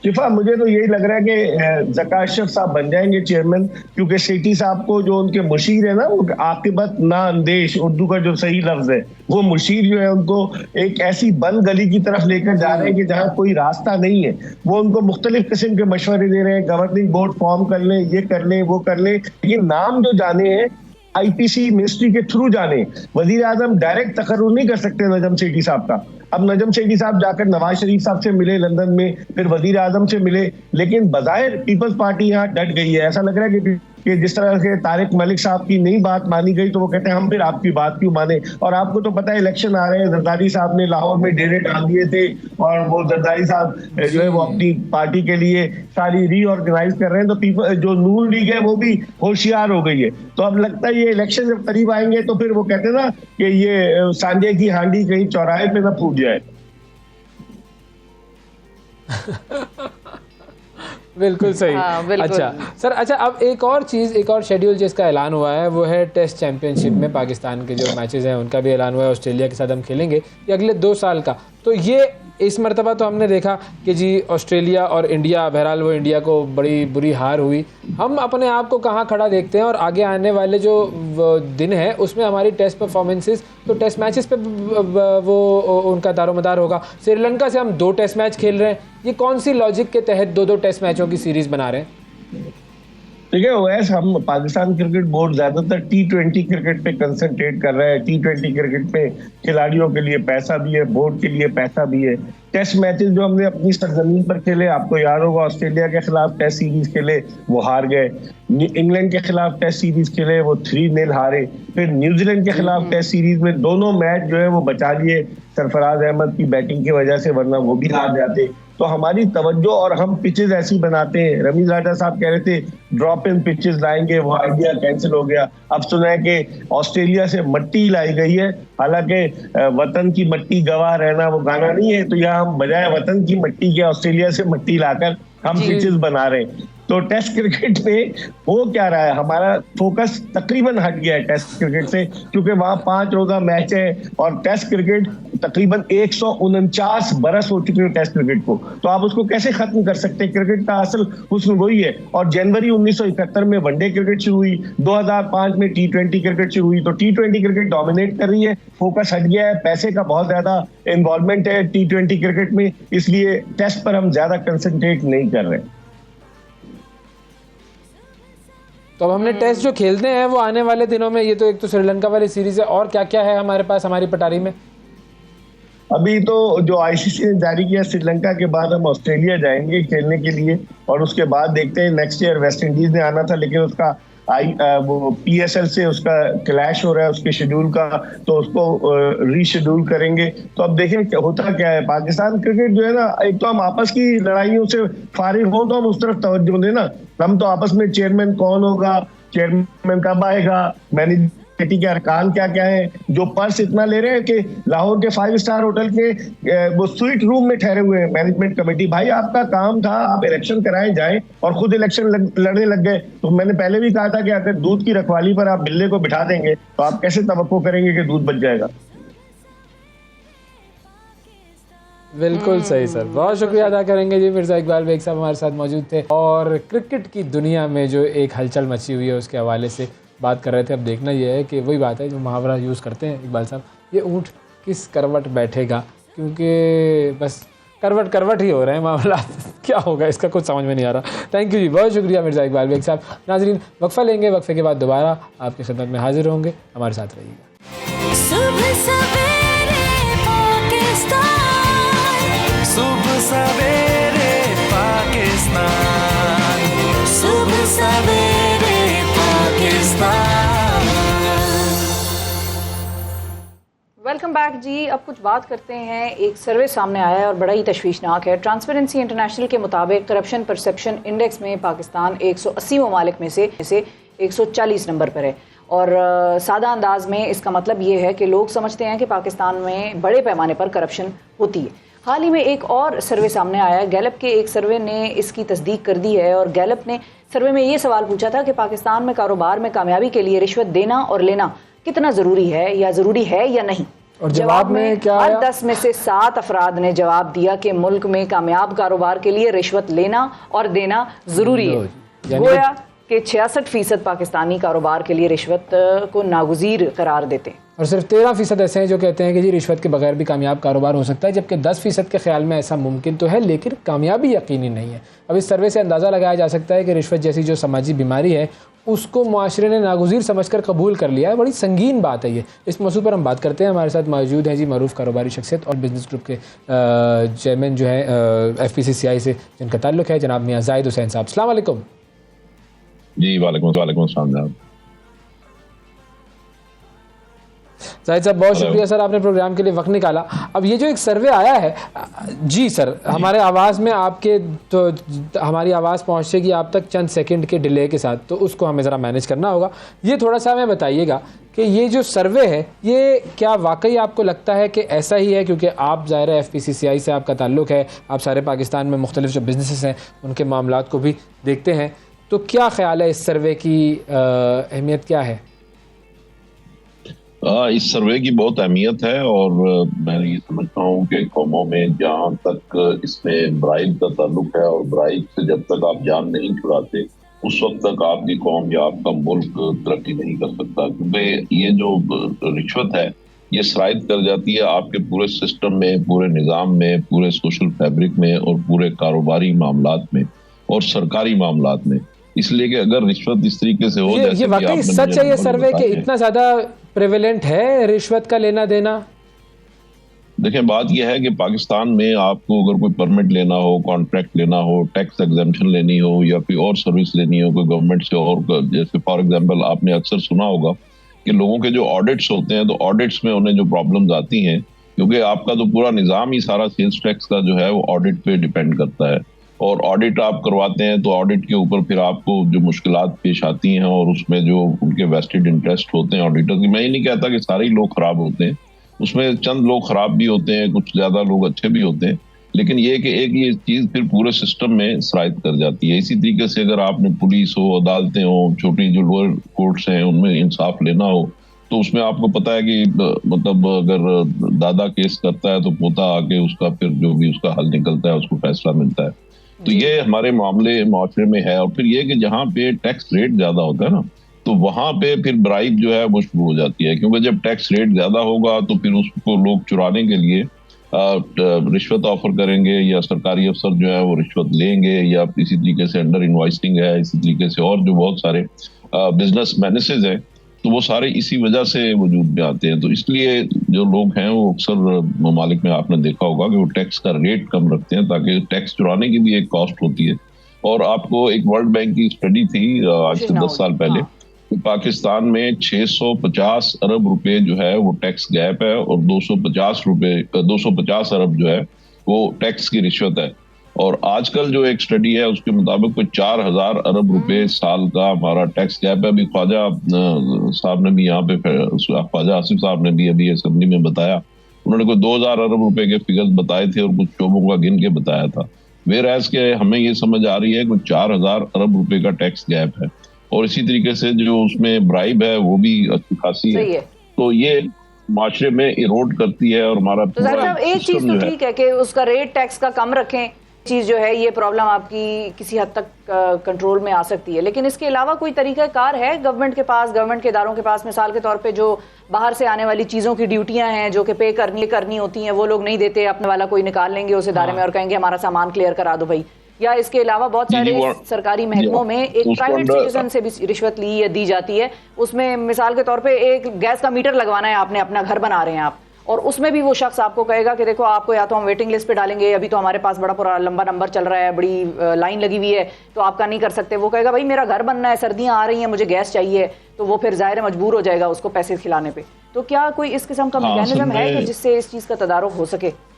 [SPEAKER 13] शिफा, मुझे तो यही लग रहा है कि ज़का अशरफ साहब बन जाएंगे चेयरमैन, क्योंकि सेठी साहब को जो उनके मुशीर है ना, वो आकिबत ना अंदेश, उर्दू का जो सही लफ्ज है, वो मुशीर जो है उनको एक ऐसी बंद गली की तरफ लेकर जा रहे हैं कि जहाँ कोई रास्ता नहीं है। वो उनको मुख्तलिफ किस्म के मशवरे दे रहे हैं, गवर्निंग बोर्ड फॉर्म कर लें, ये कर लें, वो कर लें, लेकिन नाम जो जाने हैं आईपीसी मिनिस्ट्री के थ्रू जाने। वजीर आजम डायरेक्ट तकर्रुर नहीं कर सकते नजम सेठी साहब का। अब नजम सेठी साहब जाकर नवाज शरीफ साहब से मिले लंदन में, फिर वजीर आजम से मिले, लेकिन बजाय पीपल्स पार्टी यहाँ डट गई है। ऐसा लग रहा है कि जिस तरह से तारिक मलिक साहब की नहीं बात मानी गई, तो वो कहते हैं हम फिर आपकी बात क्यों माने। और आपको तो पता है इलेक्शन आ रहे हैं, जरदारी साहब ने लाहौर में डेरे डाल दिए थे, और वो जरदारी साहब जो है वो अपनी पार्टी के लिए सारी रीऑर्गेनाइज कर रहे हैं। तो पीपल जो नून लीग है वो भी होशियार हो गई है। तो अब लगता है ये इलेक्शन जब करीब आएंगे तो फिर वो कहते हैं ना कि ये सांझे की हांडी कहीं चौराहे पे ना फूट जाए।
[SPEAKER 3] बिल्कुल सही।
[SPEAKER 2] बिल्कुल।
[SPEAKER 3] अच्छा सर, अच्छा अब एक और चीज़, एक और शेड्यूल जिसका ऐलान हुआ है वो है टेस्ट चैंपियनशिप में पाकिस्तान के जो मैचेस हैं उनका भी ऐलान हुआ है। ऑस्ट्रेलिया के साथ हम खेलेंगे ये अगले 2 साल का। तो ये इस मरतबा तो हमने देखा कि जी ऑस्ट्रेलिया और इंडिया, बहरहाल वो इंडिया को बड़ी बुरी हार हुई। हम अपने आप को कहाँ खड़ा देखते हैं, और आगे आने वाले जो दिन है उसमें हमारी टेस्ट परफॉर्मेंसेस, तो टेस्ट मैचेस पे वो उनका दारोमदार होगा। श्रीलंका से हम 2 टेस्ट मैच खेल रहे हैं, ये कौन सी लॉजिक के तहत 2-2 टेस्ट मैचों की सीरीज बना रहे हैं?
[SPEAKER 13] ठीक है ओवैस, हम पाकिस्तान क्रिकेट बोर्ड ज्यादातर T20 क्रिकेट पे कंसंट्रेट कर रहा है। T20 क्रिकेट पे खिलाड़ियों के लिए पैसा भी है, बोर्ड के लिए पैसा भी है। टेस्ट मैचेस जो हमने अपनी सरजमीन पर खेले, आपको याद होगा ऑस्ट्रेलिया के खिलाफ टेस्ट सीरीज खेले, वो हार गए। इंग्लैंड के खिलाफ टेस्ट सीरीज खेले, वो 3-0 हारे। फिर न्यूजीलैंड के खिलाफ टेस्ट सीरीज में दोनों मैच जो है वो बचा लिए सरफराज अहमद की बैटिंग की वजह से, वरना वो भी हार जाते। तो हमारी तवज्जो, और हम पिचेस ऐसी बनाते हैं। रमीज राजा साहब कह रहे थे ड्रॉप इन पिचेस लाएंगे, वो आइडिया कैंसिल हो गया। अब सुना है कि ऑस्ट्रेलिया से मट्टी लाई गई है, हालांकि वतन की मट्टी गवाह रहना वो गाना नहीं है, तो यहाँ हम बजाय वतन की मट्टी के ऑस्ट्रेलिया से मट्टी लाकर हम पिचेस बना रहे हैं। तो टेस्ट क्रिकेट में हो क्या रहा है, हमारा फोकस तकरीबन हट गया है टेस्ट क्रिकेट से, क्योंकि वहाँ 5 रोजा मैच है और टेस्ट क्रिकेट तकरीबन 149 बरस हो चुके हैं टेस्ट क्रिकेट को, तो आप उसको कैसे खत्म कर सकते हैं। क्रिकेट का असल हुस्न वही है। और जनवरी 1971 में वनडे क्रिकेट शुरू हुई, 2005 में T20 क्रिकेट शुरू हुई, तो T20 क्रिकेट डोमिनेट कर रही है, फोकस हट गया है, पैसे का बहुत ज्यादा इन्वॉल्वमेंट है T20 क्रिकेट में, इसलिए टेस्ट पर हम ज्यादा कंसंट्रेट नहीं कर रहे।
[SPEAKER 3] तो अब हमने टेस्ट जो खेलते हैं वो आने वाले दिनों में, ये तो एक तो श्रीलंका वाली सीरीज है, और क्या क्या है हमारे पास हमारी पटारी में?
[SPEAKER 13] अभी तो जो आईसीसी ने जारी किया, श्रीलंका के बाद हम ऑस्ट्रेलिया जाएंगे खेलने के लिए, और उसके बाद देखते हैं नेक्स्ट ईयर वेस्ट इंडीज ने आना था, लेकिन उसका वो PSL से उसका क्लैश हो रहा है उसके शेड्यूल का, तो उसको रीशेड्यूल करेंगे। तो अब देखें होता क्या है। पाकिस्तान क्रिकेट जो है ना, एक तो हम आपस की लड़ाइयों से फारिग हो तो हम उस तरफ तवज्जो दें ना, हम तो आपस में चेयरमैन कौन होगा, चेयरमैन कब आएगा, मैनेजमेंट के अरकान क्या क्या है, जो पर्स इतना ले रहे हैं कि लाहौर के 5 स्टार होटल के वो स्वीट रूम में ठहरे हुए हैं मैनेजमेंट कमेटी। भाई आपका काम था आप इलेक्शन कराएं जाएं, और खुद इलेक्शन लड़ने लग गए। तो मैंने पहले भी कहा था कि अगर दूध की रखवाली पर आप बिल्ले को बिठा देंगे तो आप कैसे तवक्को करेंगे कि दूध बच जाएगा।
[SPEAKER 3] बिल्कुल सही सर, बहुत शुक्रिया अदा करेंगे जी। मिर्ज़ा इकबाल बेग साहब हमारे साथ मौजूद थे और क्रिकेट की दुनिया में जो एक हलचल मची हुई है उसके हवाले से बात कर रहे थे। अब देखना यह है कि वही बात है जो मुहावरा यूज़ करते हैं इकबाल साहब, ये ऊँट किस करवट बैठेगा, क्योंकि बस करवट ही हो रहे हैं मामला। क्या होगा इसका कुछ समझ में नहीं आ रहा। थैंक यू जी, बहुत शुक्रिया मिर्ज़ा इकबाल बेग साहब। नाज़रीन वक्फ़ा लेंगे, वक्फ़े के बाद दोबारा आपकी खिदमत में हाजिर होंगे, हमारे साथ रहिएगा।
[SPEAKER 7] सुबह सवेरे पाकिस्तान, सुबह सवेरे पाकिस्तान, सुबह सवेरे पाकिस्तान।
[SPEAKER 2] वेलकम बैक जी। अब कुछ बात करते हैं, एक सर्वे सामने आया है और बड़ा ही तशवीशनाक है। ट्रांसपेरेंसी इंटरनेशनल के मुताबिक करप्शन परसेप्शन इंडेक्स में पाकिस्तान 180 ममालिक में से 140 नंबर पर है। और सादा अंदाज में इसका मतलब ये है कि लोग समझते हैं कि पाकिस्तान में बड़े पैमाने पर करप्शन होती है। हाल ही में एक और सर्वे सामने आया है, गैलप के एक सर्वे ने इसकी तस्दीक कर दी है। और गैलप ने सर्वे में ये सवाल पूछा था कि पाकिस्तान में कारोबार में कामयाबी के लिए रिश्वत देना और लेना कितना ज़रूरी है या नहीं।
[SPEAKER 3] और जवाब में क्या
[SPEAKER 2] हर 10 में से 7 अफराद ने जवाब दिया कि मुल्क में कामयाब कारोबार के लिए रिश्वत लेना और देना ज़रूरी है। गोया कि 66% पाकिस्तानी कारोबार के लिए रिश्वत को नागुज़ीर करार देते हैं,
[SPEAKER 3] और सिर्फ 13% ऐसे हैं जो कहते हैं कि जी रिश्वत के बगैर भी कामयाब कारोबार हो सकता है, जबकि 10% के ख्याल में ऐसा मुमकिन तो है लेकिन कामयाबी यकीनी नहीं है। अब इस सर्वे से अंदाज़ा लगाया जा सकता है कि रिश्वत जैसी जो समाजी बीमारी है उसको मुआशरे ने नागुज़ीर समझकर कबूल कर लिया है। बड़ी संगीन बात है ये। इस मौजू पर हम बात करते हैं। हमारे साथ मौजूद हैं जी मरूफ कारोबारी शख्सियत और बिजनेस ग्रुप के चेयरमैन जो है FPCCI से जिनका ताल्लुक़ है, जनाब मियां जाहिद हुसैन साहब। अस्सलाम वालेकुम।
[SPEAKER 14] जी वालेकुम सलाम।
[SPEAKER 3] जाहिद साहब बहुत शुक्रिया सर, आपने प्रोग्राम के लिए वक्त निकाला। अब ये जो एक सर्वे आया है जी सर, हमारे आवाज़ में आपके तो हमारी आवाज़ पहुँचेगी आप तक चंद सेकंड के डिले के साथ, तो उसको हमें ज़रा मैनेज करना होगा। ये थोड़ा सा हमें बताइएगा कि ये जो सर्वे है ये क्या वाकई आपको लगता है कि ऐसा ही है, क्योंकि आप ज़ाहिर है FPCCI से आपका ताल्लुक़ है, आप सारे पाकिस्तान में मुख्तलिफ जो बिजनेसेस हैं उनके मामलात को भी देखते हैं, तो क्या ख्याल है इस सर्वे की अहमियत क्या है?
[SPEAKER 14] इस सर्वे की बहुत अहमियत है और मैं ये समझता हूँ कि कौमों में जहाँ तक इसमें ब्राइब का ताल्लुक है और ब्राइब से जब तक आप जान नहीं छुड़ाते उस वक्त तक आपकी कौम या आपका मुल्क तरक्की नहीं कर सकता, क्योंकि ये जो रिश्वत है ये सरायत कर जाती है आपके पूरे सिस्टम में, पूरे निज़ाम में, पूरे सोशल फैब्रिक में और पूरे कारोबारी मामलात में और सरकारी मामलात में। इसलिए कि अगर रिश्वत इस तरीके से हो,
[SPEAKER 3] ये वाकई सच है ये सर्वे के इतना ज्यादा प्रेवेलेंट है रिश्वत का लेना देना?
[SPEAKER 14] देखिए बात यह है कि पाकिस्तान में आपको अगर कोई परमिट लेना हो, कॉन्ट्रैक्ट लेना हो, टैक्स एग्जेम्पशन लेनी हो या कोई और सर्विस लेनी हो कोई गवर्नमेंट से, और जैसे फॉर एग्जांपल आपने अक्सर सुना होगा कि लोगों के जो ऑडिट्स होते हैं तो ऑडिट्स में उन्हें जो प्रॉब्लम्स आती हैं, क्योंकि आपका तो पूरा निज़ाम ही सारा सेल्स टैक्स का जो है वो ऑडिट पे डिपेंड करता है, और ऑडिट आप करवाते हैं तो ऑडिट के ऊपर फिर आपको जो मुश्किलात पेश आती हैं और उसमें जो उनके वेस्टेड इंटरेस्ट होते हैं ऑडिटर की, मैं ये नहीं कहता कि सारे लोग खराब होते हैं, उसमें चंद लोग खराब भी होते हैं, कुछ ज़्यादा लोग अच्छे भी होते हैं, लेकिन ये कि एक ये चीज फिर पूरे सिस्टम में सरायत कर जाती है। इसी तरीके से अगर आपने पुलिस हो, अदालतें हो, छोटी जो लोअर कोर्ट्स हैं, उनमें इंसाफ लेना हो, तो उसमें आपको पता है कि मतलब अगर दादा केस करता है तो पोता आके उसका फिर जो भी उसका हल निकलता है उसको फैसला मिलता है। तो ये हमारे माशरे में है। और फिर ये कि जहाँ पे टैक्स रेट ज्यादा होता है ना, तो वहां पे फिर ब्राइब जो है वो शुरू हो जाती है, क्योंकि जब टैक्स रेट ज्यादा होगा तो फिर उसको लोग चुराने के लिए रिश्वत ऑफर करेंगे, या सरकारी अफसर जो है वो रिश्वत लेंगे, या इसी तरीके से अंडर इनवॉइसिंग है, इसी तरीके से और जो बहुत सारे बिजनेस मैनेसेस हैं, तो वो सारे इसी वजह से वजूद में आते हैं। तो इसलिए जो लोग हैं वो अक्सर ममालिक में आपने देखा होगा कि वो टैक्स का रेट कम रखते हैं, ताकि टैक्स चुराने की भी एक कॉस्ट होती है। और आपको एक वर्ल्ड बैंक की स्टडी थी आज से 10 साल पहले, पाकिस्तान में 650 अरब रुपए जो है वो टैक्स गैप है, और 250 अरब जो है वो टैक्स की रिश्वत है। और आजकल जो एक स्टडी है उसके मुताबिक कोई 4000 अरब रुपए साल का हमारा टैक्स गैप है। अभी ख्वाजा साहब ने भी यहाँ पे, ख्वाजा आसिफ साहब ने भी अभी असेंबली में बताया, उन्होंने कोई 2000 अरब रुपए के फिगर्स बताए थे और कुछ शोबों का गिन के बताया था। वेयरएज के हमें ये समझ आ रही है कि 4000 अरब रुपए का टैक्स गैप है, और इसी तरीके से जो उसमें ब्राइब है वो भी अच्छी खासी है। तो ये माशरे में इरोड करती है। और हमारा
[SPEAKER 2] तो साहब एक चीज तो ठीक है कि उसका रेट टैक्स का कम रखें, चीज जो है ये प्रॉब्लम आपकी किसी हद तक कंट्रोल में आ सकती है, लेकिन इसके अलावा कोई तरीकाकार है गवर्नमेंट के पास, गवर्नमेंट के इदारों के पास? मिसाल के तौर पे जो बाहर से आने वाली चीज़ों की ड्यूटियां हैं जो कि पे करनी होती हैं, वो लोग नहीं देते, अपने वाला कोई निकाल लेंगे उस इदारे में और कहेंगे हमारा सामान क्लियर करा दो भाई। या इसके अलावा बहुत सारे सरकारी महकमों में एक प्राइवेट सिटीजन से भी रिश्वत ली या दी जाती है, उसमें मिसाल के तौर पे एक गैस का मीटर लगवाना है, आपने अपना घर बना रहे हैं आप, और उसमें भी वो शख्स आपको कहेगा कि देखो आपको या तो हम वेटिंग लिस्ट पे डालेंगे, अभी तो हमारे पास बड़ा पूरा लंबा नंबर चल रहा है, बड़ी लाइन लगी हुई है, तो आपका नहीं कर सकते। वो कहेगा भाई मेरा घर बनना है, सर्दियां आ रही हैं, मुझे गैस चाहिए, तो वो फिर ज़ाहिर मजबूर हो जाएगा उसको पैसे खिलाने पे। तो क्या कोई इस किस्म का मैकेनिज्म है कि जिससे इस चीज़ का तदारुक हो सके?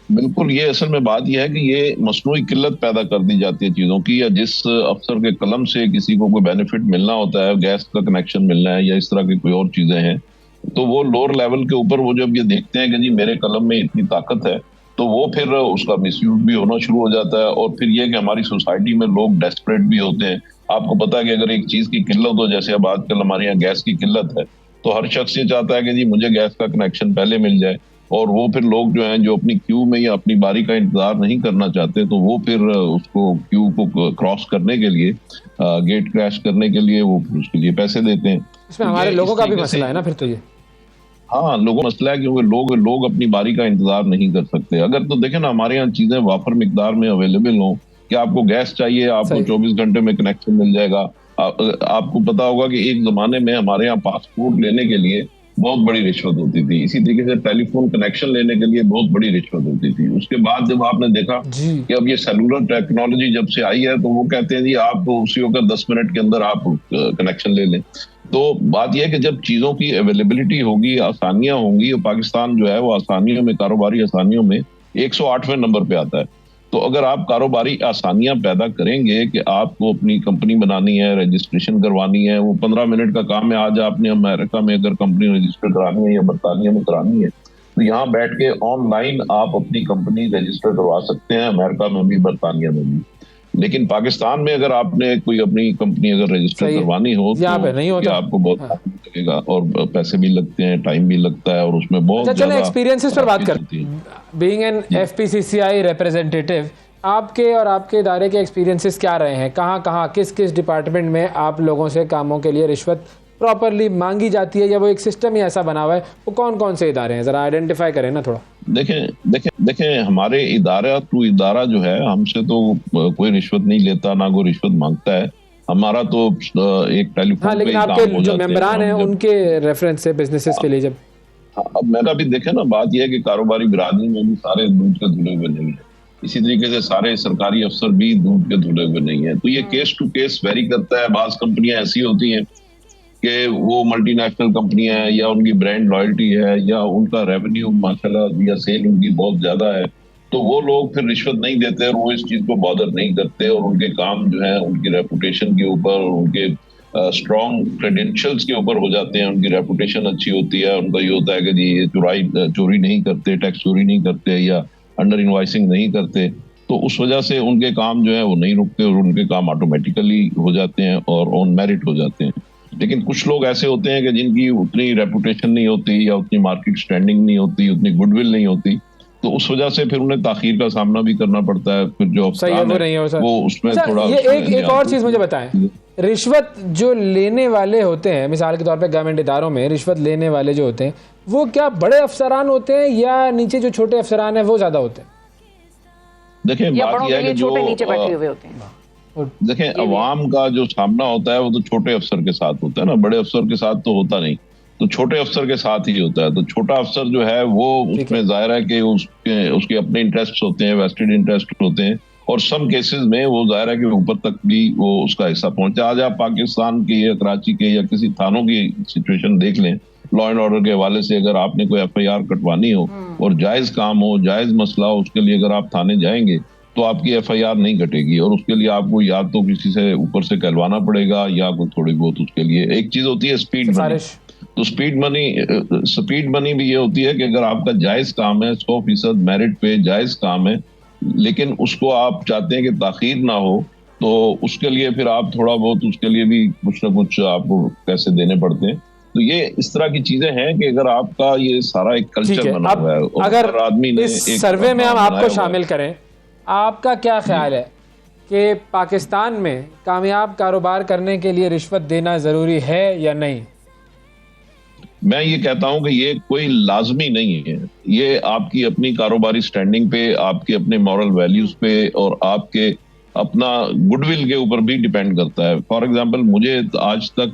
[SPEAKER 14] बिल्कुल, ये असल में बात यह है कि ये मसनूई किल्लत पैदा कर दी जाती है चीज़ों की, या जिस अफसर के कलम से किसी को कोई बेनिफिट मिलना होता है, गैस का कनेक्शन मिलना है या इस तरह की कोई और चीज़ें हैं, तो वो लोअर लेवल के ऊपर वो जब ये देखते हैं कि जी मेरे कलम में इतनी ताकत है, तो वो फिर उसका मिसयूज भी होना शुरू हो जाता है। और फिर ये कि हमारी सोसाइटी में लोग डेस्परेट भी होते हैं। आपको पता है कि अगर एक चीज़ की किल्लत हो, जैसे अब आजकल हमारे यहाँ गैस की किल्लत है, तो हर शख्स ये चाहता है कि जी मुझे गैस का कनेक्शन पहले मिल जाए। और वो फिर लोग जो हैं जो अपनी क्यू में या अपनी बारी का इंतजार नहीं करना चाहते, तो वो फिर उसको क्यू को क्रॉस करने के लिए, गेट क्रैश करने के लिए वो उसके लिए पैसे देते हैं।
[SPEAKER 3] इसमें हमारे लोगों का भी मसला है ना फिर तो ये।
[SPEAKER 14] हाँ, लोगों का मसला है क्योंकि लोग अपनी बारी का इंतजार नहीं कर सकते। अगर तो देखें ना, हमारे यहाँ चीजें वाफर मिकदार में अवेलेबल हो, कि आपको गैस चाहिए, आपको 24 घंटे में कनेक्शन मिल जाएगा। आपको पता होगा कि एक जमाने में हमारे यहाँ पासपोर्ट लेने के लिए बहुत बड़ी रिश्वत होती थी, इसी तरीके से टेलीफोन कनेक्शन लेने के लिए बहुत बड़ी रिश्वत होती थी। उसके बाद जब आपने देखा कि अब ये सेलुलर टेक्नोलॉजी जब से आई है, तो वो कहते हैं जी आप उसी वक्त 10 मिनट के अंदर आप कनेक्शन ले लें। तो बात यह है कि जब चीज़ों की अवेलेबिलिटी होगी, आसानियां होंगी, और पाकिस्तान जो है वो आसानियों में, कारोबारी आसानियों में 108वें नंबर पे आता है। तो अगर आप कारोबारी आसानियां पैदा करेंगे कि आपको अपनी कंपनी बनानी है, रजिस्ट्रेशन करवानी है, वो 15 मिनट का काम है। आज आपने अमेरिका में अगर कंपनी रजिस्टर करानी है या बरतानिया में करानी है, तो यहाँ बैठ के ऑनलाइन आप अपनी कंपनी रजिस्टर करवा सकते हैं, अमेरिका में भी, बरतानिया में भी। लेकिन पाकिस्तान में अगर आपने कोई अपनी कंपनी अगर रजिस्टर करवानी हो तो आपको बहुत लगेगा, और पैसे भी लगते हैं, टाइम भी लगता है, और उसमें बहुत
[SPEAKER 3] ज्यादा एक्सपीरियंसेस पर बात करते हैं। बीइंग एन FPCCI रिप्रेजेंटेटिव, आपके और आपके इदारे के एक्सपीरियंसेस क्या रहे हैं? कहाँ किस डिपार्टमेंट में आप लोगों से कामों के लिए रिश्वत प्रॉपरली मांगी जाती है, या वो एक सिस्टम ही ऐसा बना हुआ है? वो कौन से इदारे हैं, जरा आइडेंटिफाई करें ना थोड़ा।
[SPEAKER 14] देखें हमारे इदारा जो है, हमसे तो कोई रिश्वत नहीं लेता, ना कोई रिश्वत मांगता है। हमारा तो एक टेलीफोन,
[SPEAKER 3] लेकिन आपके जो मेंबरान हैं उनके रेफरेंस से बिजनेसेस के लिए जब
[SPEAKER 14] अब मेरा भी देखें ना, बात यह है कि कारोबारी बिरादरी में भी सारे दूध के धुले हुए नहीं है, इसी तरीके से सारे सरकारी अफसर भी दूध के धुले हुए नहीं है। तो ये केस टू केस वेरी करता है। बाज कंपनियां ऐसी होती हैं कि वो मल्टीनेशनल कंपनियां हैं, या उनकी ब्रांड लॉयल्टी है, या उनका रेवेन्यू माशाल्लाह या सेल उनकी बहुत ज्यादा है, तो वो लोग फिर रिश्वत नहीं देते और वो इस चीज को बॉदर नहीं करते, और उनके काम जो है उनकी रेपुटेशन के ऊपर, उनके स्ट्रॉन्ग क्रेडेंशियल्स के ऊपर हो जाते हैं। उनकी रेपुटेशन अच्छी होती है, उनका ये होता है कि जी ये चोरी नहीं करते, टैक्स चोरी नहीं करते, या अंडर इनवॉइसिंग नहीं करते, तो उस वजह से उनके काम जो है वो नहीं रुकते और उनके काम ऑटोमेटिकली हो जाते हैं और ऑन मेरिट हो जाते हैं। लेकिन कुछ लोग ऐसे होते हैं कि जिनकी उतनी रेपुटेशन नहीं होती या उतनी मार्केट स्टैंडिंग नहीं होती, उतनी गुडविल नहीं होती, तो उस वजह से फिर उन्हें ताखीर का सामना भी करना पड़ता है। फिर जो
[SPEAKER 3] सही है वो नहीं हो सर।
[SPEAKER 14] वो उसमें थोड़ा
[SPEAKER 3] एक और चीज मुझे बताएं, रिश्वत जो लेने वाले होते हैं, मिसाल के तौर पे गवर्नमेंट इदारों में रिश्वत लेने वाले जो होते हैं वो क्या बड़े अफसरान होते हैं या नीचे जो छोटे अफसरान हैं वो ज्यादा होते हैं?
[SPEAKER 14] देखिए बात यह है कि जो
[SPEAKER 2] नीचे बैठे हुए होते हैं,
[SPEAKER 14] देखें अवाम का जो सामना होता है वो तो छोटे अफसर के साथ होता है ना, बड़े अफसर के साथ तो होता नहीं, तो छोटे अफसर के साथ ही होता है। तो छोटा अफसर जो है वो उसमें जाहिर है कि उसके अपने इंटरेस्ट होते हैं, वेस्टेड इंटरेस्ट होते हैं, और सम केसेस में वो जाहिर है कि ऊपर तक भी वो उसका हिस्सा पहुंचा। आज आप पाकिस्तान के या कराची के या किसी थानों की सिचुएशन देख लें, लॉ एंड ऑर्डर के हवाले से अगर आपने कोई FIR कटवानी हो और जायज काम हो, जायज मसला हो, उसके लिए अगर आप थाने जाएंगे तो आपकी FIR नहीं कटेगी और उसके लिए आपको या तो किसी से ऊपर से कहलवाना पड़ेगा या कोई थोड़ी बहुत उसके लिए। एक चीज होती है स्पीड मनी, तो स्पीड मनी भी ये होती है कि अगर आपका जायज काम है, 100% मेरिट पे जायज काम है, लेकिन उसको आप चाहते हैं कि ताखीर ना हो, तो उसके लिए फिर आप थोड़ा बहुत उसके लिए भी कुछ ना कुछ आपको पैसे देने पड़ते हैं। तो ये इस तरह की चीजें हैं कि अगर आपका ये सारा एक कल्चर बना हुआ है,
[SPEAKER 3] अगर
[SPEAKER 14] आदमी ने
[SPEAKER 3] इस सर्वे में हम आपको शामिल करें, आपका क्या ख्याल है कि पाकिस्तान में कामयाब कारोबार करने के लिए रिश्वत देना जरूरी है या नहीं?
[SPEAKER 14] मैं ये कहता हूं कि ये कोई लाजमी नहीं है, ये आपकी अपनी कारोबारी स्टैंडिंग पे, आपके अपने मॉरल वैल्यूज पे और आपके अपना गुडविल के ऊपर भी डिपेंड करता है। फॉर एग्जांपल मुझे आज तक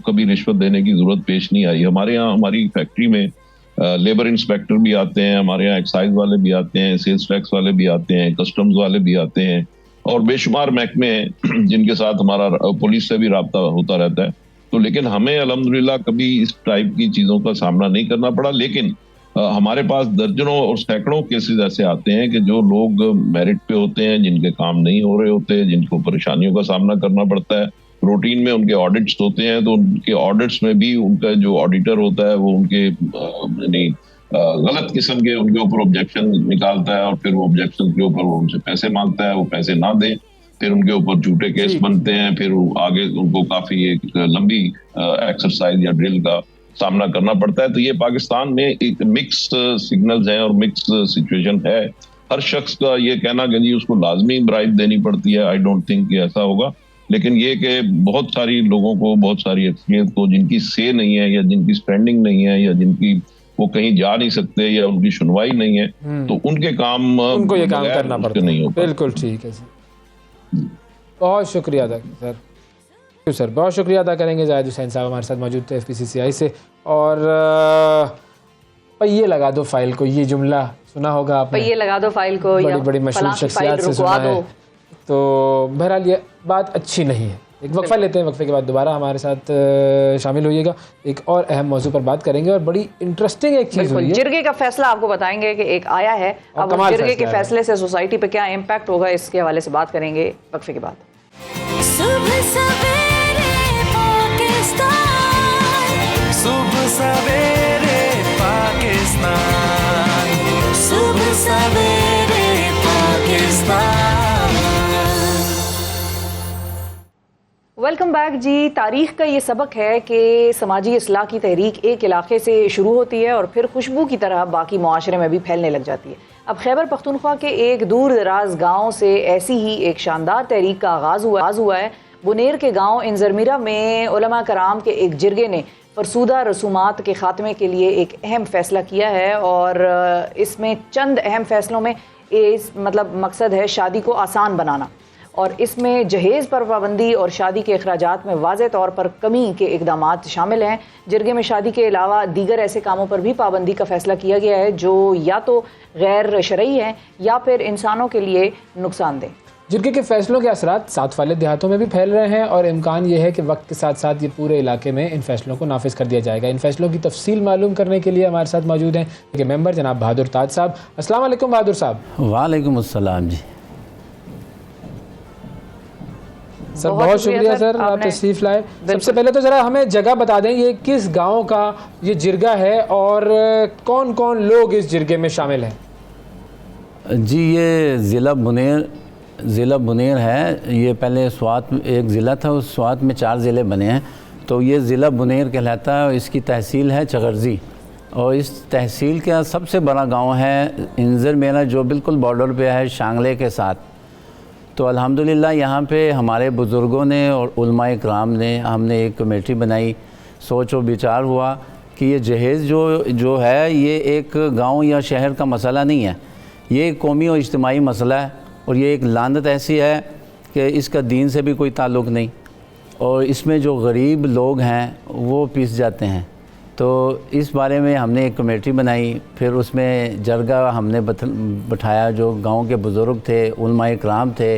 [SPEAKER 14] कभी रिश्वत देने की जरूरत पेश नहीं आई। हमारे यहाँ हमारी फैक्ट्री में लेबर इंस्पेक्टर भी आते हैं, हमारे यहाँ एक्साइज वाले भी आते हैं, सेल्स टैक्स वाले भी आते हैं, कस्टम्स वाले भी आते हैं और बेशुमार महकमे हैं जिनके साथ हमारा पुलिस से भी रब्ता होता रहता है। तो लेकिन हमें अल्हम्दुलिल्लाह कभी इस टाइप की चीजों का सामना नहीं करना पड़ा। लेकिन हमारे पास दर्जनों और सैकड़ों केसेस ऐसे आते हैं कि जो लोग मेरिट पे होते हैं, जिनके काम नहीं हो रहे होते, जिनको परेशानियों का सामना करना पड़ता है, रूटीन में उनके ऑडिट्स होते हैं, तो उनके ऑडिट्स में भी उनका जो ऑडिटर होता है वो उनके गलत किस्म के उनके ऊपर ऑब्जेक्शन निकालता है और फिर वो ऑब्जेक्शन के ऊपर वो उनसे पैसे मांगता है, वो पैसे ना दें, फिर उनके ऊपर झूठे केस बनते हैं, फिर आगे उनको काफी एक लंबी एक्सरसाइज या ड्रिल का सामना करना पड़ता है। तो ये पाकिस्तान में एक मिक्स सिग्नल्स हैं और मिक्स सिचुएशन है। हर शख्स का ये कहना कि जी उसको लाजमी ब्राइब देनी पड़ती है, आई डोंट थिंक कि ऐसा होगा। लेकिन ये कि बहुत सारी लोगों को, बहुत सारी अक्सरियत को जिनकी से नहीं है या जिनकी स्टैंडिंग नहीं है या जिनकी वो कहीं जा नहीं सकते या उनकी सुनवाई नहीं है, तो उनके काम
[SPEAKER 3] उनको ये काम करना पड़ता
[SPEAKER 14] नहीं होता।
[SPEAKER 3] बिल्कुल ठीक है सर, बहुत शुक्रिया अदा सर, बहुत शुक्रिया अदा करेंगे। जाहिद हुसैन साहब हमारे साथ मौजूद थे FPCCI से। और पहिए लगा दो फाइल को, ये जुमला सुना होगा आपने,
[SPEAKER 2] पहिए लगा दो फाइल को,
[SPEAKER 3] बड़ी बड़ी मशहूर शख्सियत से सुना है। तो बहरहाल ये बात अच्छी नहीं है। एक वक्फा लेते हैं, वक्फे के बाद दोबारा हमारे साथ शामिल होइएगा। एक और अहम मौजू पर बात करेंगे और बड़ी इंटरेस्टिंग एक चीज़ हुई है।
[SPEAKER 2] जिरगे का फैसला आपको बताएंगे कि एक आया है, अब जिरगे के फैसले से सोसाइटी पे क्या इम्पैक्ट होगा, इसके हवाले से बात करेंगे वक्फे के बाद।
[SPEAKER 7] सुबह सवेरे पाकिस्तान, सुबह सवेरे पाकिस्तान, सुबह सवेरे पाकिस्तान।
[SPEAKER 2] वेलकम बैक जी। तारीख का ये सबक है कि समाजी इस्लाह की तहरीक एक इलाके से शुरू होती है और फिर खुशबू की तरह बाकी मुआशरे में भी फैलने लग जाती है। अब खैबर पख्तूनख्वा के एक दूर दराज गाँव से ऐसी ही एक शानदार तहरीक का आगाज़ हुआ है। बुनेर के गाँव इंजरमीरा में उलमा कराम के एक जिरगे ने फरसूदा रसूमात के ख़ात्मे के लिए एक अहम फ़ैसला किया है और इसमें चंद अहम फ़ैसलों में मकसद है शादी को आसान बनाना, और इसमें जहेज़ पर पाबंदी और शादी के अखराजात में वाज़े तौर पर कमी के इक़दामात शामिल हैं। जिरगे में शादी के अलावा दीगर ऐसे कामों पर भी पाबंदी का फ़ैसला किया गया है जो या तो गैर शरई हैं या फिर इंसानों के लिए नुकसानदेह।
[SPEAKER 3] जिरगे के फैसलों के असरात साथ वाले देहातों में भी फैल रहे हैं और इम्कान ये है कि वक्त के साथ साथ ये पूरे इलाके में इन फैसलों को नाफिज कर दिया जाएगा। इन फैसलों की तफसील मालूम करने के लिए हमारे साथ मौजूद हैं कि मेंबर जनाब बहादुर ताज साहब। अस्सलाम वालेकुम बहादुर साहब।
[SPEAKER 15] वालेकुम अस्सलाम जी।
[SPEAKER 3] सर बहुत शुक्रिया सर, आप तशरीफ़ लाए। सबसे पहले तो ज़रा हमें जगह बता दें, ये किस गाँव का ये जिरगा है और कौन कौन लोग इस जिरगे में शामिल हैं?
[SPEAKER 15] जी ये ज़िला बुनेर है। ये पहले स्वात एक ज़िला था, उस स्वात में 4 ज़िले बने हैं, तो ये ज़िला बुनेर कहलाता है। इसकी तहसील है चगर्जी और इस तहसील का सबसे बड़ा गांव है इंजर मेरा, जो बिल्कुल बॉर्डर पे है शांगले के साथ। तो अल्हम्दुलिल्लाह यहाँ पे हमारे बुज़ुर्गों ने और उलमाए इकराम ने, हमने एक कमेटी बनाई, सोच और विचार हुआ कि ये जहेज़ जो है ये एक गांव या शहर का मसला नहीं है, ये एक कौमी और इज्तिमाई मसला है। और ये एक लानत ऐसी है कि इसका दीन से भी कोई ताल्लुक़ नहीं, और इसमें जो गरीब लोग हैं वो पिस जाते हैं। तो इस बारे में हमने एक कमेटी बनाई, फिर उसमें जरगा हमने बैठाया, जो गांव के बुज़ुर्ग थे, उलमाए इकराम थे।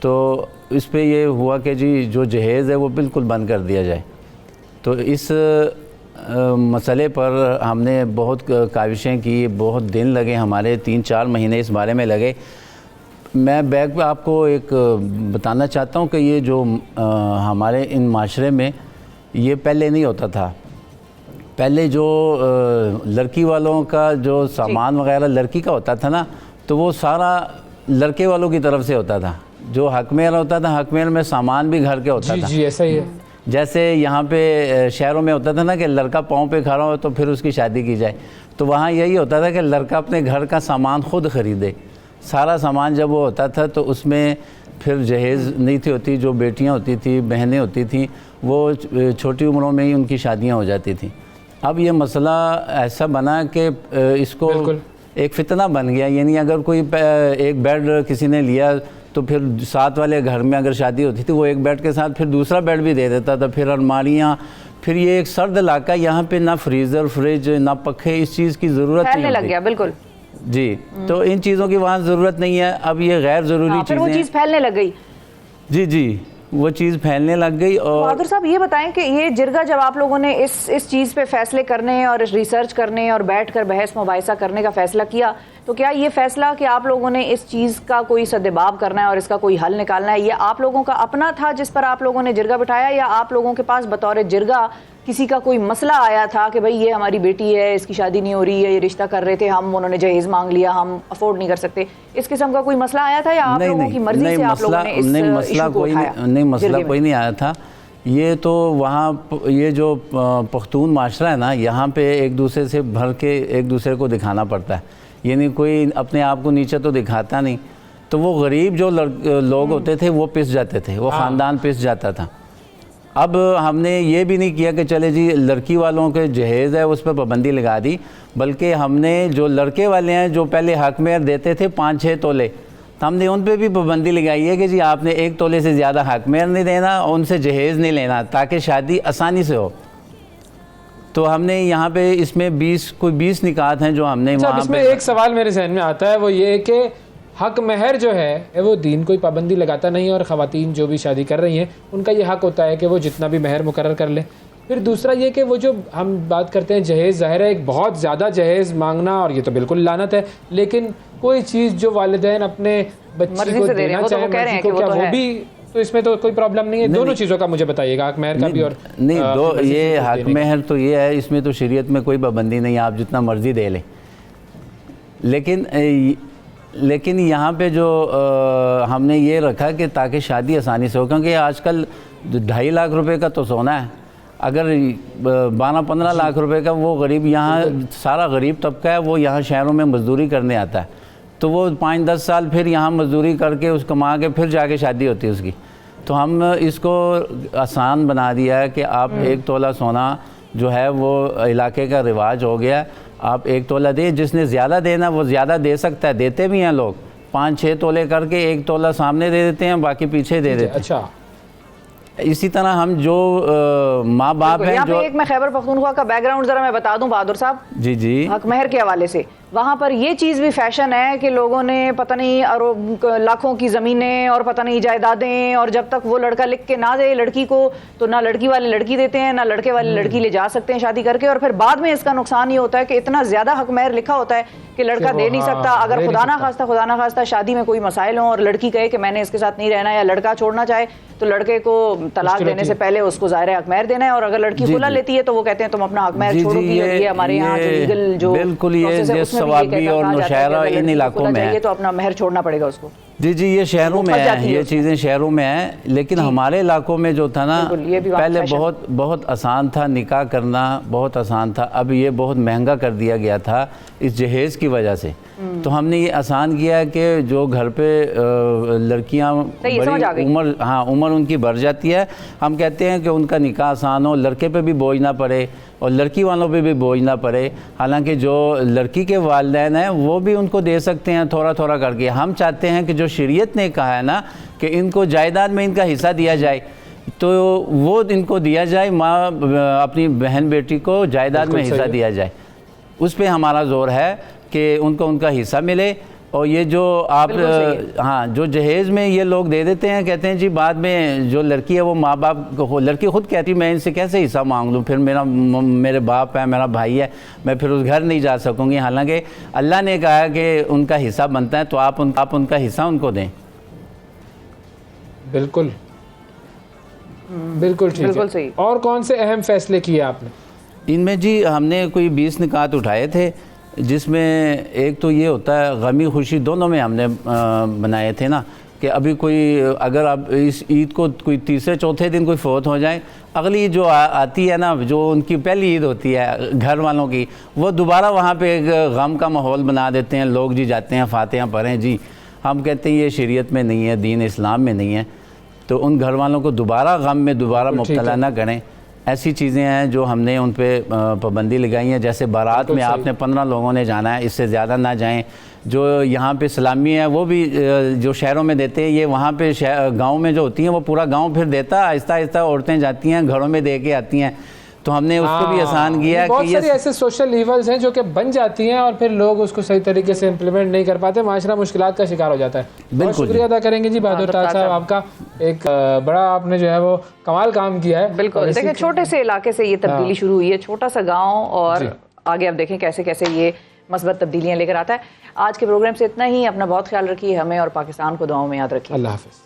[SPEAKER 15] तो इस पे ये हुआ कि जी जो जहेज़ है वो बिल्कुल बंद कर दिया जाए। तो इस मसले पर हमने बहुत काविशें की, बहुत दिन लगे हमारे, 3-4 महीने इस बारे में लगे। मैं बैक पे आपको एक बताना चाहता हूँ कि ये जो हमारे इन माशरे में ये पहले नहीं होता था। पहले जो लड़की वालों का जो सामान वगैरह लड़की का होता था ना, तो वो सारा लड़के वालों की तरफ से होता था। जो हकमेर होता था, हकमेर में सामान भी घर के होता था।
[SPEAKER 3] जी ऐसा ही है।
[SPEAKER 15] जैसे यहाँ पे शहरों में होता था ना कि लड़का पाँव पे खड़ा हो तो फिर उसकी शादी की जाए, तो वहाँ यही होता था कि लड़का अपने घर का सामान खुद ख़रीदे। सारा सामान जब वो होता था तो उसमें फिर जहेज़ नहीं थी होती। जो बेटियाँ होती थी, बहनें होती थी, वो छोटी उम्रों में ही उनकी शादियाँ हो जाती थी। अब ये मसला ऐसा बना कि इसको एक फितना बन गया। यानी अगर कोई एक बेड किसी ने लिया तो फिर साथ वाले घर में अगर शादी होती थी वो एक बेड के साथ फिर दूसरा बेड भी दे देता था, फिर अलमारियाँ। फिर ये एक सर्द इलाका, यहाँ पे ना फ्रीज़र, फ्रिज, ना पखे, इस चीज़ की ज़रूरत नहीं
[SPEAKER 2] लग गया। बिल्कुल
[SPEAKER 15] जी। तो इन चीज़ों की वहाँ ज़रूरत नहीं है। अब ये गैर ज़रूरी
[SPEAKER 2] फिर वो चीज़ फैलने लग गई।
[SPEAKER 15] जी वो चीज़ फैलने लग गई। और
[SPEAKER 2] बहादुर साहब ये बताएं कि ये जिरगा जब आप लोगों ने इस चीज़ पे फैसले करने और रिसर्च करने और बैठकर बहस मुबाहिसा करने का फ़ैसला किया, तो क्या ये फ़ैसला कि आप लोगों ने इस चीज़ का कोई सद्देबाब करना है और इसका कोई हल निकालना है, ये आप लोगों का अपना था जिस पर आप लोगों ने जिरगा बिठाया, या आप लोगों के पास बतौर जिरगा किसी का कोई मसला आया था कि भाई ये हमारी बेटी है, इसकी शादी नहीं हो रही है, ये रिश्ता कर रहे थे हम, उन्होंने जहेज़ मांग लिया, हम अफोर्ड नहीं कर सकते, इस किस्म का कोई मसला आया था, या आप लोगों की मर्जी से आप लोगों ने इस इशू को उठाया?
[SPEAKER 15] नहीं, मसला कोई नहीं आया था। ये तो वहाँ ये जो पख्तून माशरा है ना, यहाँ पे एक दूसरे से भर के एक दूसरे को दिखाना पड़ता है। यानी कोई अपने आप को नीचे तो दिखाता नहीं। तो वो गरीब जो लोग होते थे वो पिस जाते थे, वो ख़ानदान पिस जाता था। अब हमने ये भी नहीं किया कि चले जी लड़की वालों के जहेज़ है उस पर पाबंदी लगा दी, बल्कि हमने जो लड़के वाले हैं जो पहले हक में देते थे 5-6 तोले, तो हमने उन पे भी पाबंदी लगाई है कि जी आपने 1 तोले से ज़्यादा हक में नहीं देना और उनसे जहेज़ नहीं लेना, ताकि शादी आसानी से हो। तो हमने यहाँ पे इसमें 20 निकात हैं जो हमने वहाँ
[SPEAKER 3] इसमें एक सवाल मेरे जहन में आता है, वो ये कि हक महर जो है वो दीन कोई पाबंदी लगाता नहीं, और ख़वातीन जो भी शादी कर रही हैं उनका ये हक होता है कि वो जितना भी महर मुकर्रर कर लें। फिर दूसरा ये कि वो जो हम बात करते हैं जहेज़, ज़ाहिर है एक बहुत ज़्यादा जहेज़ मांगना, और ये तो बिल्कुल लानत है, लेकिन कोई चीज़ जो वालिदैन अपने बच्ची को देना चाहे मर्जी को, क्या वो भी, तो इसमें तो कोई प्रॉब्लम नहीं है। दोनों चीज़ों का मुझे बताइएगा, हक महर का भी और
[SPEAKER 15] नहीं। दो ये हक महर तो ये है, इसमें तो शरीयत में कोई पाबंदी नहीं है, आप जितना मर्जी दे लें। लेकिन यहाँ पे जो हमने ये रखा कि ताकि शादी आसानी से हो, क्योंकि आजकल 2.5 लाख रुपए का तो सोना है, अगर 12-15 लाख रुपए का वो गरीब, यहाँ सारा गरीब तबका है वो यहाँ शहरों में मजदूरी करने आता है, तो वो 5-10 साल फिर यहाँ मजदूरी करके उस कमा के फिर जाके शादी होती है उसकी। तो हम इसको आसान बना दिया है कि आप 1 तोला सोना जो है वो इलाके का रिवाज हो गया, आप 1 तोला दे, जिसने ज़्यादा देना वो ज़्यादा दे सकता है, देते भी हैं लोग, 5-6 तोले करके 1 तोला सामने दे देते हैं, बाकी पीछे दे देते हैं।
[SPEAKER 3] अच्छा,
[SPEAKER 15] इसी तरह हम जो माँ बाप हैं, जो
[SPEAKER 2] एक मैं खैबर पख्तूनख्वा का बैकग्राउंड जरा मैं बता दूं बहादुर साहब,
[SPEAKER 15] जी
[SPEAKER 2] हक महर के हवाले से, वहाँ पर ये चीज़ भी फैशन है कि लोगों ने पता नहीं लाखों की ज़मीनें और पता नहीं जायदादें, और जब तक वो लड़का लिख के ना दे लड़की को, तो ना लड़की वाले लड़की देते हैं ना लड़के वाले लड़की ले जा सकते हैं शादी करके, और फिर बाद में इसका नुकसान ये होता है कि इतना ज़्यादा हक महर लिखा होता है कि लड़का दे नहीं सकता। अगर खुदा ना खास्ता शादी में कोई मसाइल हों और लड़की कहे कि मैंने इसके साथ नहीं रहना, या लड़का छोड़ना चाहे, तो लड़के को तलाक देने से पहले उसको ज़ाहिर हक महर देना है, और अगर लड़की खुला लेती है तो वो कहते हैं तुम अपना हक महर छोड़ो, ये हमारे यहाँ जो लीगल जो
[SPEAKER 15] बिल्कुल ये सवाबी और नौशहरा इन इलाकों में है।
[SPEAKER 2] तो अपना महर छोड़ना पड़ेगा उसको।
[SPEAKER 15] जी जी, ये शहरों में है, ये चीज़ें शहरों में हैं, लेकिन हमारे इलाकों में जो था ना, पहले बहुत आसान था निकाह करना, बहुत आसान था। अब ये बहुत महंगा कर दिया गया था इस जहेज़ की वजह से। तो हमने ये आसान किया है कि जो घर पे लड़कियां बड़ी उम्र उनकी बढ़ जाती है, हम कहते हैं कि उनका निकाह आसान हो, लड़के पे भी बोझ ना पड़े और लड़की वालों पे भी बोझ ना पड़े। हालांकि जो लड़की के वालिदैन हैं वो भी उनको दे सकते हैं थोड़ा थोड़ा करके। हम चाहते हैं कि जो शरीयत ने कहा है ना कि इनको जायदाद में इनका हिस्सा दिया जाए, तो वो इनको दिया जाए, माँ अपनी बहन बेटी को जायदाद में हिस्सा दिया जाए। उस पर हमारा जोर है कि उनको उनका हिस्सा मिले। और ये जो आप हाँ, जो जहेज़ में ये लोग दे देते हैं, कहते हैं जी बाद में जो लड़की है वो माँ बाप को, लड़की खुद कहती मैं इनसे कैसे हिस्सा मांग लूँ, फिर मेरे बाप है, मेरा भाई है, मैं फिर उस घर नहीं जा सकूँगी। हालांकि अल्लाह ने कहा कि उनका हिस्सा बनता है, तो आप उनका हिस्सा उनको दें।
[SPEAKER 3] बिल्कुल बिल्कुल ठीक है। सही। और कौन से अहम फैसले किए आपने?
[SPEAKER 15] इनमें जी हमने कोई 20 निकात उठाए थे, जिसमें एक तो ये होता है गमी खुशी दोनों में हमने बनाए थे ना, कि अभी कोई अगर अब इस ईद को कोई तीसरे चौथे दिन कोई फौत हो जाए, अगली जो आती है ना, जो उनकी पहली ईद होती है घर वालों की, वो दोबारा वहाँ पे एक गम का माहौल बना देते हैं। लोग जी जाते हैं फातिहा पढ़ें जी, हम कहते हैं ये शरीयत में नहीं है, दीन इस्लाम में नहीं है, तो उन घर वालों को दोबारा गम में दोबारा मुब्तला ना करें। ऐसी चीज़ें हैं जो हमने उन पर पाबंदी लगाई है। जैसे बारात में आपने 15 लोगों ने जाना है, इससे ज़्यादा ना जाएं। जो यहाँ पे सलामी है वो भी जो शहरों में देते हैं, ये वहाँ पे गांव में जो होती हैं वो पूरा गांव फिर देता है। आहिस्ता आहिस्ता औरतें जाती हैं घरों में दे के आती हैं, तो हमने उसको भी आसान किया।
[SPEAKER 3] बहुत सारी ऐसे सोशल ईवल्स हैं जो कि बन जाती हैं और फिर लोग उसको सही तरीके से इम्प्लीमेंट नहीं कर पाते, माशरा मुश्किलात का शिकार हो जाता है। बहुत शुक्रिया अदा करेंगे जी बहादुर ताज साहब आपका, एक बड़ा आपने जो है वो कमाल काम किया है।
[SPEAKER 2] बिल्कुल, देखिए छोटे से इलाके से ये तब्दीली शुरू हुई है, छोटा सा गाँव, और आगे अब देखें कैसे कैसे ये मस्बत तब्दीलियाँ लेकर आता है। आज के प्रोग्राम से इतना ही। अपना बहुत ख्याल रखिए, हमें और पाकिस्तान को दुआओं में याद रखिए।
[SPEAKER 3] अल्लाह हाफिज़।